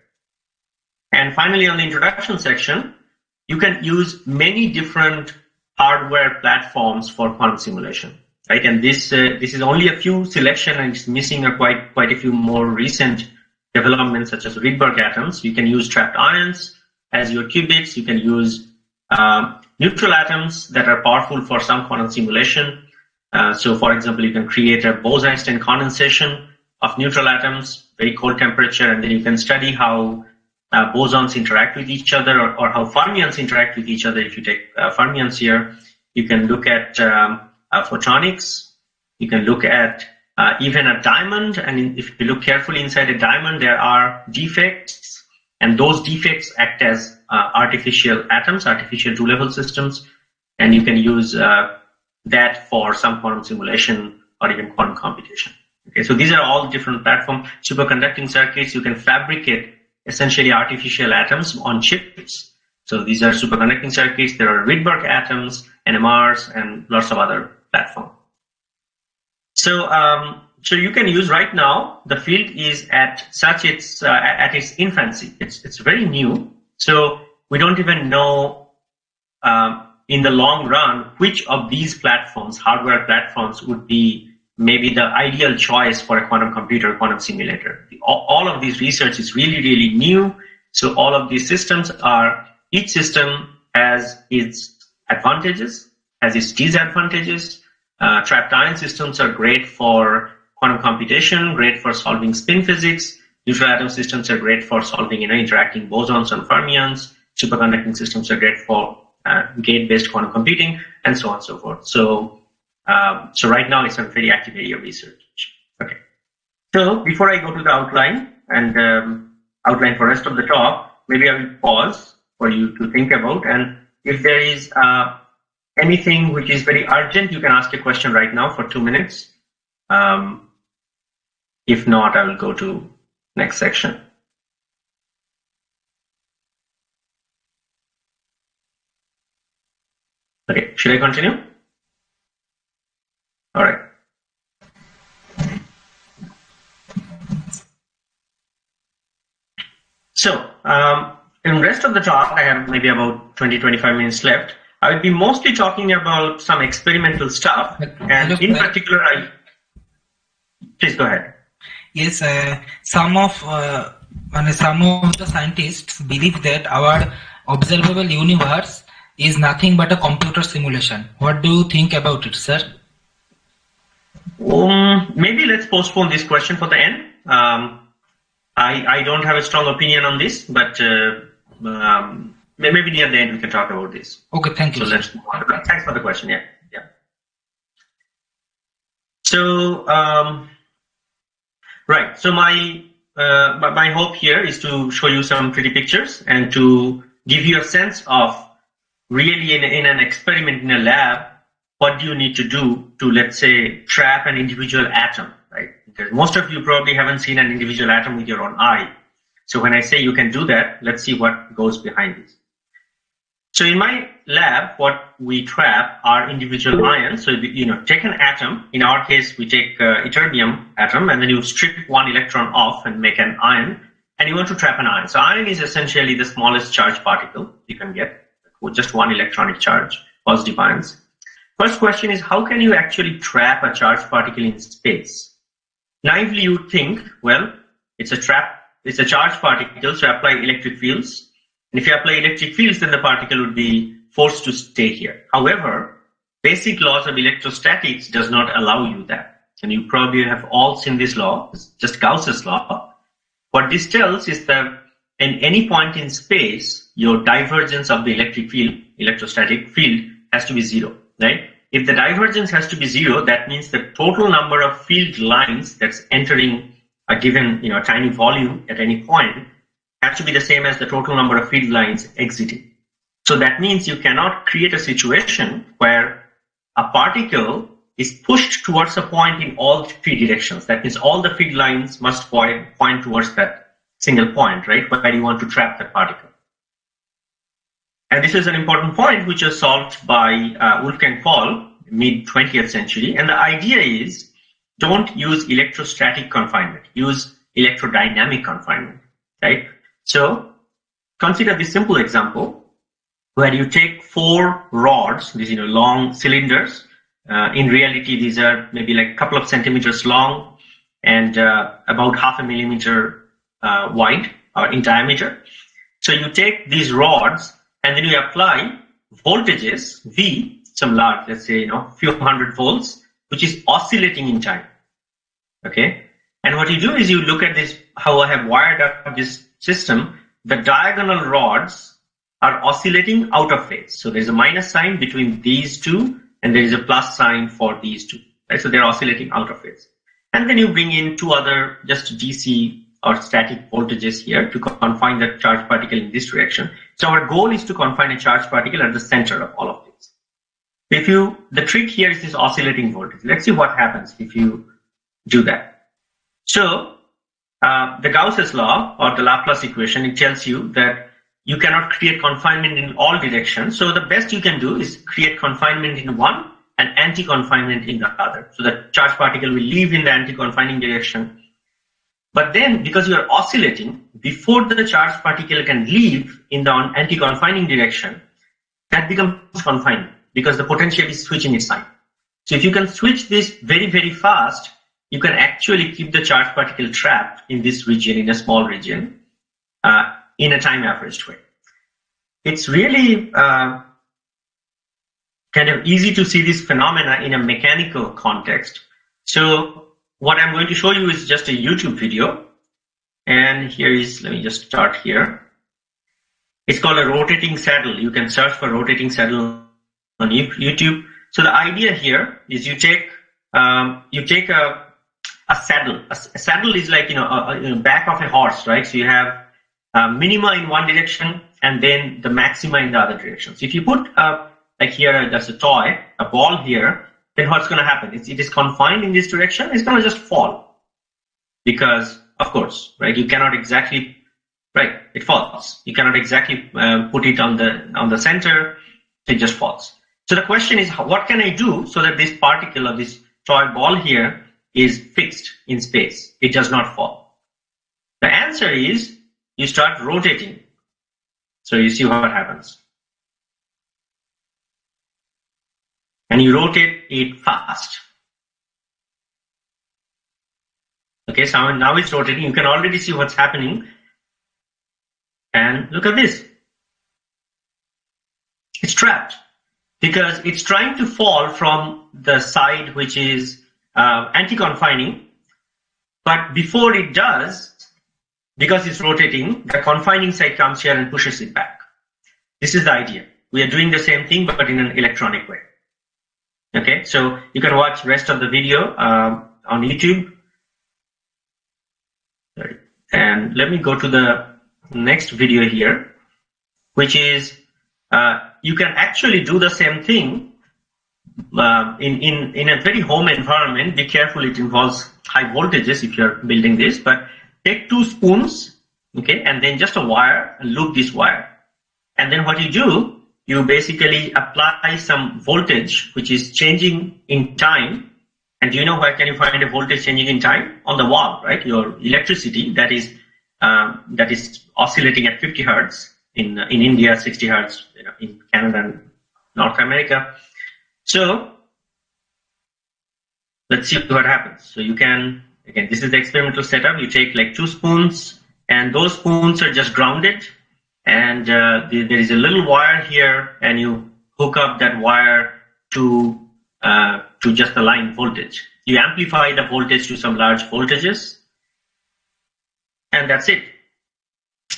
And finally, on the introduction section, you can use many different hardware platforms for quantum simulation, right? And this is only a few selection, and it's missing quite a few more recent developments, such as Rydberg atoms. You can use trapped ions as your qubits. You can use neutral atoms that are powerful for some quantum simulation. So, for example, you can create a Bose-Einstein condensation of neutral atoms, very cold temperature, and then you can study how bosons interact with each other, or how fermions interact with each other. If you take fermions here, you can look at photonics. You can look at even a diamond, and if you look carefully inside a diamond, there are defects, and those defects act as artificial atoms, artificial two-level systems, and you can use that for some quantum simulation or even quantum computation. Okay, so these are all different platforms. Superconducting circuits, you can fabricate essentially artificial atoms on chips. So these are superconducting circuits. There are Rydberg atoms, NMRs, and lots of other platforms. So, so you can use right now, the field is at its infancy. It's very new. So we don't even know in the long run which of these platforms, hardware platforms, would be maybe the ideal choice for a quantum computer, quantum simulator. All of this research is really, really new. So all of these systems each system has its advantages, has its disadvantages. Trapped ion systems are great for quantum computation, great for solving spin physics. Neutral atom systems are great for solving, interacting bosons and fermions. Superconducting systems are great for gate-based quantum computing, and so on and so forth. So right now it's a very active area of research. Okay. So before I go to the outline and outline for rest of the talk, maybe I will pause for you to think about. And if there is anything which is very urgent, you can ask a question right now for 2 minutes. If not, I will go to next section. Okay, should I continue? All right. So, in the rest of the talk, I have maybe about 20-25 minutes left. I will be mostly talking about some experimental stuff, and in particular, please go ahead. Yes, some of the scientists believe that our observable universe is nothing but a computer simulation. What do you think about it, sir? Maybe let's postpone this question for the end. I don't have a strong opinion on this, but maybe near the end we can talk about this. Okay, thank you. So let's move on. Thanks for the question. Yeah. So right. So my hope here is to show you some pretty pictures and to give you a sense of really in an experiment in a lab, what do you need to do to, let's say, trap an individual atom, right? Because most of you probably haven't seen an individual atom with your own eye. So when I say you can do that, let's see what goes behind this. So in my lab, what we trap are individual ions. So, take an atom. In our case, we take ytterbium atom, and then you strip one electron off and make an ion, and you want to trap an ion. So ion is essentially the smallest charged particle you can get with just one electronic charge, positive ions. First question is, how can you actually trap a charged particle in space? Naively, you would think, well, it's a charged particle, so apply electric fields. And if you apply electric fields, then the particle would be forced to stay here. However, basic laws of electrostatics does not allow you that. And you probably have all seen this law, it's just Gauss's law. What this tells is that in any point in space, your divergence of the electric field, electrostatic field, has to be zero, right? if the divergence has to be 0, that means the total number of field lines that's entering a given tiny volume at any point has to be the same as the total number of field lines exiting. So that means you cannot create a situation where a particle is pushed towards a point in all three directions. That means all the field lines must point towards that single point, right, where you want to trap that particle. And this is an important point which was solved by Wolfgang Paul, mid-20th century. And the idea is, don't use electrostatic confinement, use electrodynamic confinement, right? So consider this simple example where you take 4 rods, these long cylinders. In reality, these are maybe like a couple of centimeters long and about 0.5 millimeter wide or in diameter. So you take these rods and then you apply voltages V, some large, let's say few hundred volts, which is oscillating in time. Okay, and what you do is you look at this, how I have wired up this system. The diagonal rods are oscillating out of phase. So there's a minus sign between these two, and there is a plus sign for these two. Right? So they're oscillating out of phase. And then you bring in 2 other just DC or static voltages here to confine the charged particle in this direction. So our goal is to confine a charged particle at the center of all of this. The trick here is this oscillating voltage. Let's see what happens if you do that. So the Gauss's law or the Laplace equation, it tells you that you cannot create confinement in all directions. So the best you can do is create confinement in one and anti-confinement in the other. So the charged particle will leave in the anti-confining direction. But then, because you are oscillating, before the charged particle can leave in the anti-confining direction, that becomes confinement because the potential is switching its sign. So if you can switch this very, very fast, you can actually keep the charged particle trapped in this region, in a small region, in a time averaged way. It's really kind of easy to see this phenomena in a mechanical context. So what I'm going to show you is just a YouTube video. And here is, let me just start here. It's called a rotating saddle. You can search for rotating saddle on YouTube. So the idea here is you take a saddle. A saddle is like back of a horse, right? So you have minima in one direction and then the maxima in the other direction. So if you put like here, there's a toy, a ball here, then what's going to happen? It is confined in this direction. It's going to just fall because, of course, right? You cannot exactly, right? It falls. You cannot exactly put it on the center. It just falls. So the question is, what can I do so that this particle of this toy ball here is fixed in space? It does not fall. The answer is you start rotating. So you see what happens. And you rotate it fast. Okay, so now it's rotating. You can already see what's happening. And look at this. It's trapped because it's trying to fall from the side which is anti-confining. But before it does, because it's rotating, the confining side comes here and pushes it back. This is the idea. We are doing the same thing, but in an electronic way. Okay, so you can watch rest of the video on YouTube. Sorry. And let me go to the next video here, which is you can actually do the same thing in a very home environment. Be careful, it involves high voltages if you're building this, but take 2 spoons, okay, and then just a wire, and loop this wire. And then what you do, you basically apply some voltage which is changing in time. And do you know where can you find a voltage changing in time? On the wall, right? Your electricity that is oscillating at 50 hertz in India, 60 hertz, in Canada and North America. So let's see what happens. So you can, again, this is the experimental setup. You take like 2 spoons, and those spoons are just grounded. And there is a little wire here, and you hook up that wire to just the line voltage. You amplify the voltage to some large voltages, and that's it.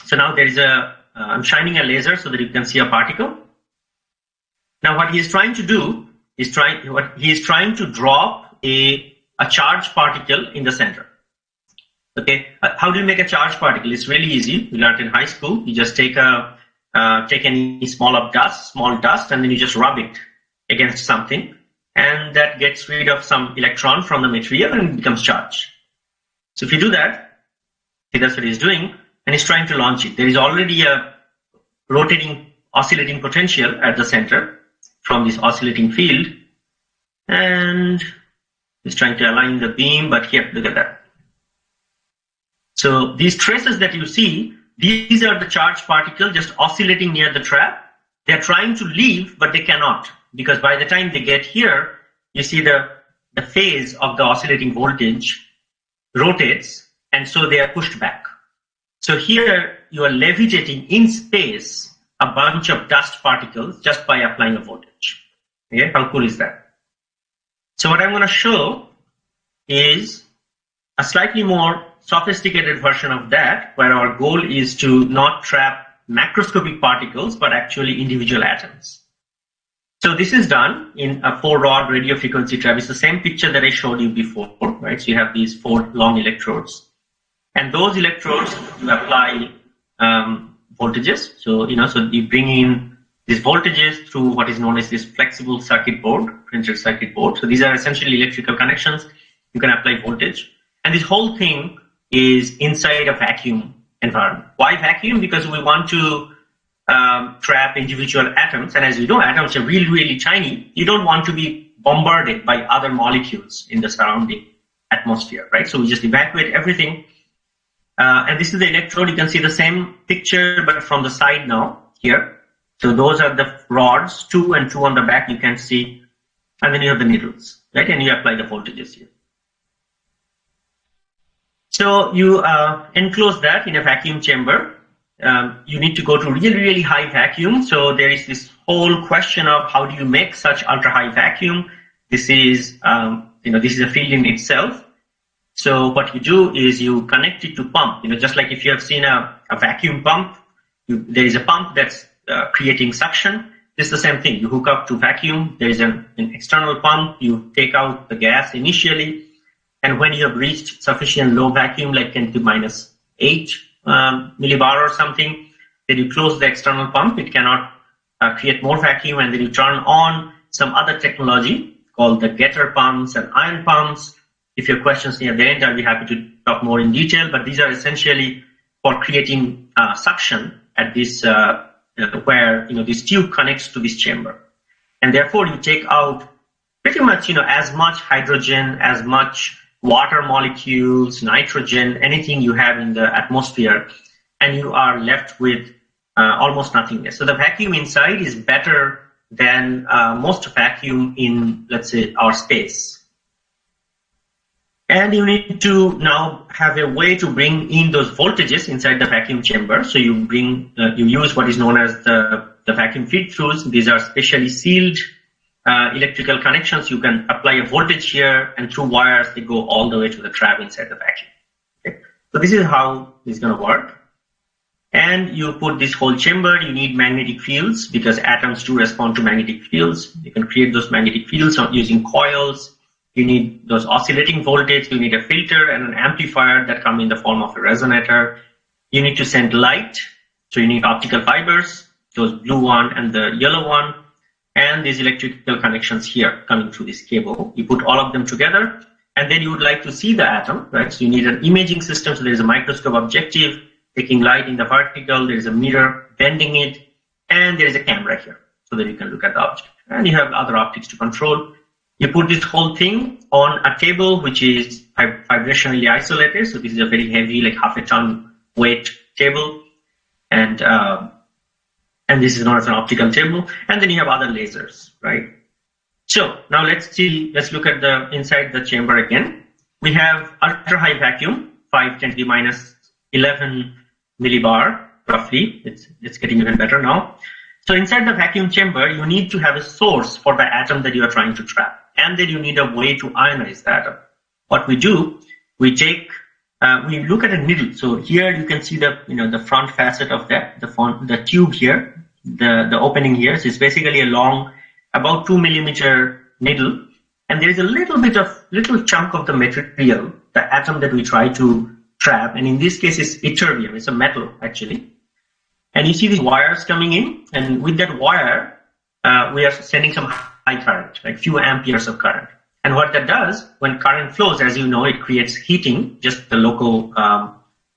So now there is I'm shining a laser so that you can see a particle. Now what he is trying to do is trying to drop a charged particle in the center. Okay, how do you make a charged particle? It's really easy. We learned in high school. You just take any small dust, and then you just rub it against something, and that gets rid of some electron from the material and it becomes charged. So if you do that, see, that's what he's doing, and he's trying to launch it. There is already a rotating, oscillating potential at the center from this oscillating field, and he's trying to align the beam, but here, look at that. So these traces that you see, these are the charged particles just oscillating near the trap. They're trying to leave, but they cannot, because by the time they get here, you see the phase of the oscillating voltage rotates, and so they are pushed back. So here you are levitating in space a bunch of dust particles just by applying a voltage. Okay, how cool is that? So what I'm going to show is a slightly more sophisticated version of that, where our goal is to not trap macroscopic particles, but actually individual atoms. So this is done in a 4-rod radio frequency trap. It's the same picture that I showed you before, right? So you have these 4 long electrodes, and those electrodes you apply voltages. So so you bring in these voltages through what is known as this flexible circuit board, printed circuit board. So these are essentially electrical connections. You can apply voltage, and this whole thing is inside a vacuum environment. Why vacuum? Because we want to trap individual atoms, and as you know, atoms are really, really tiny. You don't want to be bombarded by other molecules in the surrounding atmosphere, right? So we just evacuate everything, and this is the electrode. You can see the same picture, but from the side now here. So those are the rods, 2 and 2 on the back, you can see, and then you have the needles, right? And you apply the voltages here. So you enclose that in a vacuum chamber. You need to go to really, really high vacuum. So there is this whole question of how do you make such ultra high vacuum? This is, this is a field in itself. So what you do is you connect it to pump. Just like if you have seen a vacuum pump, there is a pump that's creating suction. This is the same thing. You hook up to vacuum. There is an external pump. You take out the gas initially. And when you have reached sufficient low vacuum, like 10 to minus 8 millibar or something, then you close the external pump. It cannot create more vacuum, and then you turn on some other technology called the getter pumps and ion pumps. If you have questions near the end, I'll be happy to talk more in detail, but these are essentially for creating suction at this, where this tube connects to this chamber. And therefore you take out pretty much as much hydrogen, as much water molecules, nitrogen, anything you have in the atmosphere, and you are left with almost nothingness. So the vacuum inside is better than most vacuum in, let's say, our space. And you need to now have a way to bring in those voltages inside the vacuum chamber. So you use what is known as the vacuum feed-throughs. These are specially sealed electrical connections. You can apply a voltage here, and through wires they go all the way to the trap inside the vacuum. Okay. So this is how this is going to work. And you put this whole chamber. You need magnetic fields because atoms do respond to magnetic fields. You can create those magnetic fields using coils. You need those oscillating voltage. You need a filter and an amplifier that come in the form of a resonator. You need to send light. So you need optical fibers, those blue one and the yellow one, and these electrical connections here coming through this cable. You put all of them together, and then you would like to see the atom, right? So you need an imaging system. So there is a microscope objective taking light in the vertical. There is a mirror bending it, and there is a camera here so that you can look at the object. And you have other optics to control. You put this whole thing on a table which is vibrationally isolated. So this is a very heavy, like half a ton weight table, and this is known as an optical table. And then you have other lasers, right? So now let's look at the inside the chamber again. We have ultra high vacuum, 5 10 to the minus 11 millibar roughly. It's getting even better now. So inside the vacuum chamber, you need to have a source for the atom that you are trying to trap. And then you need a way to ionize the atom. What we do, we look at a needle. So here you can see the front facet of the tube here, the opening here. So it's basically a long, about 2 millimeter needle, and there is a little chunk of the material, the atom that we try to trap, and in this case it's ytterbium, it's a metal actually. And you see these wires coming in, and with that wire, we are sending some high current, like few amperes of current. And what that does, when current flows, as you know, it creates heating, just the local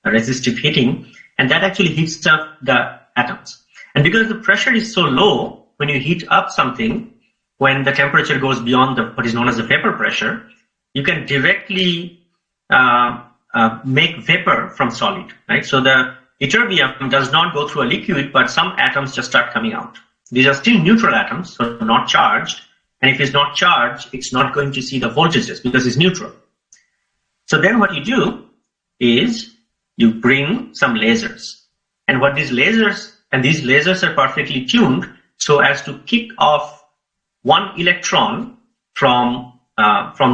resistive heating, and that actually heats up the atoms. And because the pressure is so low, when you heat up something, when the temperature goes beyond what is known as the vapor pressure, you can directly make vapor from solid, right? So the ytterbium does not go through a liquid, but some atoms just start coming out. These are still neutral atoms, so not charged. And if it's not charged, it's not going to see the voltages because it's neutral. So then what you do is you bring some lasers. And what these lasers are perfectly tuned so as to kick off one electron from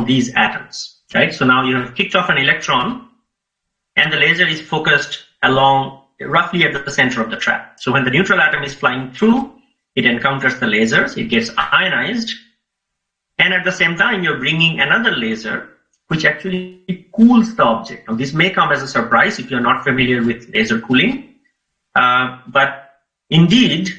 these atoms, right? So now you have kicked off an electron, and the laser is focused along roughly at the center of the trap. So when the neutral atom is flying through, it encounters the lasers, it gets ionized, and at the same time you're bringing another laser which actually cools the object. Now this may come as a surprise if you're not familiar with laser cooling, but indeed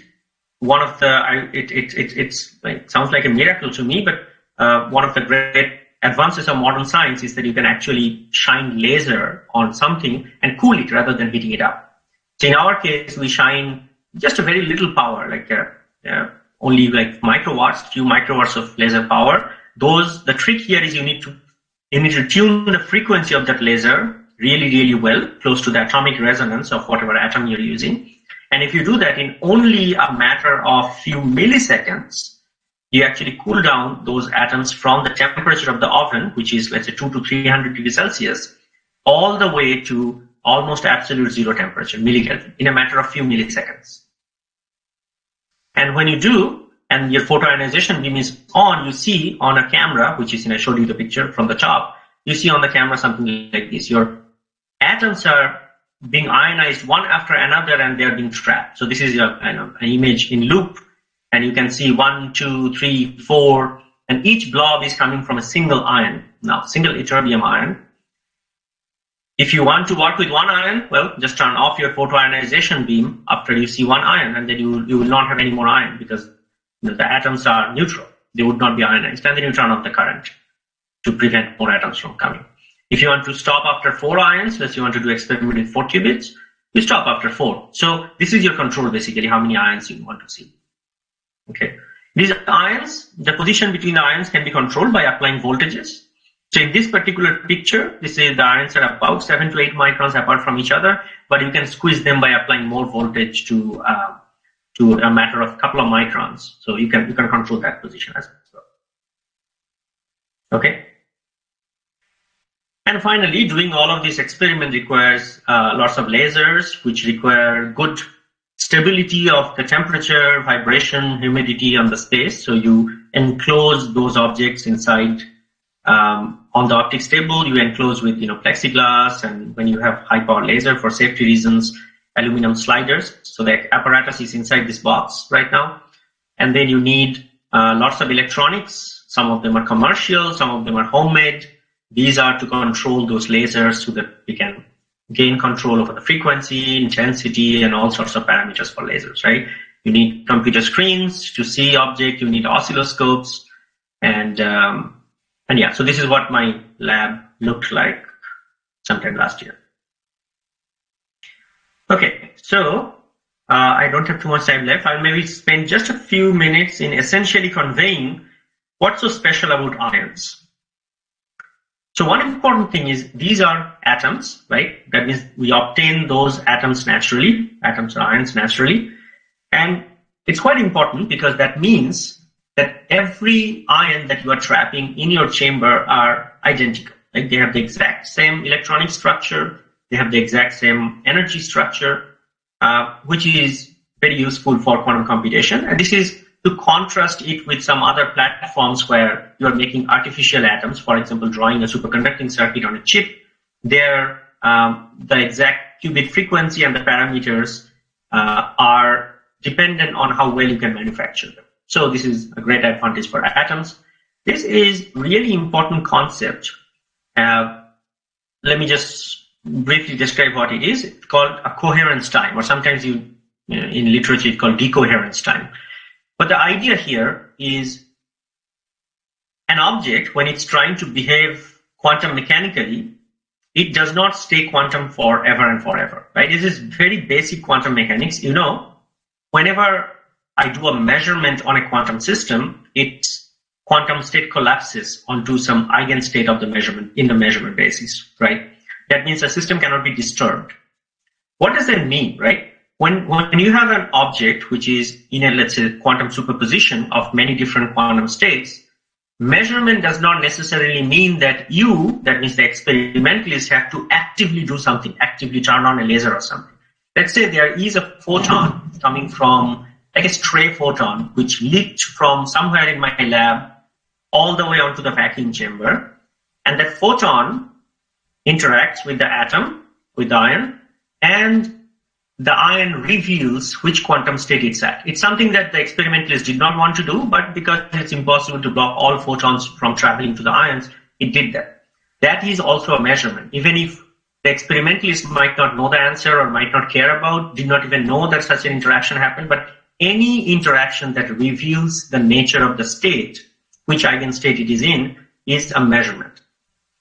one of the it sounds like a miracle to me, but one of the great advances of modern science is that you can actually shine laser on something and cool it rather than heating it up. So in our case, we shine just a very little power, like only like microwatts, few microwatts of laser power. The trick here is you need to tune the frequency of that laser really, really well, close to the atomic resonance of whatever atom you're using. And if you do that in only a matter of few milliseconds, you actually cool down those atoms from the temperature of the oven, which is, let's say, 200 to 300 degrees Celsius, all the way to almost absolute zero temperature, millikelvin, in a matter of few milliseconds. And when you do, and your photoionization beam is on, you see on a camera, which is, I showed you the picture from the top, you see on the camera something like this. Your atoms are being ionized one after another, and they're being trapped. So this is an image in loop, and you can see 1, 2, 3, 4, and each blob is coming from a single ion. Now, single ytterbium ion. If you want to work with one ion, well, just turn off your photoionization beam after you see one ion, and then you will not have any more ion because the atoms are neutral. They would not be ionized, and then you turn off the current to prevent more atoms from coming. If you want to stop after 4 ions, let's say you want to do experiment with 4 qubits, you stop after 4. So this is your control, basically, how many ions you want to see. Okay. These ions, the position between the ions can be controlled by applying voltages. So in this particular picture, this is the ions are about 7 to 8 microns apart from each other, but you can squeeze them by applying more voltage to a matter of a couple of microns. So you can control that position as well. Okay. And finally, doing all of this experiment requires lots of lasers, which require good stability of the temperature, vibration, humidity on the space. So you enclose those objects inside on the optics table. You enclose with plexiglass, and when you have high power laser, for safety reasons, aluminum sliders. So the apparatus is inside this box right now. And then you need lots of electronics. Some of them are commercial, some of them are homemade. These are to control those lasers so that we can gain control over the frequency, intensity, and all sorts of parameters for lasers, right? You need computer screens to see object, you need oscilloscopes, and yeah, so this is what my lab looked like sometime last year. Okay, so I don't have too much time left. I'll maybe spend just a few minutes in essentially conveying what's so special about ions. So one important thing is these are atoms, right? That means we obtain those atoms naturally, atoms or ions naturally. And it's quite important because that means that every ion that you are trapping in your chamber are identical. Like they have the exact same electronic structure, they have the exact same energy structure, which is very useful for quantum computation. And this is to contrast it with some other platforms where you're making artificial atoms, for example, drawing a superconducting circuit on a chip. There, the exact qubit frequency and the parameters are dependent on how well you can manufacture them. So this is a great advantage for atoms. This is really important concept. Let me just briefly describe what it is. It's called a coherence time, or sometimes in literature it's called decoherence time. But the idea here is an object, when it's trying to behave quantum mechanically, it does not stay quantum forever and forever, right? This is very basic quantum mechanics. You know, whenever I do a measurement on a quantum system, its quantum state collapses onto some eigenstate of the measurement in the measurement basis, right? That means the system cannot be disturbed. What does that mean, right? When you have an object which is in a, let's say, quantum superposition of many different quantum states, measurement does not necessarily mean that that means the experimentalist, have to actively do something, actively turn on a laser or something. Let's say there is a photon coming from, like a stray photon, which leaked from somewhere in my lab all the way onto the vacuum chamber, and that photon interacts with the atom, with the ion, and the ion reveals which quantum state it's at. It's something that the experimentalists did not want to do, but because it's impossible to block all photons from traveling to the ions, it did that. That is also a measurement. Even if the experimentalist might not know the answer or might not care about, did not even know that such an interaction happened, but any interaction that reveals the nature of the state, which eigenstate it is in, is a measurement.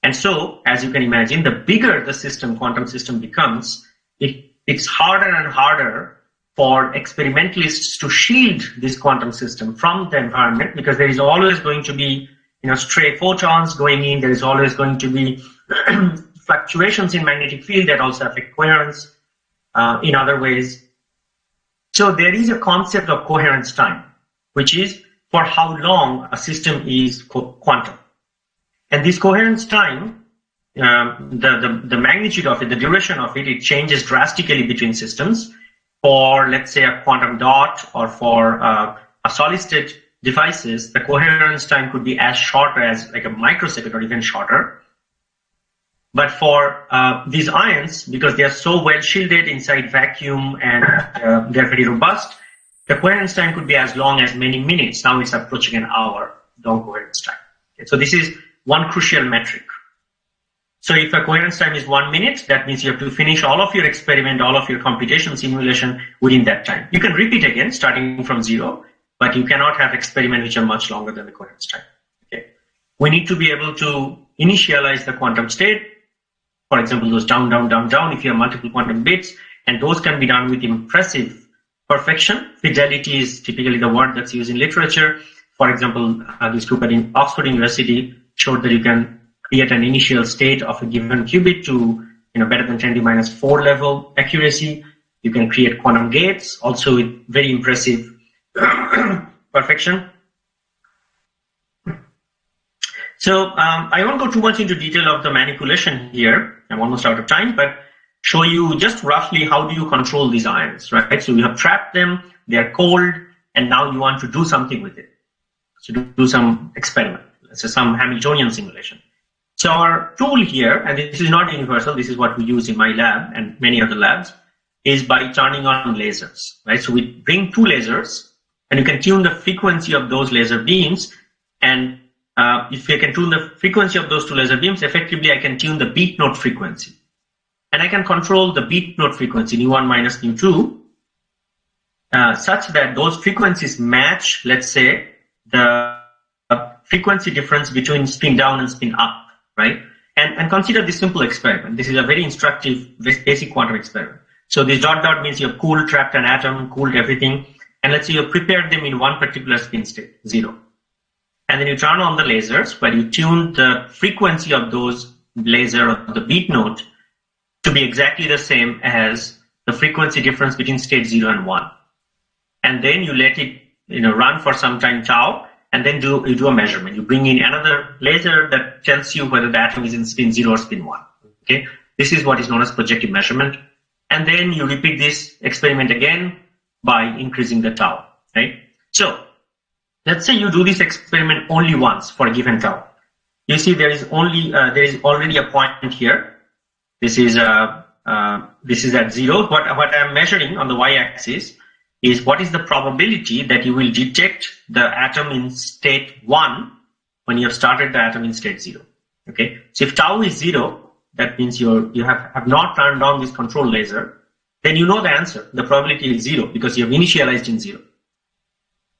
And so, as you can imagine, the bigger the system, quantum system becomes, it's harder and harder for experimentalists to shield this quantum system from the environment, because there is always going to be, stray photons going in. There is always going to be fluctuations in magnetic field that also affect coherence in other ways. So there is a concept of coherence time, which is for how long a system is quantum. And this coherence time, the magnitude of it, the duration of it, it changes drastically between systems. For, let's say, a quantum dot, or for a solid state devices, the coherence time could be as short as like a microsecond or even shorter. But for these ions, because they are so well shielded inside vacuum and they're very robust, the coherence time could be as long as many minutes. Now it's approaching an hour, long coherence time. Okay, so this is one crucial metric. So if a coherence time is 1 minute, that means you have to finish all of your experiment, all of your computation simulation within that time. You can repeat again, starting from zero, but you cannot have experiments which are much longer than the coherence time. Okay. We need to be able to initialize the quantum state. For example, those down, down, down, down, if you have multiple quantum bits, and those can be done with impressive perfection. Fidelity is typically the word that's used in literature. For example, this group at Oxford University showed that you can create an initial state of a given qubit to better than 10⁻⁴ level accuracy. You can create quantum gates also with very impressive perfection. So I won't go too much into detail of the manipulation here. I'm almost out of time, but show you just roughly how do you control these ions, right? So you have trapped them, they're cold, and now you want to do something with it. So do some experiment, let's say some Hamiltonian simulation. So our tool here, and this is not universal, this is what we use in my lab and many other labs, is by turning on lasers, right? So we bring two lasers, and you can tune the frequency of those laser beams. And if I can tune the frequency of those two laser beams, effectively I can tune the beat note frequency. And I can control the beat note frequency, nu1 minus nu2, such that those frequencies match, let's say, the frequency difference between spin down and spin up, right? And consider this simple experiment. This is a very instructive, basic quantum experiment. So this dot dot means you've cooled, trapped an atom, cooled everything. And let's say you've prepared them in one particular spin state, 0. And then you turn on the lasers where you tune the frequency of those laser or the beat note to be exactly the same as the frequency difference between state 0 and 1. And then you let it run for some time tau, and then you do a measurement. You bring in another laser that tells you whether the atom is in spin 0 or spin 1. Okay, this is what is known as projective measurement. And then you repeat this experiment again by increasing the tau, right? So let's say you do this experiment only once for a given tau. You see there is already a point here. This is at 0. What I'm measuring on the y-axis is what is the probability that you will detect the atom in state 1 when you have started the atom in state 0. Okay, so if tau is 0, that means you have not turned on this control laser, then you know the answer. The probability is 0 because you have initialized in 0.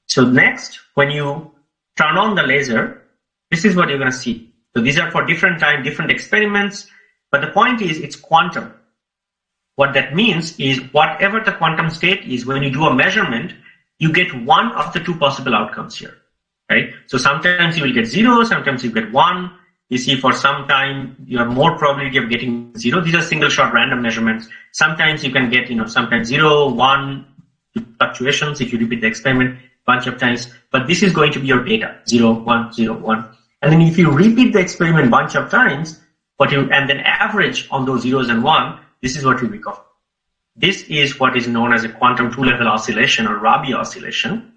So next, when you turn on the laser, this is what you're going to see. So these are for different time, different experiments, but the point is it's quantum. What that means is whatever the quantum state is, when you do a measurement, you get one of the two possible outcomes here, right? So sometimes you will get 0, sometimes you get 1. You see for some time you have more probability of getting 0. These are single shot random measurements. Sometimes you can get, sometimes 0, 1 fluctuations if you repeat the experiment a bunch of times. But this is going to be your data, 0, 1, 0, 1. And then if you repeat the experiment a bunch of times, and then average on those zeros and 1, this is what you recover. This is what is known as a quantum two-level oscillation or Rabi oscillation.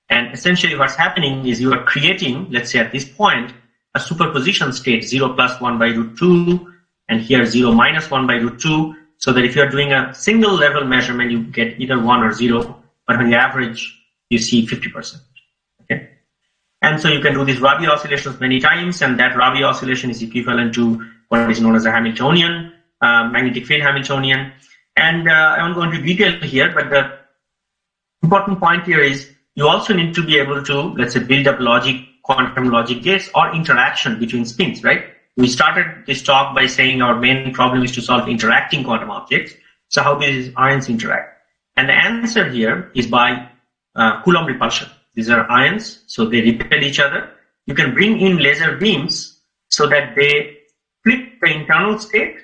And essentially what's happening is you are creating, let's say at this point, a superposition state 0 plus 1 by root 2, and here 0 minus 1 by root 2, so that if you're doing a single level measurement, you get either 1 or 0, but when you average, you see 50%. Okay? And so you can do these Rabi oscillations many times, and that Rabi oscillation is equivalent to what is known as a Hamiltonian, magnetic field Hamiltonian. And I won't go into detail here, but the important point here is you also need to be able to, let's say, build up quantum logic gates or interaction between spins, right? We started this talk by saying our main problem is to solve interacting quantum objects. So how do these ions interact? And the answer here is by Coulomb repulsion. These are ions, so they repel each other. You can bring in laser beams so that they flip the internal state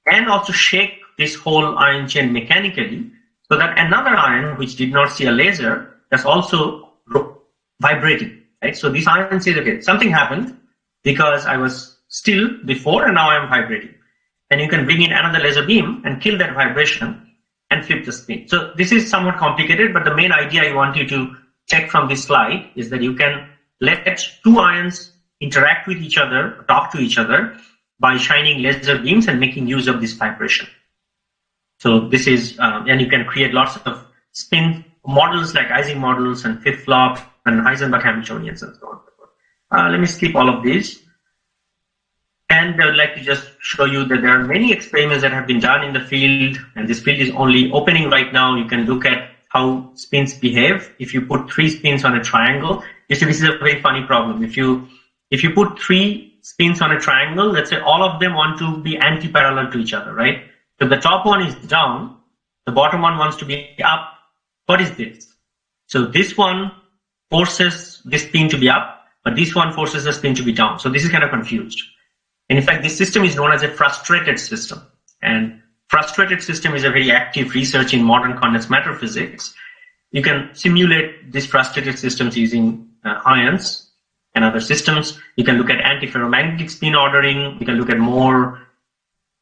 and also shake this whole ion chain mechanically, so that another ion which did not see a laser is also vibrating, right? So this ion says, okay, something happened because I was still before and now I am vibrating. And you can bring in another laser beam and kill that vibration and flip the spin. So this is somewhat complicated, but the main idea I want you to check from this slide is that you can let two ions interact with each other, talk to each other by shining laser beams and making use of this vibration. So this is, and you can create lots of spin models like Ising models and flip-flop and Heisenberg Hamiltonians and so on. Let me skip all of these. And I would like to just show you that there are many experiments that have been done in the field, and this field is only opening right now. You can look at how spins behave. If you put 3 spins on a triangle, you see this is a very funny problem. If you put 3 spins on a triangle, let's say all of them want to be anti-parallel to each other, right? So the top one is down, the bottom one wants to be up. What is this? So this one forces this spin to be up, but this one forces the spin to be down. So this is kind of confused. And in fact, this system is known as a frustrated system. And frustrated system is a very active research in modern condensed matter physics. You can simulate these frustrated systems using ions and other systems. You can look at antiferromagnetic spin ordering. You can look at more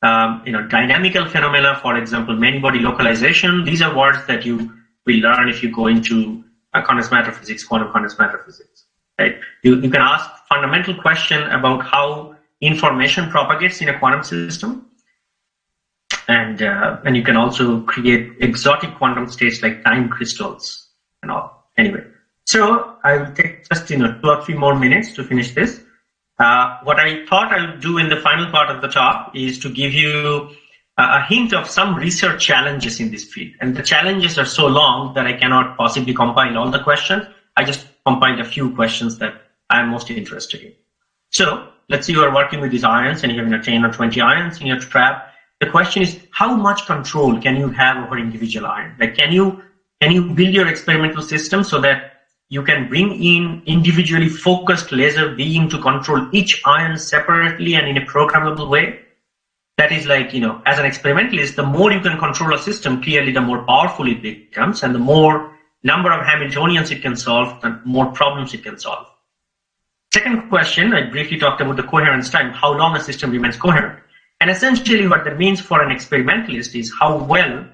dynamical phenomena, for example, many-body localization. These are words that you will learn if you go into condensed matter physics, quantum condensed matter physics. Right? You can ask fundamental question about how information propagates in a quantum system, and you can also create exotic quantum states like time crystals and all. Anyway, so I will take just 2 or 3 more minutes to finish this. What I thought I would do in the final part of the talk is to give you a hint of some research challenges in this field. And the challenges are so long that I cannot possibly compile all the questions. I just compiled a few questions that I'm most interested in. So let's say you are working with these ions and you have 10 or 20 ions in your trap. The question is, how much control can you have over individual ion? Like, can you build your experimental system so that you can bring in individually focused laser beam to control each ion separately and in a programmable way? That is like, as an experimentalist, the more you can control a system, clearly the more powerful it becomes, and the more number of Hamiltonians it can solve, the more problems it can solve. Second question, I briefly talked about the coherence time, how long a system remains coherent. And essentially what that means for an experimentalist is how well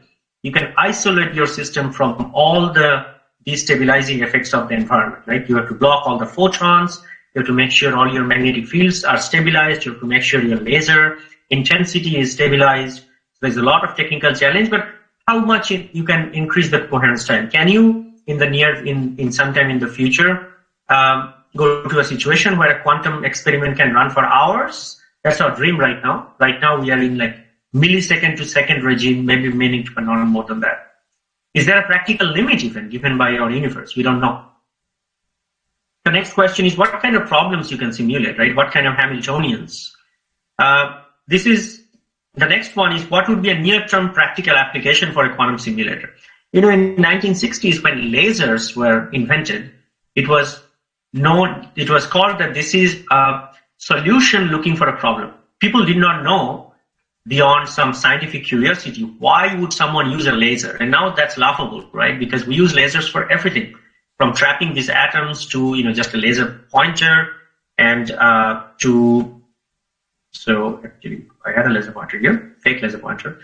you can isolate your system from all the destabilizing effects of the environment, right? You have to block all the photons, you have to make sure all your magnetic fields are stabilized, you have to make sure your laser intensity is stabilized. So there's a lot of technical challenge, but how much you can increase the coherence time? Can you, in sometime in the future, go to a situation where a quantum experiment can run for hours. That's our dream right now. Right now we are in like millisecond to second regime, maybe meaning but not more than that. Is there a practical limit even given by our universe? We don't know. The next question is what kind of problems you can simulate, right? What kind of Hamiltonians? The next one is what would be a near-term practical application for a quantum simulator? In 1960s when lasers were invented, it was called that this is a solution looking for a problem. People did not know beyond some scientific curiosity why would someone use a laser, and now that's laughable, right? Because we use lasers for everything, from trapping these atoms to just a laser pointer and so actually I had a laser pointer here, fake laser pointer,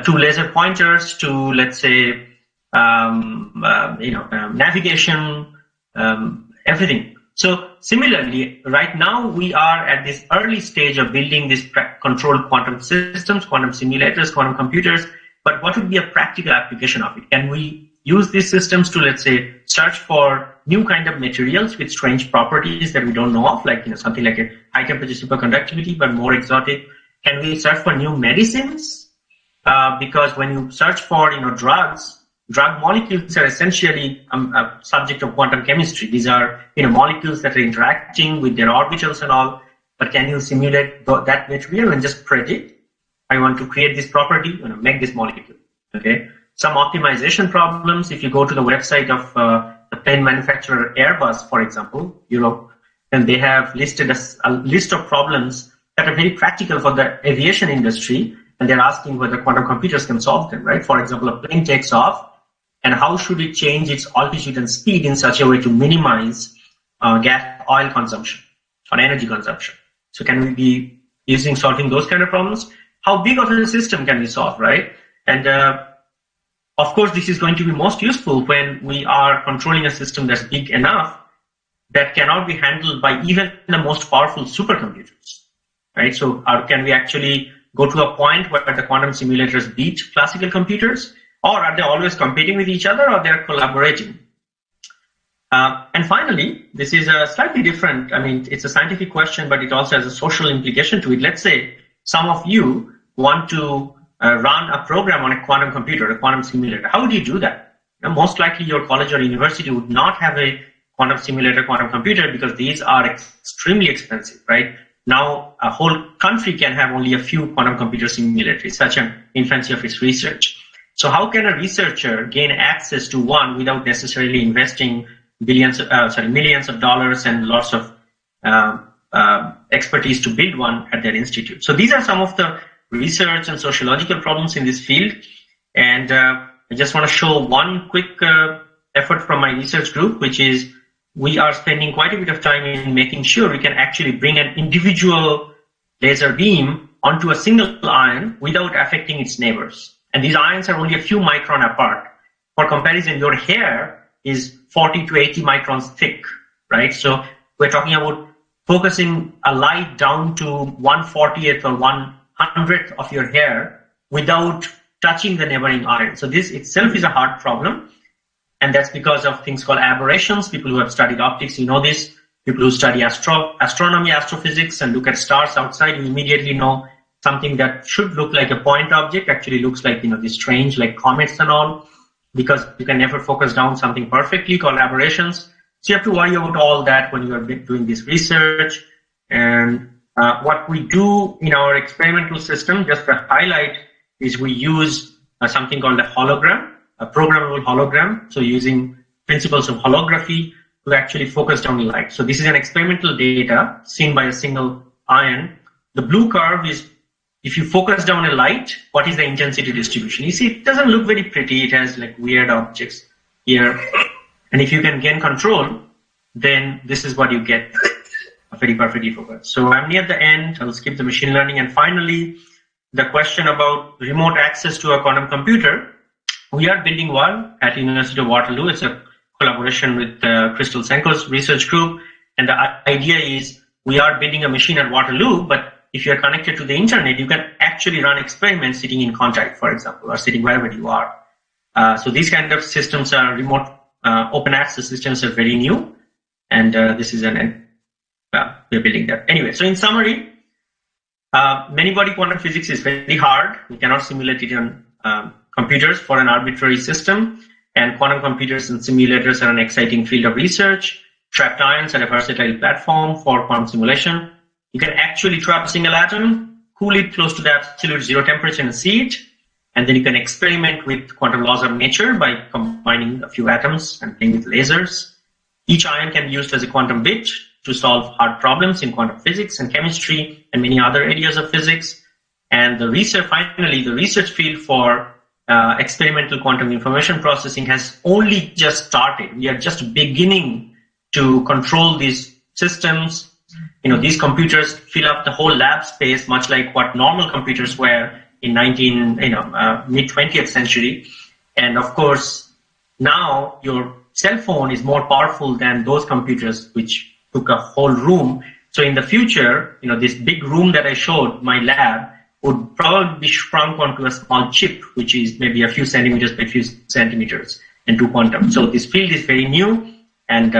to laser pointers to, let's say, navigation, everything. So similarly, right now we are at this early stage of building these controlled quantum systems, quantum simulators, quantum computers. But what would be a practical application of it? Can we use these systems to, let's say, search for new kind of materials with strange properties that we don't know of, like something like a high temperature superconductivity, but more exotic? Can we search for new medicines? Because when you search for drugs, drug molecules are essentially a subject of quantum chemistry. These are molecules that are interacting with their orbitals and all. But can you simulate that material and just predict? I want to create this property, make this molecule. Okay. Some optimization problems. If you go to the website of the plane manufacturer Airbus, for example, Europe, and they have listed a list of problems that are very practical for the aviation industry, and they're asking whether quantum computers can solve them. Right. For example, a plane takes off, and how should it change its altitude and speed in such a way to minimize gas, oil consumption or energy consumption? So can we be solving those kind of problems? How big of a system can we solve, right? And of course, this is going to be most useful when we are controlling a system that's big enough that cannot be handled by even the most powerful supercomputers, right? So can we actually go to a point where the quantum simulators beat classical computers? Or are they always competing with each other, or they're collaborating? And finally, this is a slightly different, it's a scientific question, but it also has a social implication to it. Let's say some of you want to run a program on a quantum computer, a quantum simulator. How would you do that? Most likely your college or university would not have a quantum simulator, quantum computer, because these are extremely expensive, right? Now, a whole country can have only a few quantum computer simulators, such an infancy of its research. So how can a researcher gain access to one without necessarily investing millions of dollars and lots of expertise to build one at their institute? So these are some of the research and sociological problems in this field. And I just want to show one quick effort from my research group, which is we are spending quite a bit of time in making sure we can actually bring an individual laser beam onto a single ion without affecting its neighbors. And these ions are only a few micron apart. For comparison, your hair is 40 to 80 microns thick, right? So we're talking about focusing a light down to 1/40th or 1/100th of your hair without touching the neighboring ion. So this itself is a hard problem. And that's because of things called aberrations. People who have studied optics, you know this. People who study astronomy, astrophysics, and look at stars outside, you immediately know something that should look like a point object actually looks like, this strange, like comets and all, because you can never focus down something perfectly, called aberrations. So you have to worry about all that when you are doing this research. And what we do in our experimental system, just to highlight, is we use something called a hologram, a programmable hologram. So using principles of holography to actually focus down light. So this is an experimental data seen by a single ion. The blue curve is if you focus down a light, what is the intensity distribution? You see, it doesn't look very pretty. It has like weird objects here. And if you can gain control, then this is what you get, a very perfectly focused. So I'm near the end. I'll skip the machine learning. And finally, the question about remote access to a quantum computer. We are building one at University of Waterloo. It's a collaboration with Crystal Senko's research group. And the idea is we are building a machine at Waterloo, but if you're connected to the internet, you can actually run experiments sitting in CONTAI, for example, or sitting wherever you are. So these kind of systems are remote open access systems are very new. and this is we're building that. Anyway, so in summary, many body quantum physics is very hard. We cannot simulate it on computers for an arbitrary system, and quantum computers and simulators are an exciting field of research. Trapped ions are a versatile platform for quantum simulation. You can actually trap a single atom, cool it close to the absolute zero temperature and see it, and then you can experiment with quantum laws of nature by combining a few atoms and playing with lasers. Each ion can be used as a quantum bit to solve hard problems in quantum physics and chemistry and many other areas of physics. And the research field for experimental quantum information processing has only just started. We are just beginning to control these systems. These computers fill up the whole lab space, much like what normal computers were in mid 20th century. And of course, now your cell phone is more powerful than those computers, which took a whole room. So in the future, this big room that I showed, my lab, would probably be shrunk onto a small chip, which is maybe a few centimeters by few centimeters, and do quantum. So this field is very new, and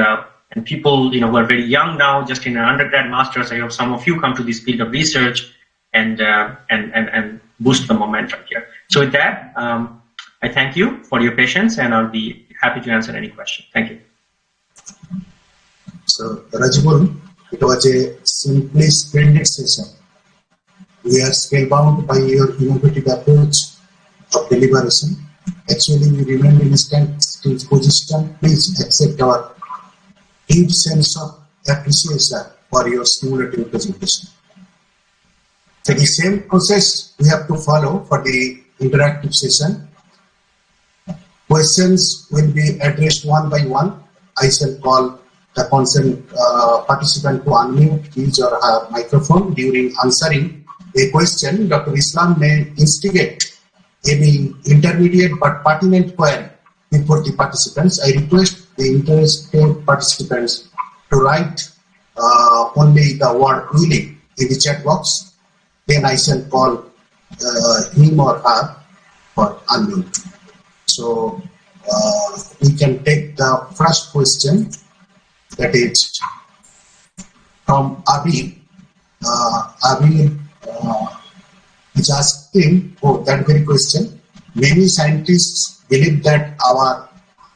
people, who are very young now, just in an undergrad master's, I hope some of you come to this field of research and boost the momentum here. So with that, I thank you for your patience, and I'll be happy to answer any question. Thank you. So, Rajibul, it was a simply splendid session. We are spellbound by your innovative approach of deliberation. Actually, we remain in a standstill position. Please accept our deep sense of appreciation for your stimulating presentation. So the same process we have to follow for the interactive session. Questions will be addressed one by one. I shall call the concerned participant to unmute his or her microphone. During answering a question, Dr. Islam may instigate any intermediate but pertinent query before the participants. I request the interested participants to write only the word willing in the chat box. Then I shall call him or her for unmute. So we can take the first question, that is from Abhi. Abhi is asking that very question. Many scientists believe that our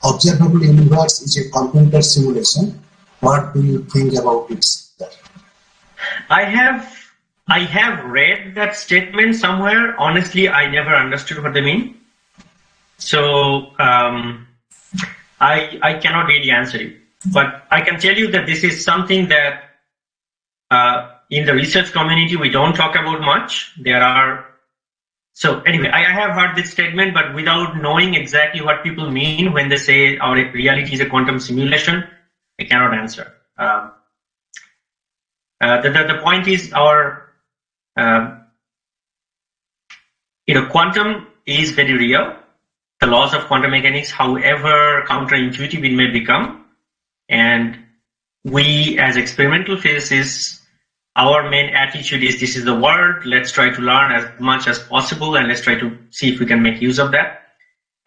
observable universe is a computer simulation. What do you think about it? I have read that statement somewhere. Honestly, I never understood what they mean. So I cannot really answer you. But I can tell you that this is something that in the research community we don't talk about much. So anyway, I have heard this statement, but without knowing exactly what people mean when they say our reality is a quantum simulation, I cannot answer. The point is quantum is very real. The laws of quantum mechanics, however counterintuitive it may become, and we as experimental physicists, our main attitude is this is the world, let's try to learn as much as possible and let's try to see if we can make use of that.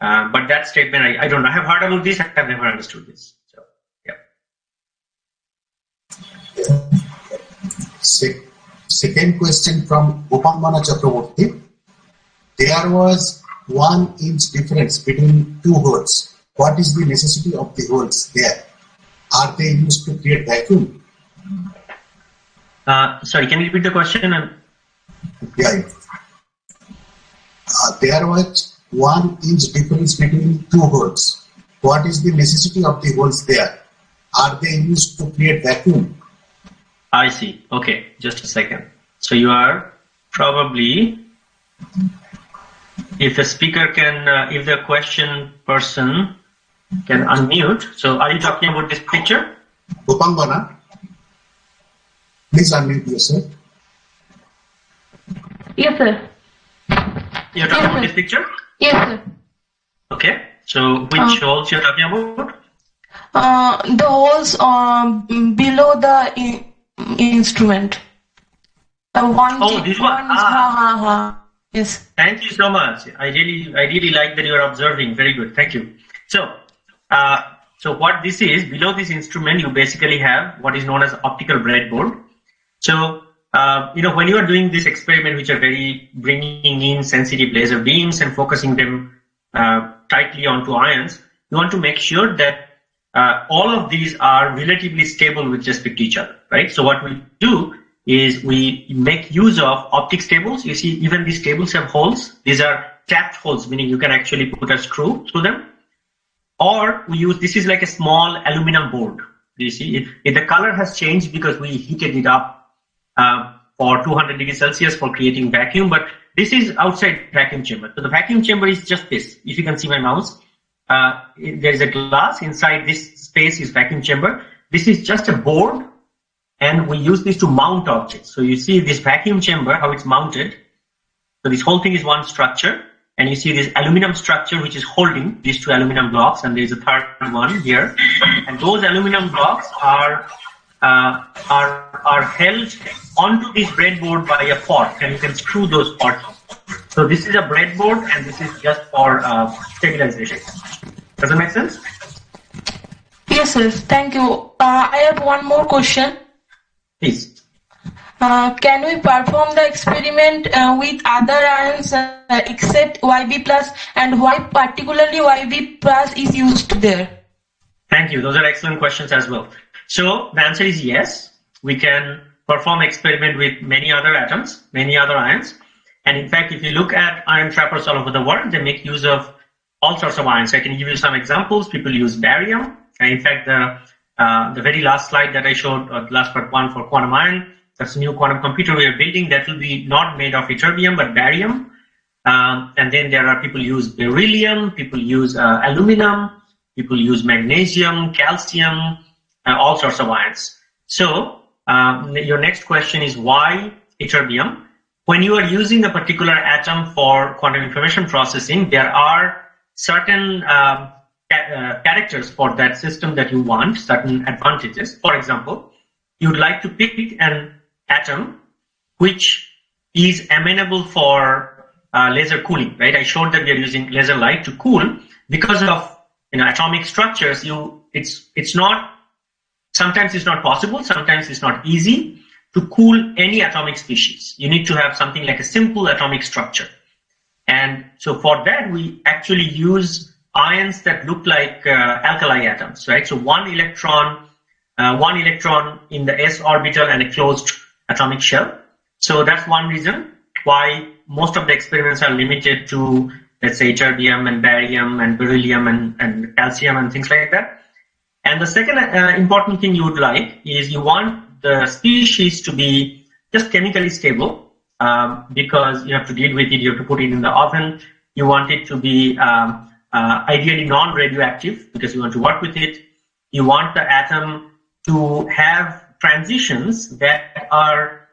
But that statement, I don't know. I have heard about this, I have never understood this. So, yeah. Second question from Upamana Chakraborty. There was 1 inch difference between two holes. What is the necessity of the holes there? Are they used to create vacuum? Sorry, can you repeat the question? Yeah. There was 1 inch difference between two holes. What is the necessity of the holes there? Are they used to create vacuum? I see. Okay, just a second. So you are probably, if the speaker can, if the question person can unmute. So are you talking about this picture? Upangana, please unmute yourself. Yes, sir. You're talking about this picture? Yes, sir. Okay. So which holes you're talking about? The holes below the instrument. This one. Yes. Thank you so much. I really like that you are observing. Very good. Thank you. So So what this is, below this instrument, you basically have what is known as optical breadboard. So, when you are doing this experiment, which are very bringing in sensitive laser beams and focusing them tightly onto ions, you want to make sure that all of these are relatively stable with respect to each other, right? So what we do is we make use of optics tables. You see, even these tables have holes. These are tapped holes, meaning you can actually put a screw through them. Or we use, this is like a small aluminum board. You see, the color has changed because we heated it up for 200 degrees Celsius for creating vacuum, but this is outside vacuum chamber. So the vacuum chamber is just this. If you can see my mouse, there is a glass inside this space is vacuum chamber. This is just a board, and we use this to mount objects. So you see this vacuum chamber, how it's mounted. So this whole thing is one structure, and you see this aluminum structure which is holding these two aluminum blocks, and there is a third one here. And those aluminum blocks are held onto this breadboard by a fork, and you can screw those forks. So this is a breadboard, and this is just for stabilization. Does that make sense? Yes, sir. Thank you. I have one more question. Please. Can we perform the experiment with other ions except YB plus, and why particularly YB plus is used there? Thank you. Those are excellent questions as well. So the answer is yes. We can perform experiment with many other atoms, many other ions. And in fact, if you look at ion trappers all over the world, they make use of all sorts of ions. I can give you some examples. People use barium. And in fact, the very last slide that I showed, last part one for quantum ion, that's a new quantum computer we are building that will be not made of ytterbium, but barium. And then there are people use beryllium, people use aluminum, people use magnesium, calcium, all sorts of ions. So your next question is why ytterbium? When you are using a particular atom for quantum information processing, there are certain characters for that system that you want, certain advantages. For example, you'd like to pick an atom which is amenable for laser cooling, right? I showed that we are using laser light to cool because of atomic structures. It's not, sometimes it's not possible, sometimes it's not easy to cool any atomic species. You need to have something like a simple atomic structure. And so for that, we actually use ions that look like alkali atoms, right? So one electron in the s orbital and a closed atomic shell. So that's one reason why most of the experiments are limited to, let's say, ytterbium and barium and beryllium and calcium and things like that. And the second important thing you would like is you want the species to be just chemically stable because you have to deal with it, you have to put it in the oven. You want it to be ideally non-radioactive because you want to work with it. You want the atom to have transitions that are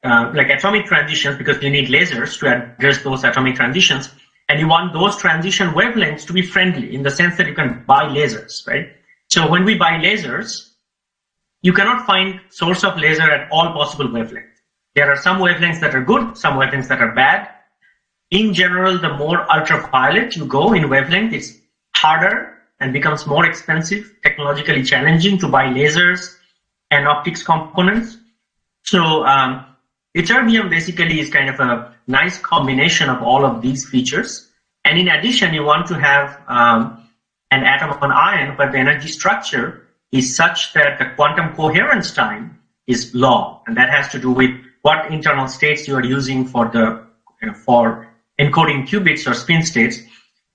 like atomic transitions because you need lasers to address those atomic transitions. And you want those transition wavelengths to be friendly in the sense that you can buy lasers, right? So when we buy lasers, you cannot find source of laser at all possible wavelengths. There are some wavelengths that are good, some wavelengths that are bad. In general, the more ultraviolet you go in wavelength, it's harder and becomes more expensive, technologically challenging to buy lasers and optics components. So ytterbium basically is kind of a nice combination of all of these features. And in addition, you want to have an atom of an ion where the energy structure is such that the quantum coherence time is long, and that has to do with what internal states you are using for the for encoding qubits or spin states.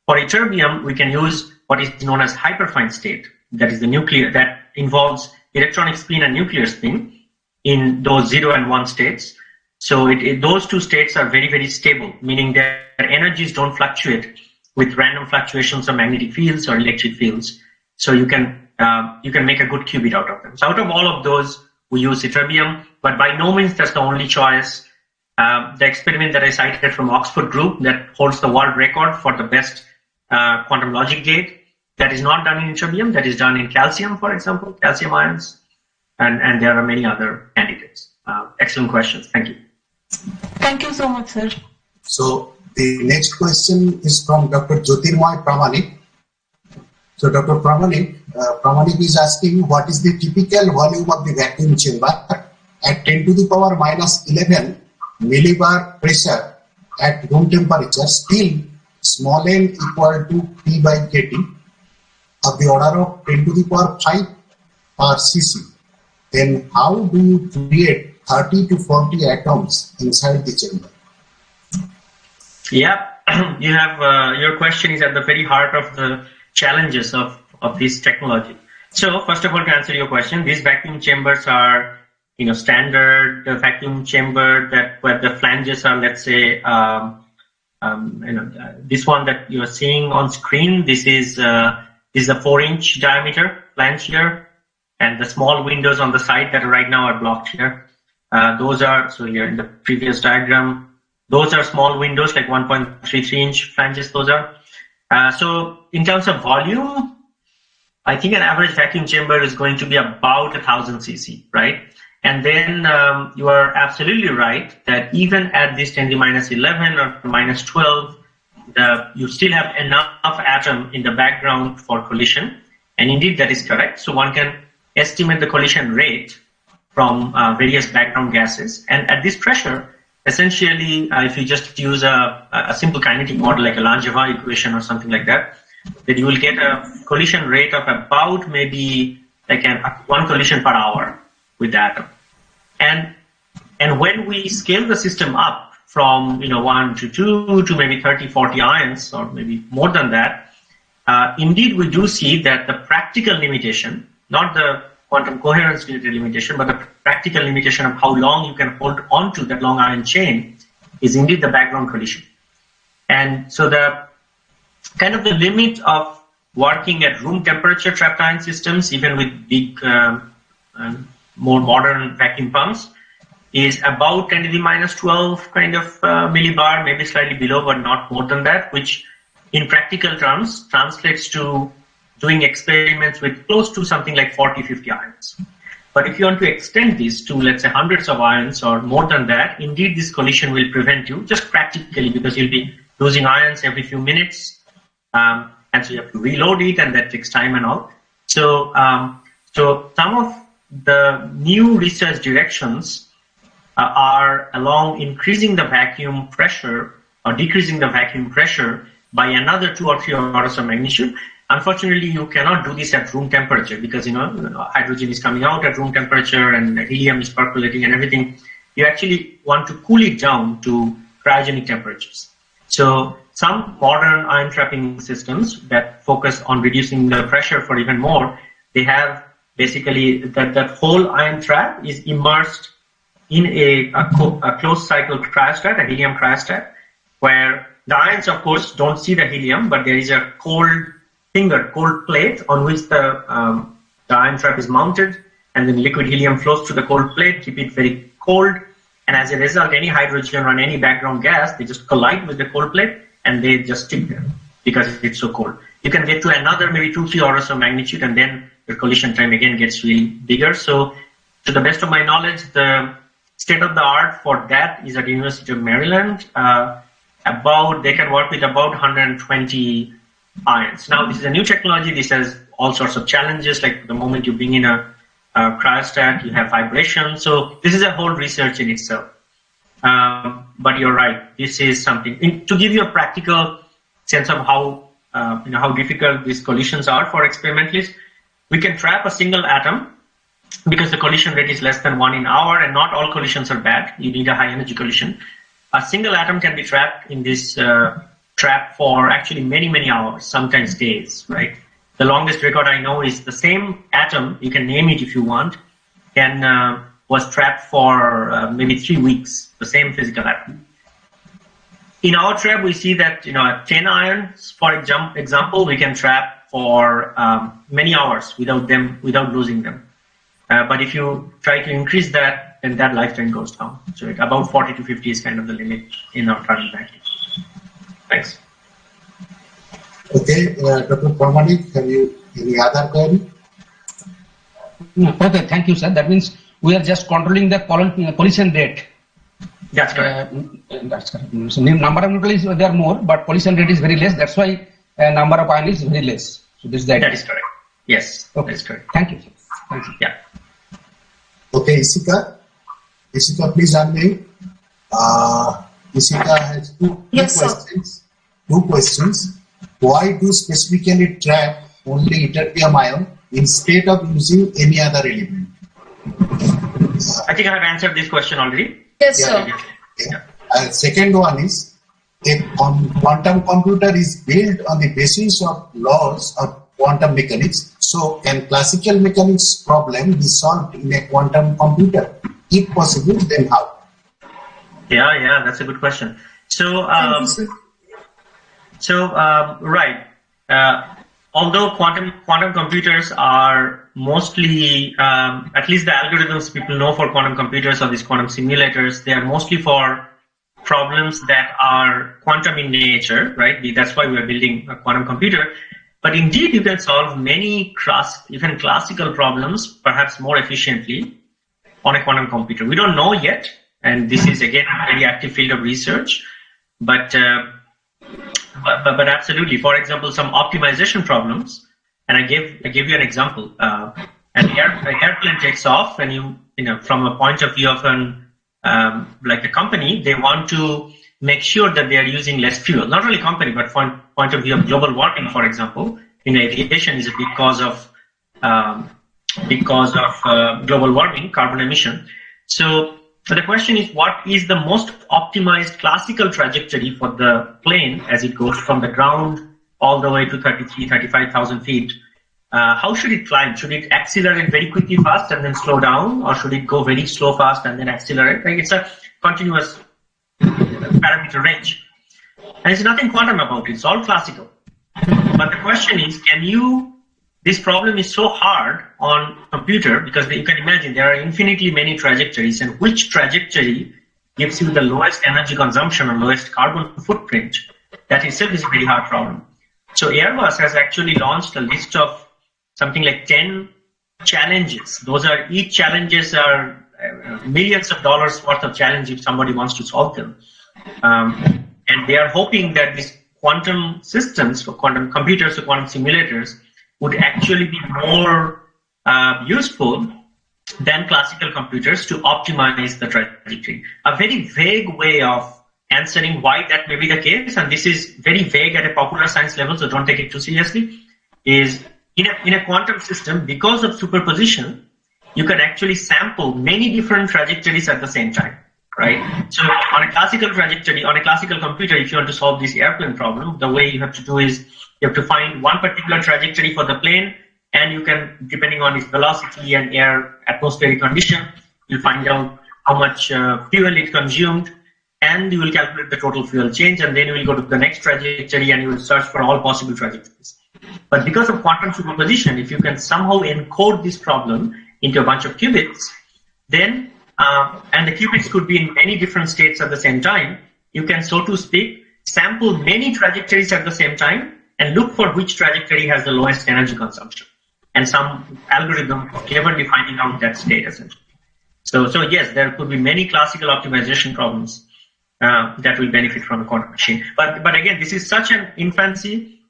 For ytterbium, we can use what is known as hyperfine state, that is the nuclear, that involves electronic spin and nuclear spin in those 0 and 1 states. So those two states are very, very stable, meaning their energies don't fluctuate with random fluctuations of magnetic fields or electric fields. So you can make a good qubit out of them. So out of all of those, we use ytterbium, but by no means that's the only choice. The experiment that I cited from Oxford Group that holds the world record for the best quantum logic gate, that is not done in ytterbium, that is done in calcium, for example, calcium ions, and there are many other candidates. Excellent questions. Thank you. Thank you so much, sir. So the next question is from Dr. Jyotirmoy Pramanik. So So Dr. Pramanik is asking what is the typical volume of the vacuum chamber at 10 to the power minus 11 millibar pressure at room temperature, still small n equal to P by kT of the order of 10 to the power 5 per cc. Then how do you create 30 to 40 atoms inside the chamber? Yeah, you have your question is at the very heart of the challenges of this technology. So first of all, to answer your question, these vacuum chambers are standard vacuum chamber that where the flanges are, let's say, this one that you are seeing on screen. This is a 4-inch diameter flange here, and the small windows on the side that right now are blocked here. Those are, so here in the previous diagram, those are small windows like 1.33-inch flanges. Those are. So in terms of volume, I think an average vacuum chamber is going to be about 1,000 cc, right? And then you are absolutely right that even at this 10 to the minus 11 or minus 12, you still have enough atom in the background for collision. And indeed, that is correct. So one can estimate the collision rate from various background gases. And at this pressure, essentially, if you just use a simple kinetic model like a Langevin equation or something like that, then you will get a collision rate of about maybe like one collision per hour with the atom. And when we scale the system up from 1 to 2 to maybe 30, 40 ions or maybe more than that, indeed we do see that the practical limitation, not the quantum coherence limitation, but the practical limitation of how long you can hold on to that long ion chain is indeed the background collision. And so the kind of the limit of working at room temperature trapped ion systems, even with big more modern vacuum pumps, is about 10 to the minus 12 kind of millibar, maybe slightly below, but not more than that, which in practical terms translates to doing experiments with close to something like 40, 50 ions. But if you want to extend this to, let's say, hundreds of ions or more than that, indeed this collision will prevent you just practically, because you'll be losing ions every few minutes, and so you have to reload it, and that takes time and all. So, so some of the new research directions are along increasing the vacuum pressure or decreasing the vacuum pressure by another 2 or 3 orders of magnitude. Unfortunately, you cannot do this at room temperature because hydrogen is coming out at room temperature and helium is percolating and everything. You actually want to cool it down to cryogenic temperatures. So some modern ion trapping systems that focus on reducing the pressure for even more, they have basically that whole ion trap is immersed in a closed cycle cryostat, a helium cryostat, where the ions, of course, don't see the helium, but there is a cold plate on which the ion trap is mounted, and then liquid helium flows through the cold plate, keep it very cold, and as a result, any hydrogen or any background gas, they just collide with the cold plate, and they just stick there because it's so cold. You can get to another maybe 2, 3 orders of magnitude, and then the collision time again gets really bigger. So, to the best of my knowledge, the state of the art for that is at the University of Maryland. They can work with about 120 ions. Now, this is a new technology. This has all sorts of challenges. Like the moment you bring in a cryostat, you have vibration. So this is a whole research in itself. But you're right. This is something to give you a practical sense of how how difficult these collisions are for experimentalists. We can trap a single atom because the collision rate is less than 1 in hour, and not all collisions are bad. You need a high energy collision. A single atom can be trapped in this trap for actually many, many hours, sometimes days, right? The longest record I know is the same atom, you can name it if you want, was trapped for maybe 3 weeks, the same physical atom. In our trap, we see that, at 10 ions, for example, we can trap for many hours without losing them. But if you try to increase that, then that lifetime goes down. So about 40 to 50 is kind of the limit in our current vacuum. Thanks. Okay, Dr. Pramanik, have you any other query? Okay, thank you, sir. That means we are just controlling the collision rate. That's correct. That's correct. So number of neutrons there are more, but collision rate is very less. That's why number of ions is very less. So this is the idea. That is correct. Yes, Okay. that is correct. Thank you. Thank you. Yeah. Okay, Isika. Isika, please unmute. Isika has two Yes, sir. questions. Two questions. Why do specifically trap only ytterbium ion instead of using any other element? I think I have answered this question already. Yes, Yeah, sir. Yeah. Second one is, a quantum computer is built on the basis of laws of quantum mechanics. So can classical mechanics problem be solved in a quantum computer? If possible, then how? Yeah, that's a good question. So, Thank you, sir. right. Although quantum computers are mostly, at least the algorithms people know for quantum computers or these quantum simulators, they are mostly for problems that are quantum in nature, right? That's why we are building a quantum computer. But indeed, you can solve many even classical problems, perhaps more efficiently, on a quantum computer. We don't know yet, and this is again a very active field of research. But absolutely, for example, some optimization problems, and I gave you an example. An airplane takes off, and you know, from a point of view of like a company, they want to make sure that they are using less fuel. Not only company, but from point of view of global warming, for example. Aviation is a big cause of global warming, carbon emission. So the question is, what is the most optimized classical trajectory for the plane as it goes from the ground all the way to 35,000 feet? How should it climb? Should it accelerate very quickly fast and then slow down, or should it go very slow fast and then accelerate? Like, it's a continuous parameter range. And there's nothing quantum about it. It's all classical. But the question is, this problem is so hard on computer, because you can imagine there are infinitely many trajectories, and which trajectory gives you the lowest energy consumption or lowest carbon footprint? That itself is a very hard problem. So Airbus has actually launched a list of something like 10 challenges. Each challenges are millions of dollars worth of challenge if somebody wants to solve them. And they are hoping that these quantum systems for quantum computers or quantum simulators would actually be more useful than classical computers to optimize the trajectory. A very vague way of answering why that may be the case, and this is very vague at a popular science level, so don't take it too seriously, is in a quantum system, because of superposition, you can actually sample many different trajectories at the same time, right? So on a classical trajectory, on a classical computer, if you want to solve this airplane problem, the way you have to do is you have to find one particular trajectory for the plane, and you can, depending on its velocity and air atmospheric condition, you'll find out how much fuel it consumed, and you will calculate the total fuel change, and then you will go to the next trajectory and you will search for all possible trajectories. But because of quantum superposition, if you can somehow encode this problem into a bunch of qubits, then, and the qubits could be in many different states at the same time, you can, so to speak, sample many trajectories at the same time and look for which trajectory has the lowest energy consumption. And some algorithm cleverly finding out that state, essentially. So yes, there could be many classical optimization problems that will benefit from a quantum machine. But again, this is such an infancy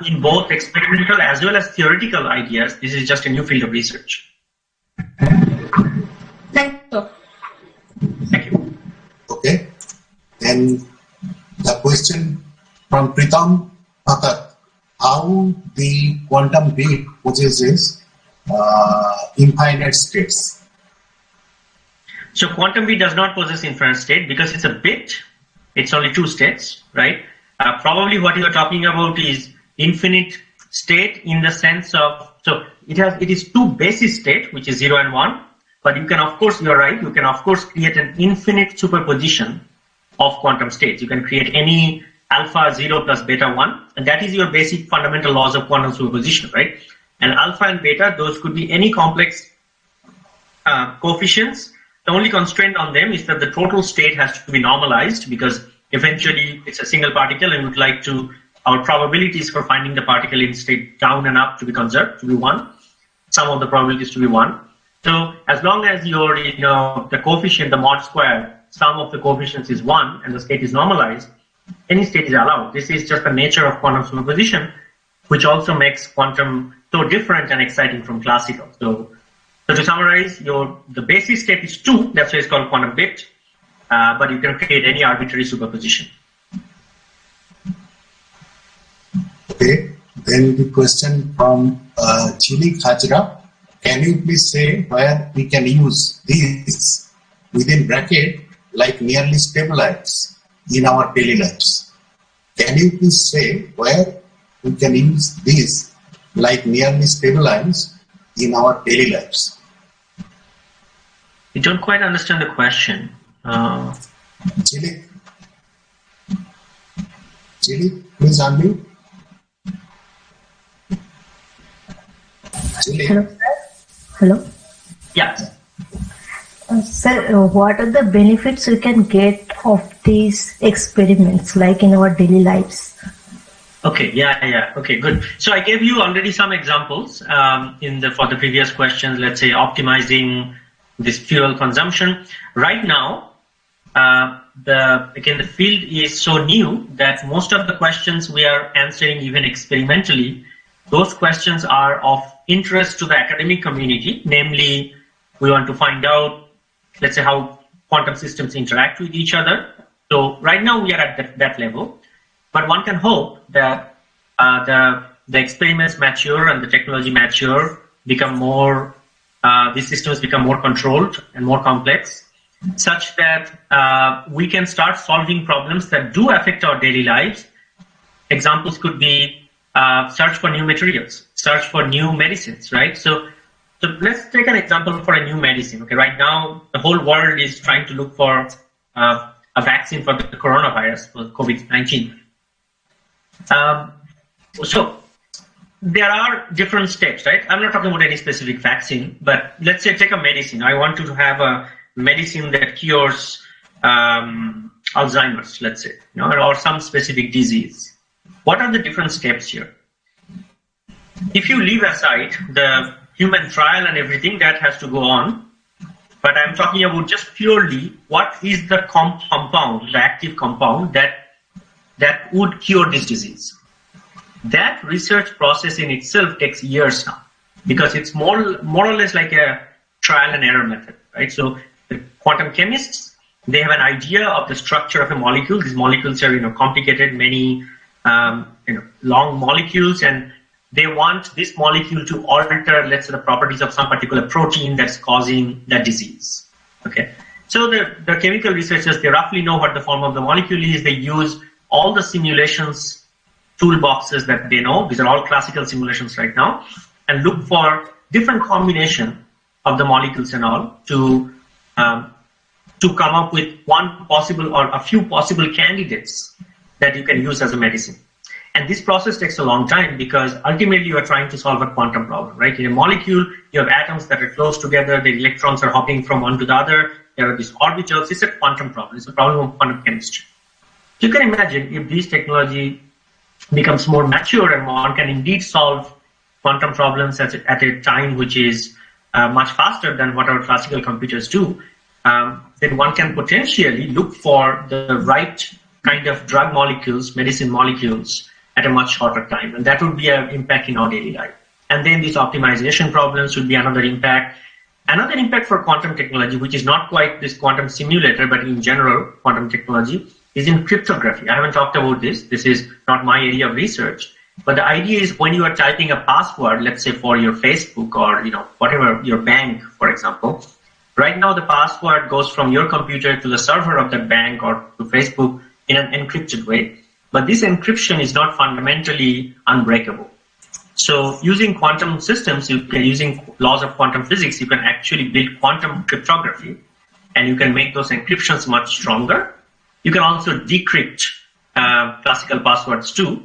in both experimental as well as theoretical ideas. This is just a new field of research. Thank you. Thank you. Okay. Then the question from Pritam Bhagat, how the quantum bit possesses infinite states? So quantum bit does not possess infinite state because it's a bit. It's only two states, right? Probably what you are talking about is infinite state in the sense of, so it is two basis state, which is 0 and 1. But you can, of course, you're right, you can, of course, create an infinite superposition of quantum states. You can create any alpha 0 plus beta 1, and that is your basic fundamental laws of quantum superposition, right? And alpha and beta, those could be any complex coefficients. The only constraint on them is that the total state has to be normalized, because eventually it's a single particle and we'd like to, our probabilities for finding the particle in state down and up to be conserved, to be 1. Some of the probabilities to be 1. So as long as your, the coefficient, the mod square, sum of the coefficients is 1 and the state is normalized, any state is allowed. This is just the nature of quantum superposition. which also makes quantum so different and exciting from classical. So to summarize, the basic state is 2, that's why it's called quantum bit, but you can create any arbitrary superposition. Okay, then the question from Chili Khajra. Can you please say where we can use these within bracket like nearly stabilized in our daily lives? Can you please say where we can use these like nearly stabilized in our daily lives? You don't quite understand the question. Chili, please unmute. Chili. Hello, sir. Hello. Yeah. Sir, what are the benefits we can get of these experiments, like in our daily lives? Okay. Yeah. Okay. Good. So I gave you already some examples for the previous questions. Let's say optimizing this fuel consumption. Right now, the field is so new that most of the questions we are answering, even experimentally, those questions are of interest to the academic community. Namely, we want to find out, let's say, how quantum systems interact with each other. So right now we are at that level, but one can hope that the experiments mature and the technology mature, become more, these systems become more controlled and more complex, such that we can start solving problems that do affect our daily lives. Examples could be search for new materials, search for new medicines, right? So let's take an example for a new medicine. Okay, right now the whole world is trying to look for a vaccine for the coronavirus, for COVID-19. So there are different steps, right? I'm not talking about any specific vaccine, but let's say take a medicine. I want to have a medicine that cures Alzheimer's, let's say, or some specific disease. What are the different steps here? If you leave aside the human trial and everything that has to go on, but I'm talking about just purely what is the compound, the active compound that would cure this disease. That research process in itself takes years now, because it's more or less like a trial and error method, right? So the quantum chemists, they have an idea of the structure of a molecule. These molecules are, complicated, many long molecules, and they want this molecule to alter, let's say, the properties of some particular protein that's causing that disease. Okay, so the chemical researchers, they roughly know what the form of the molecule is. They use all the simulations toolboxes that they know. These are all classical simulations right now, and look for different combination of the molecules and all to come up with one possible or a few possible candidates that you can use as a medicine. And this process takes a long time, because ultimately you are trying to solve a quantum problem, right? In a molecule, you have atoms that are close together, the electrons are hopping from one to the other, there are these orbitals. It's a quantum problem. It's a problem of quantum chemistry. You can imagine if this technology becomes more mature and one can indeed solve quantum problems at a time which is much faster than what our classical computers do, then one can potentially look for the right kind of drug molecules, medicine molecules, at a much shorter time. And that would be an impact in our daily life. And then these optimization problems would be another impact. Another impact for quantum technology, which is not quite this quantum simulator, but in general, quantum technology, is in cryptography. I haven't talked about this. This is not my area of research. But the idea is when you are typing a password, let's say for your Facebook or whatever, your bank, for example, right now the password goes from your computer to the server of that bank or to Facebook in an encrypted way. But this encryption is not fundamentally unbreakable. So using quantum systems, using laws of quantum physics, you can actually build quantum cryptography, and you can make those encryptions much stronger. You can also decrypt classical passwords too.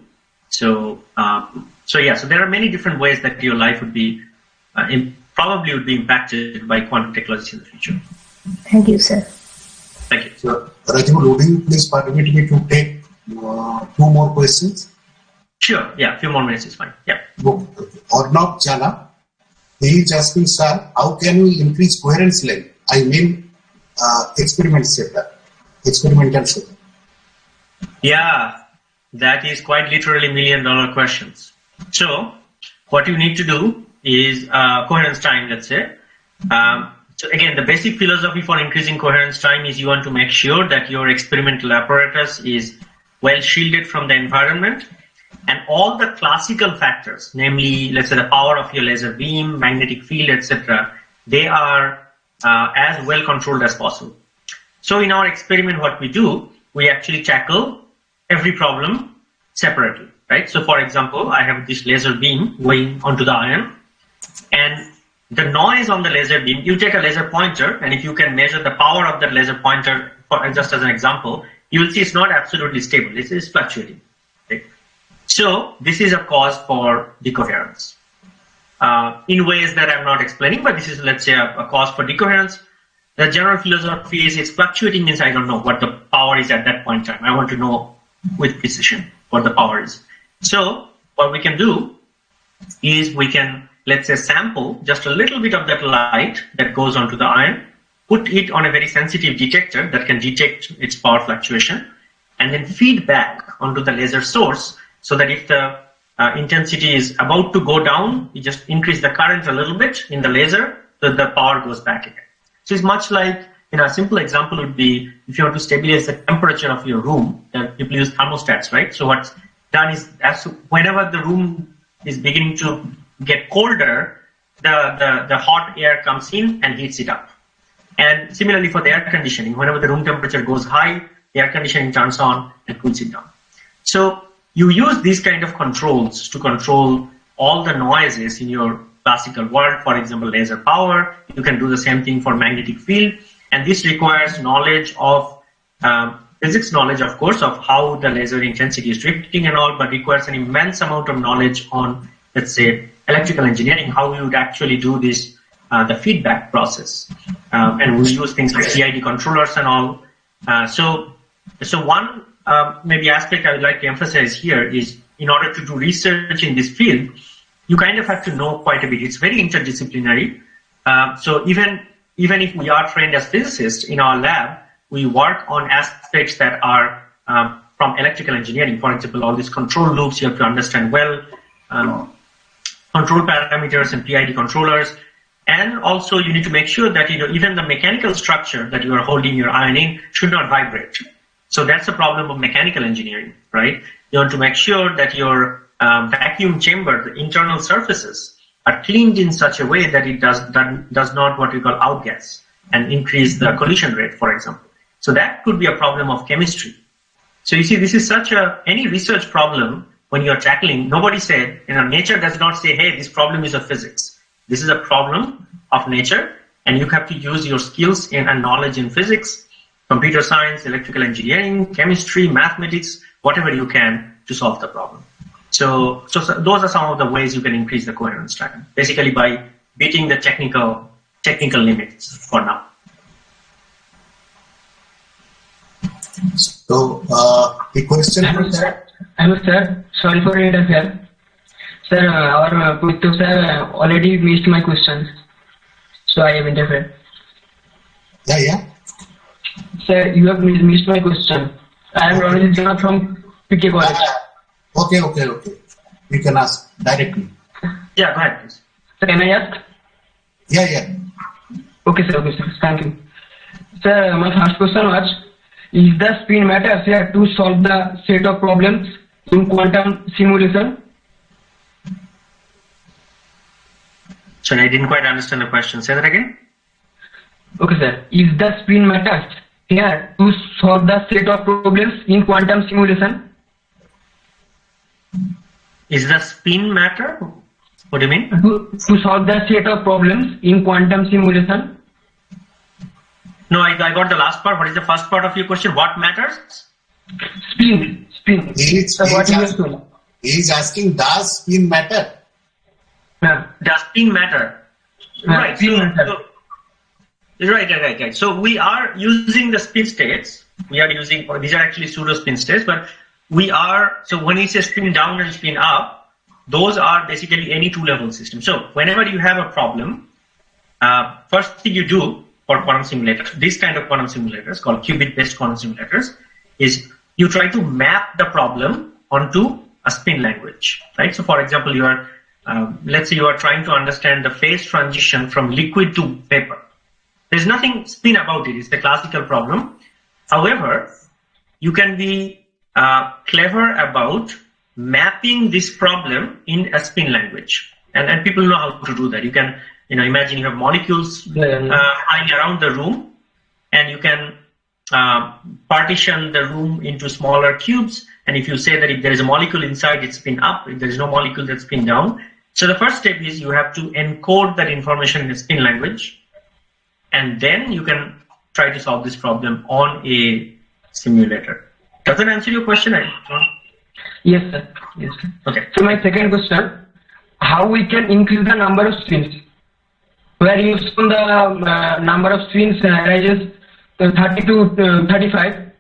So there are many different ways that your life would be probably would be impacted by quantum technology in the future. Thank you, sir. Thank you. So, Rajibul, would you please permit me to take 2 more questions? Sure. Yeah, a few more minutes is fine. Yeah. Arnab Jana, he is asking, sir, how can we increase coherence length? I mean, experimental setup. Yeah, that is quite literally $1 million questions. So what you need to do is coherence time, let's say. So again, the basic philosophy for increasing coherence time is you want to make sure that your experimental apparatus is well shielded from the environment, and all the classical factors, namely, let's say the power of your laser beam, magnetic field, etc., they are as well controlled as possible. So in our experiment, what we do, we actually tackle every problem separately, right? So for example, I have this laser beam going onto the iron, and the noise on the laser beam, you take a laser pointer, and if you can measure the power of that laser pointer, just as an example, you will see it's not absolutely stable, it's fluctuating. Okay? So this is a cause for decoherence. In ways that I'm not explaining, but this is, let's say, a cause for decoherence. The general philosophy is it's fluctuating means I don't know what the power is at that point in time. I want to know with precision what the power is. So what we can do is we can, let's say, sample just a little bit of that light that goes onto the iron, put it on a very sensitive detector that can detect its power fluctuation, and then feed back onto the laser source so that if the intensity is about to go down, you just increase the current a little bit in the laser so the power goes back again. So it's much like, a simple example would be if you want to stabilize the temperature of your room, people use thermostats, right? So what's done is whenever the room is beginning to get colder, the hot air comes in and heats it up. And similarly for the air conditioning, whenever the room temperature goes high, the air conditioning turns on and cools it down. So you use these kind of controls to control all the noises in your classical world. For example, laser power. You can do the same thing for magnetic field. And this requires knowledge of physics knowledge, of course, of how the laser intensity is drifting and all, but requires an immense amount of knowledge on, let's say, electrical engineering, how you would actually do this, the feedback process. And we use things like PID controllers and all. So one maybe aspect I would like to emphasize here is in order to do research in this field, you kind of have to know quite a bit. It's very interdisciplinary. So even if we are trained as physicists in our lab, we work on aspects that are from electrical engineering. For example, all these control loops you have to understand well, control parameters and PID controllers. And also you need to make sure that even the mechanical structure that you are holding your iron in should not vibrate. So that's a problem of mechanical engineering, right? You want to make sure that your vacuum chamber, the internal surfaces, are cleaned in such a way that it does not what we call outgas and increase the collision rate, for example. So that could be a problem of chemistry. So you see, this is such any research problem when you're tackling, nobody said, nature does not say, hey, this problem is of physics. This is a problem of nature, and you have to use your skills and knowledge in physics, computer science, electrical engineering, chemistry, mathematics, whatever you can to solve the problem. So those are some of the ways you can increase the coherence time, basically by beating the technical limits for now. So the question. Hello, sir. Sorry for interfering. Sir, our Puttu sir already missed my questions, so I have interfered. Yeah. Sir, you have missed my question. I am Ronald Jha from PK College. Okay. You can ask directly. Yeah, go ahead, please. Sir, can I ask? Yeah. Okay, sir. Thank you. Sir, my first question was, is the spin matters here to solve the set of problems in quantum simulation? Sorry, I didn't quite understand the question. Say that again. Okay, sir. Is the spin matters here to solve the set of problems in quantum simulation? Is the spin matter? What do you mean? To solve the set of problems in quantum simulation. No, I got the last part. What is the first part of your question? What matters? Spin. He's asking, does spin matter? Does spin matter? Right. Right. So we are using the spin states. These are actually pseudo spin states, but so when we say spin down and spin up, those are basically any two-level system. So whenever you have a problem, first thing you do for quantum simulators, this kind of quantum simulators called qubit-based quantum simulators, is you try to map the problem onto a spin language, right? So for example, you are, let's say you are trying to understand the phase transition from liquid to vapor. There's nothing spin about it. It's the classical problem. However, you can be clever about mapping this problem in a spin language. And people know how to do that. You can, imagine you have molecules flying around the room, and you can partition the room into smaller cubes. And if you say that if there is a molecule inside, it's spin up. If there is no molecule, that's spin down. So the first step is you have to encode that information in a spin language, and then you can try to solve this problem on a simulator. Does that answer your question? Yes, sir. Yes, sir. Okay. So my second question, how we can increase the number of spins? Where you assume the number of spins rises 30 to 35.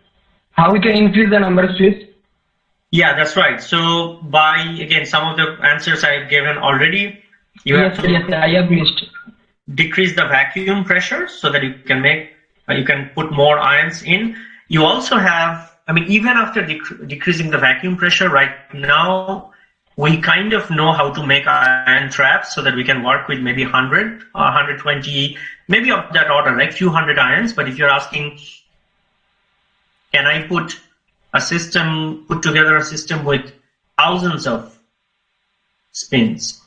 How we can increase the number of spins? Yeah, that's right. So by, again, some of the answers I've given already, you have to I have missed. Decrease the vacuum pressure so that you can make, you can put more ions in. You also have, even after decreasing the vacuum pressure, right now, we kind of know how to make ion traps so that we can work with maybe 100 or 120, maybe of that order, like few hundred ions. But if you're asking, can I put together a system with thousands of spins?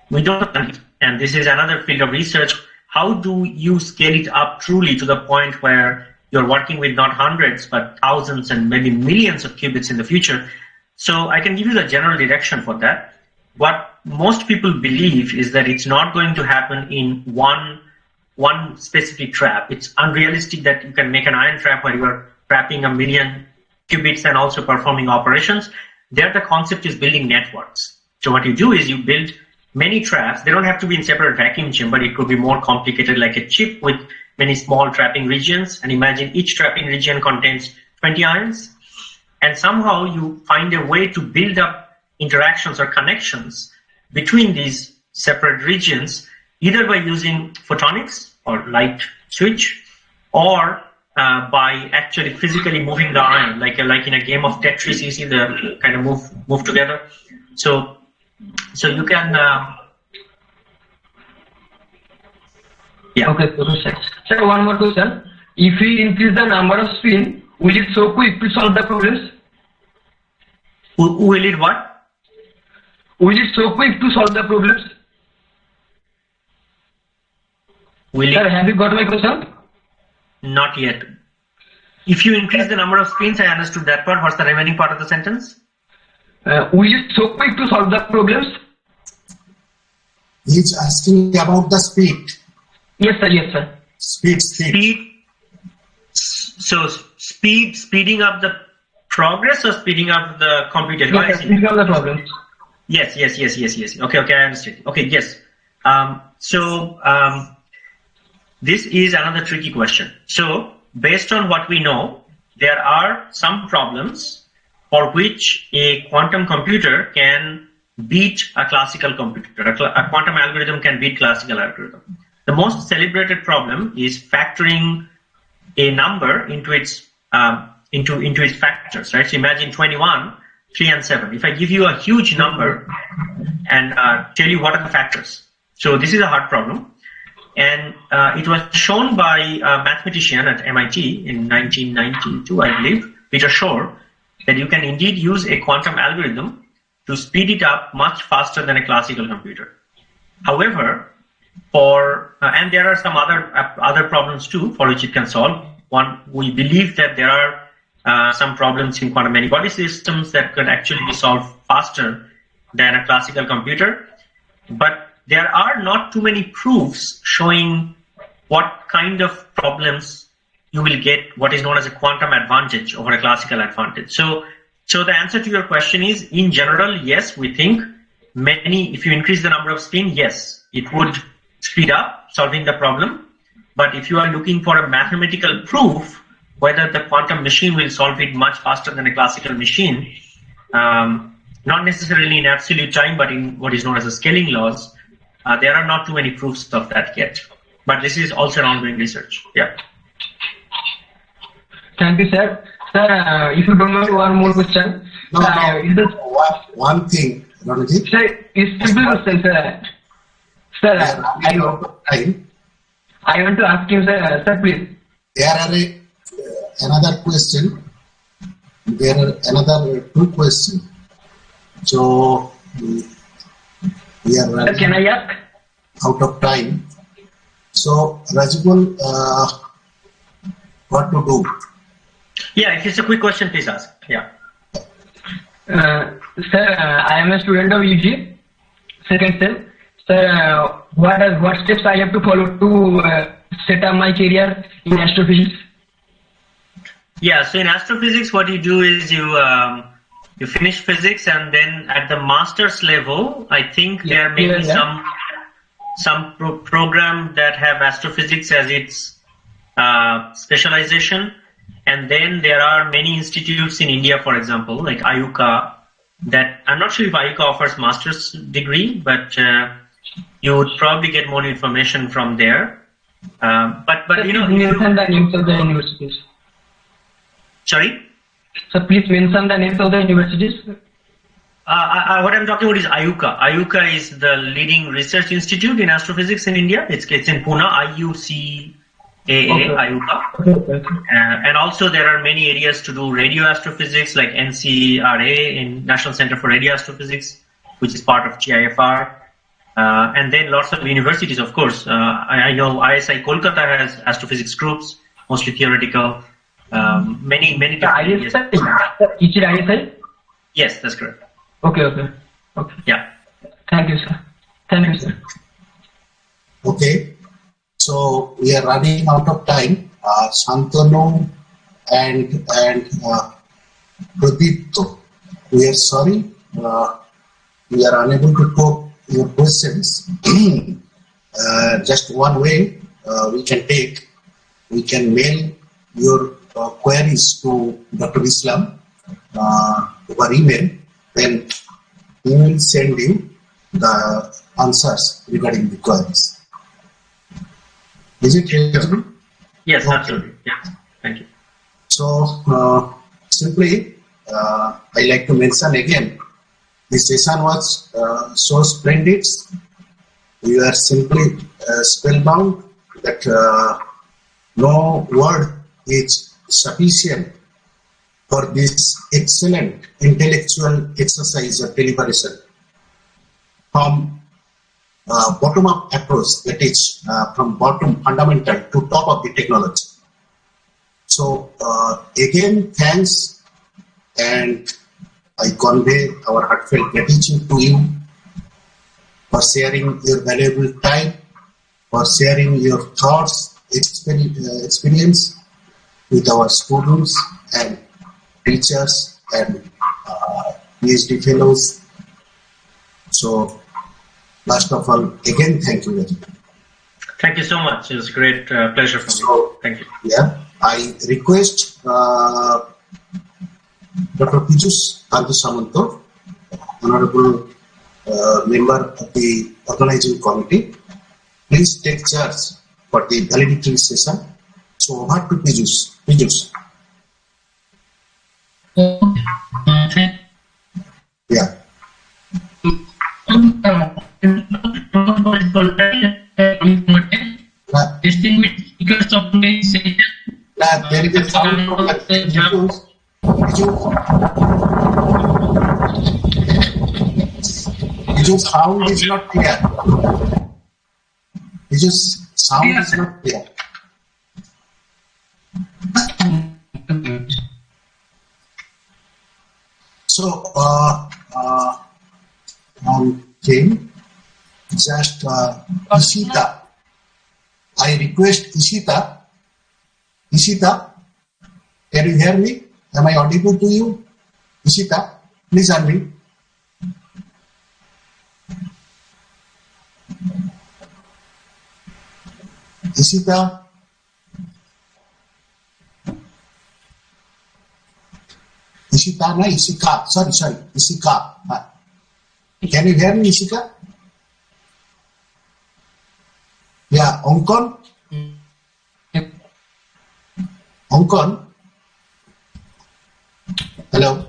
We don't, and this is another field of research. How do you scale it up truly to the point where you're working with not hundreds, but thousands and maybe millions of qubits in the future? So I can give you the general direction for that. What most people believe is that it's not going to happen in one specific trap. It's unrealistic that you can make an ion trap where you are trapping 1 million qubits and also performing operations. There the concept is building networks. So what you do is you build many traps. They don't have to be in separate vacuum chamber. It could be more complicated, like a chip with many small trapping regions. And imagine each trapping region contains 20 ions. And somehow you find a way to build up interactions or connections between these separate regions, either by using photonics or light switch, or by actually physically moving the ion, like in a game of Tetris, you see the kind of move together. So you can. Yeah. Okay, sir. Sir, one more question. If we increase the number of spin, will it so quick to solve the problems? Will it what? Will it so quick to solve the problems? Sir, have you got my question? Not yet. If you increase the number of spins, I understood that part. What's the remaining part of the sentence? Will it so quick to solve the problems? He's asking about the speed. Yes, sir. Yes, sir. Speed. So speeding up the progress or speeding up the computation? Yes, speeding up the problems. Yes. Okay, I understand. Okay, yes. This is another tricky question. So based on what we know, there are some problems for which a quantum computer can beat a classical computer. A quantum algorithm can beat classical algorithm. The most celebrated problem is factoring a number into its factors, right? So imagine 21, 3 and 7. If I give you a huge number and tell you what are the factors. So this is a hard problem. And it was shown by a mathematician at MIT in 1992, I believe, Peter Shor, that you can indeed use a quantum algorithm to speed it up much faster than a classical computer. However, and there are some other problems too for which it can solve. One, we believe that there are some problems in quantum many-body systems that could actually be solved faster than a classical computer. But there are not too many proofs showing what kind of problems you will get, what is known as a quantum advantage over a classical advantage. So the answer to your question is, in general, yes, we think if you increase the number of spin, yes, it would speed up solving the problem. But if you are looking for a mathematical proof whether the quantum machine will solve it much faster than a classical machine, not necessarily in absolute time, but in what is known as the scaling laws, there are not too many proofs of that yet. But this is also an ongoing research. Yeah. Thank you, sir. Sir, if you don't mind, one more question. No, one thing, Ranjit. Sir, it's simple question, sir. Sir, I want to ask you, sir, please. There are another question. There are another two questions. So we are running Can I ask? out of time. So Rajibul, what to do? Yeah, if it's a quick question, please ask. Yeah. Sir, I am a student of UG, second sem. Sir, what steps I have to follow to set up my career in astrophysics? Yeah, so in astrophysics, what you do is you finish physics, and then at the master's level, I think there may be some program that have astrophysics as its specialization. And then there are many institutes in India, for example, like IUCA, that I'm not sure if IUCA offers master's degree, but you would probably get more information from there. But you know, mention the names of the universities. Sorry? So please mention the names of the universities. What I'm talking about is IUCA. IUCA is the leading research institute in astrophysics in India. It's in Pune, IUCAA, IUCA. And also there are many areas to do radio astrophysics, like NCRA, in National Center for Radio Astrophysics, which is part of GIFR. And then lots of universities, of course. I know ISI Kolkata has astrophysics groups, mostly theoretical. Many different ISI? Is it ISI? Yes, that's correct. Okay. Yeah. Thank you, sir. Okay. So we are running out of time. Shantanu and Pradipto, we are sorry. We are unable to take your questions. Just one way we can mail your queries to Dr. Islam over email. Then we will send you the answers regarding the queries. Is it reasonable? Yes, okay. Absolutely. Yeah. Thank you. So simply, I like to mention again, this session was so splendid. We are simply spellbound that no word is sufficient for this excellent intellectual exercise or deliberation from bottom-up approach, that is from bottom fundamental to top of the technology. So again, thanks, and I convey our heartfelt gratitude to you for sharing your valuable time, for sharing your thoughts, experience with our students and teachers and PhD fellows. So last of all, again, thank you very much. Thank you so much. It was a great pleasure for me. Thank you. Yeah, I request Dr. Pijus Kanti Samanto, Honorable member of the organizing committee, please take charge for the valedictory session. So over to Pijus. Yeah. There is a sound from Pijus, sound is not clear. Pijus, sound is not clear. So, okay, just Ishita. I request Ishita. Ishita, can you hear me? Am I audible to you? Ishita, please unmute. Ishita. Ishita, no, Ishika. Sorry, Ishika. Can you hear me, Ishika? Yeah, Onkon. Onkon. Hello.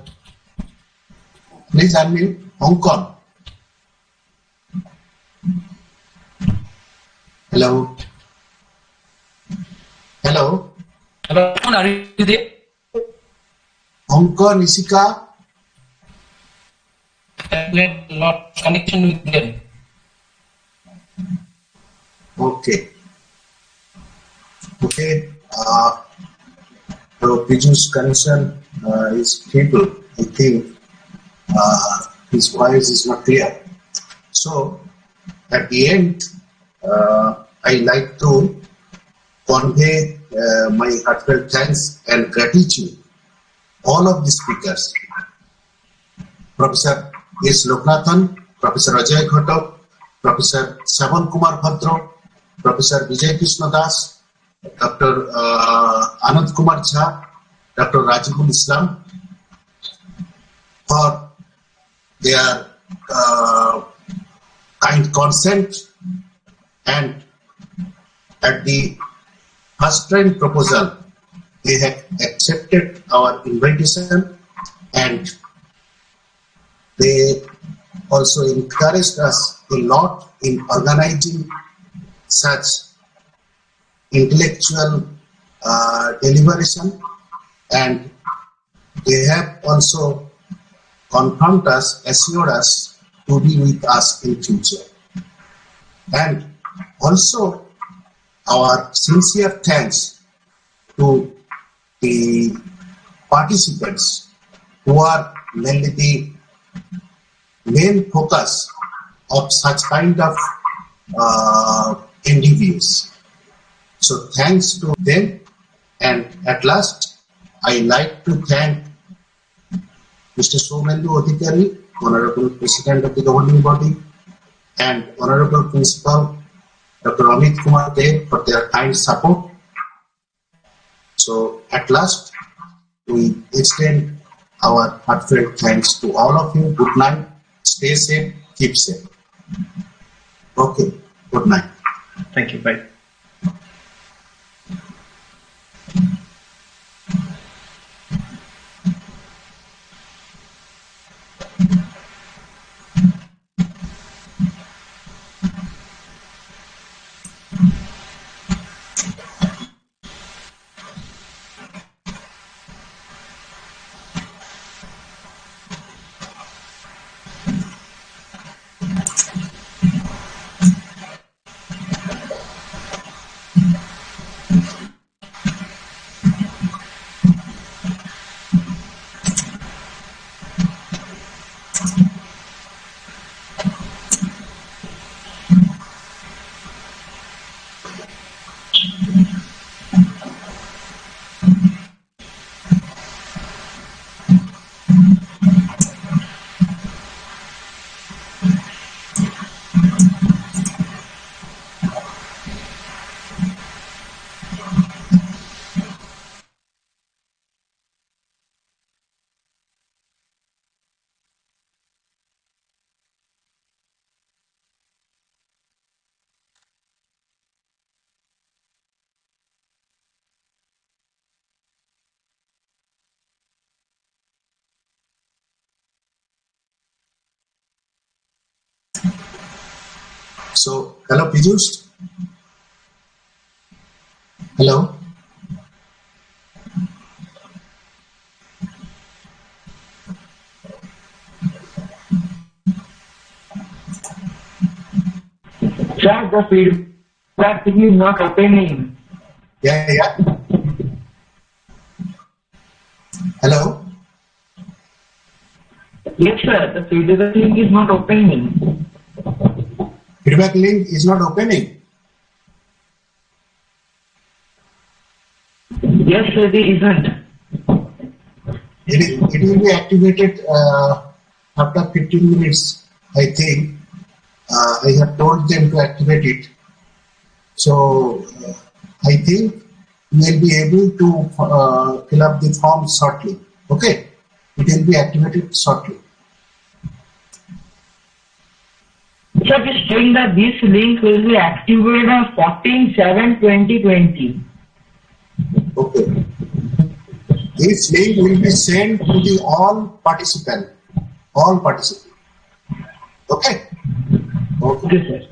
Please unmute. Hong Kong. Hello. Hello. Hello, are you there? Hong Kong, Isika. We have lot connection with them. Okay. Okay. So Piju's connection is feeble. I think his voice is not clear. So at the end, I like to convey my heartfelt thanks and gratitude all of the speakers. Professor S. Loknathan, Professor Ajay Ghatak, Professor Anand Kumar Jha, Professor Vijay Krishna Das, Dr. Anand Kumar Jha, Dr. Rajibul Islam, for their kind consent, and at the first time proposal they have accepted our invitation, and they also encouraged us a lot in organizing such intellectual deliberation, and they have also confirmed us, assured us to be with us in future. And also our sincere thanks to the participants who are mainly the main focus of such kind of endeavors. So thanks to them. And at last, I like to thank Mr. Somendu Adhikari, Honorable President of the Governing Body, and Honorable Principal Dr. Anand Kumar Jha for their kind support. So at last, we extend our heartfelt thanks to all of you. Good night. Stay safe. Keep safe. Okay. Good night. Thank you. Bye. So, hello, Pijus. Hello. Sir, the feedback thing is not opening. Yeah. Hello. Yes, sir, the feedback link is not opening. Feedback link is not opening. Yes, sir, it isn't. It will be activated after 15 minutes, I think. I have told them to activate it. So, I think we will be able to fill up the form shortly. Okay? It will be activated shortly. Sir, just saying that this link will be activated on 14/7/2020. Okay. This link will be sent to the all participants all participate. Okay? Okay, sir.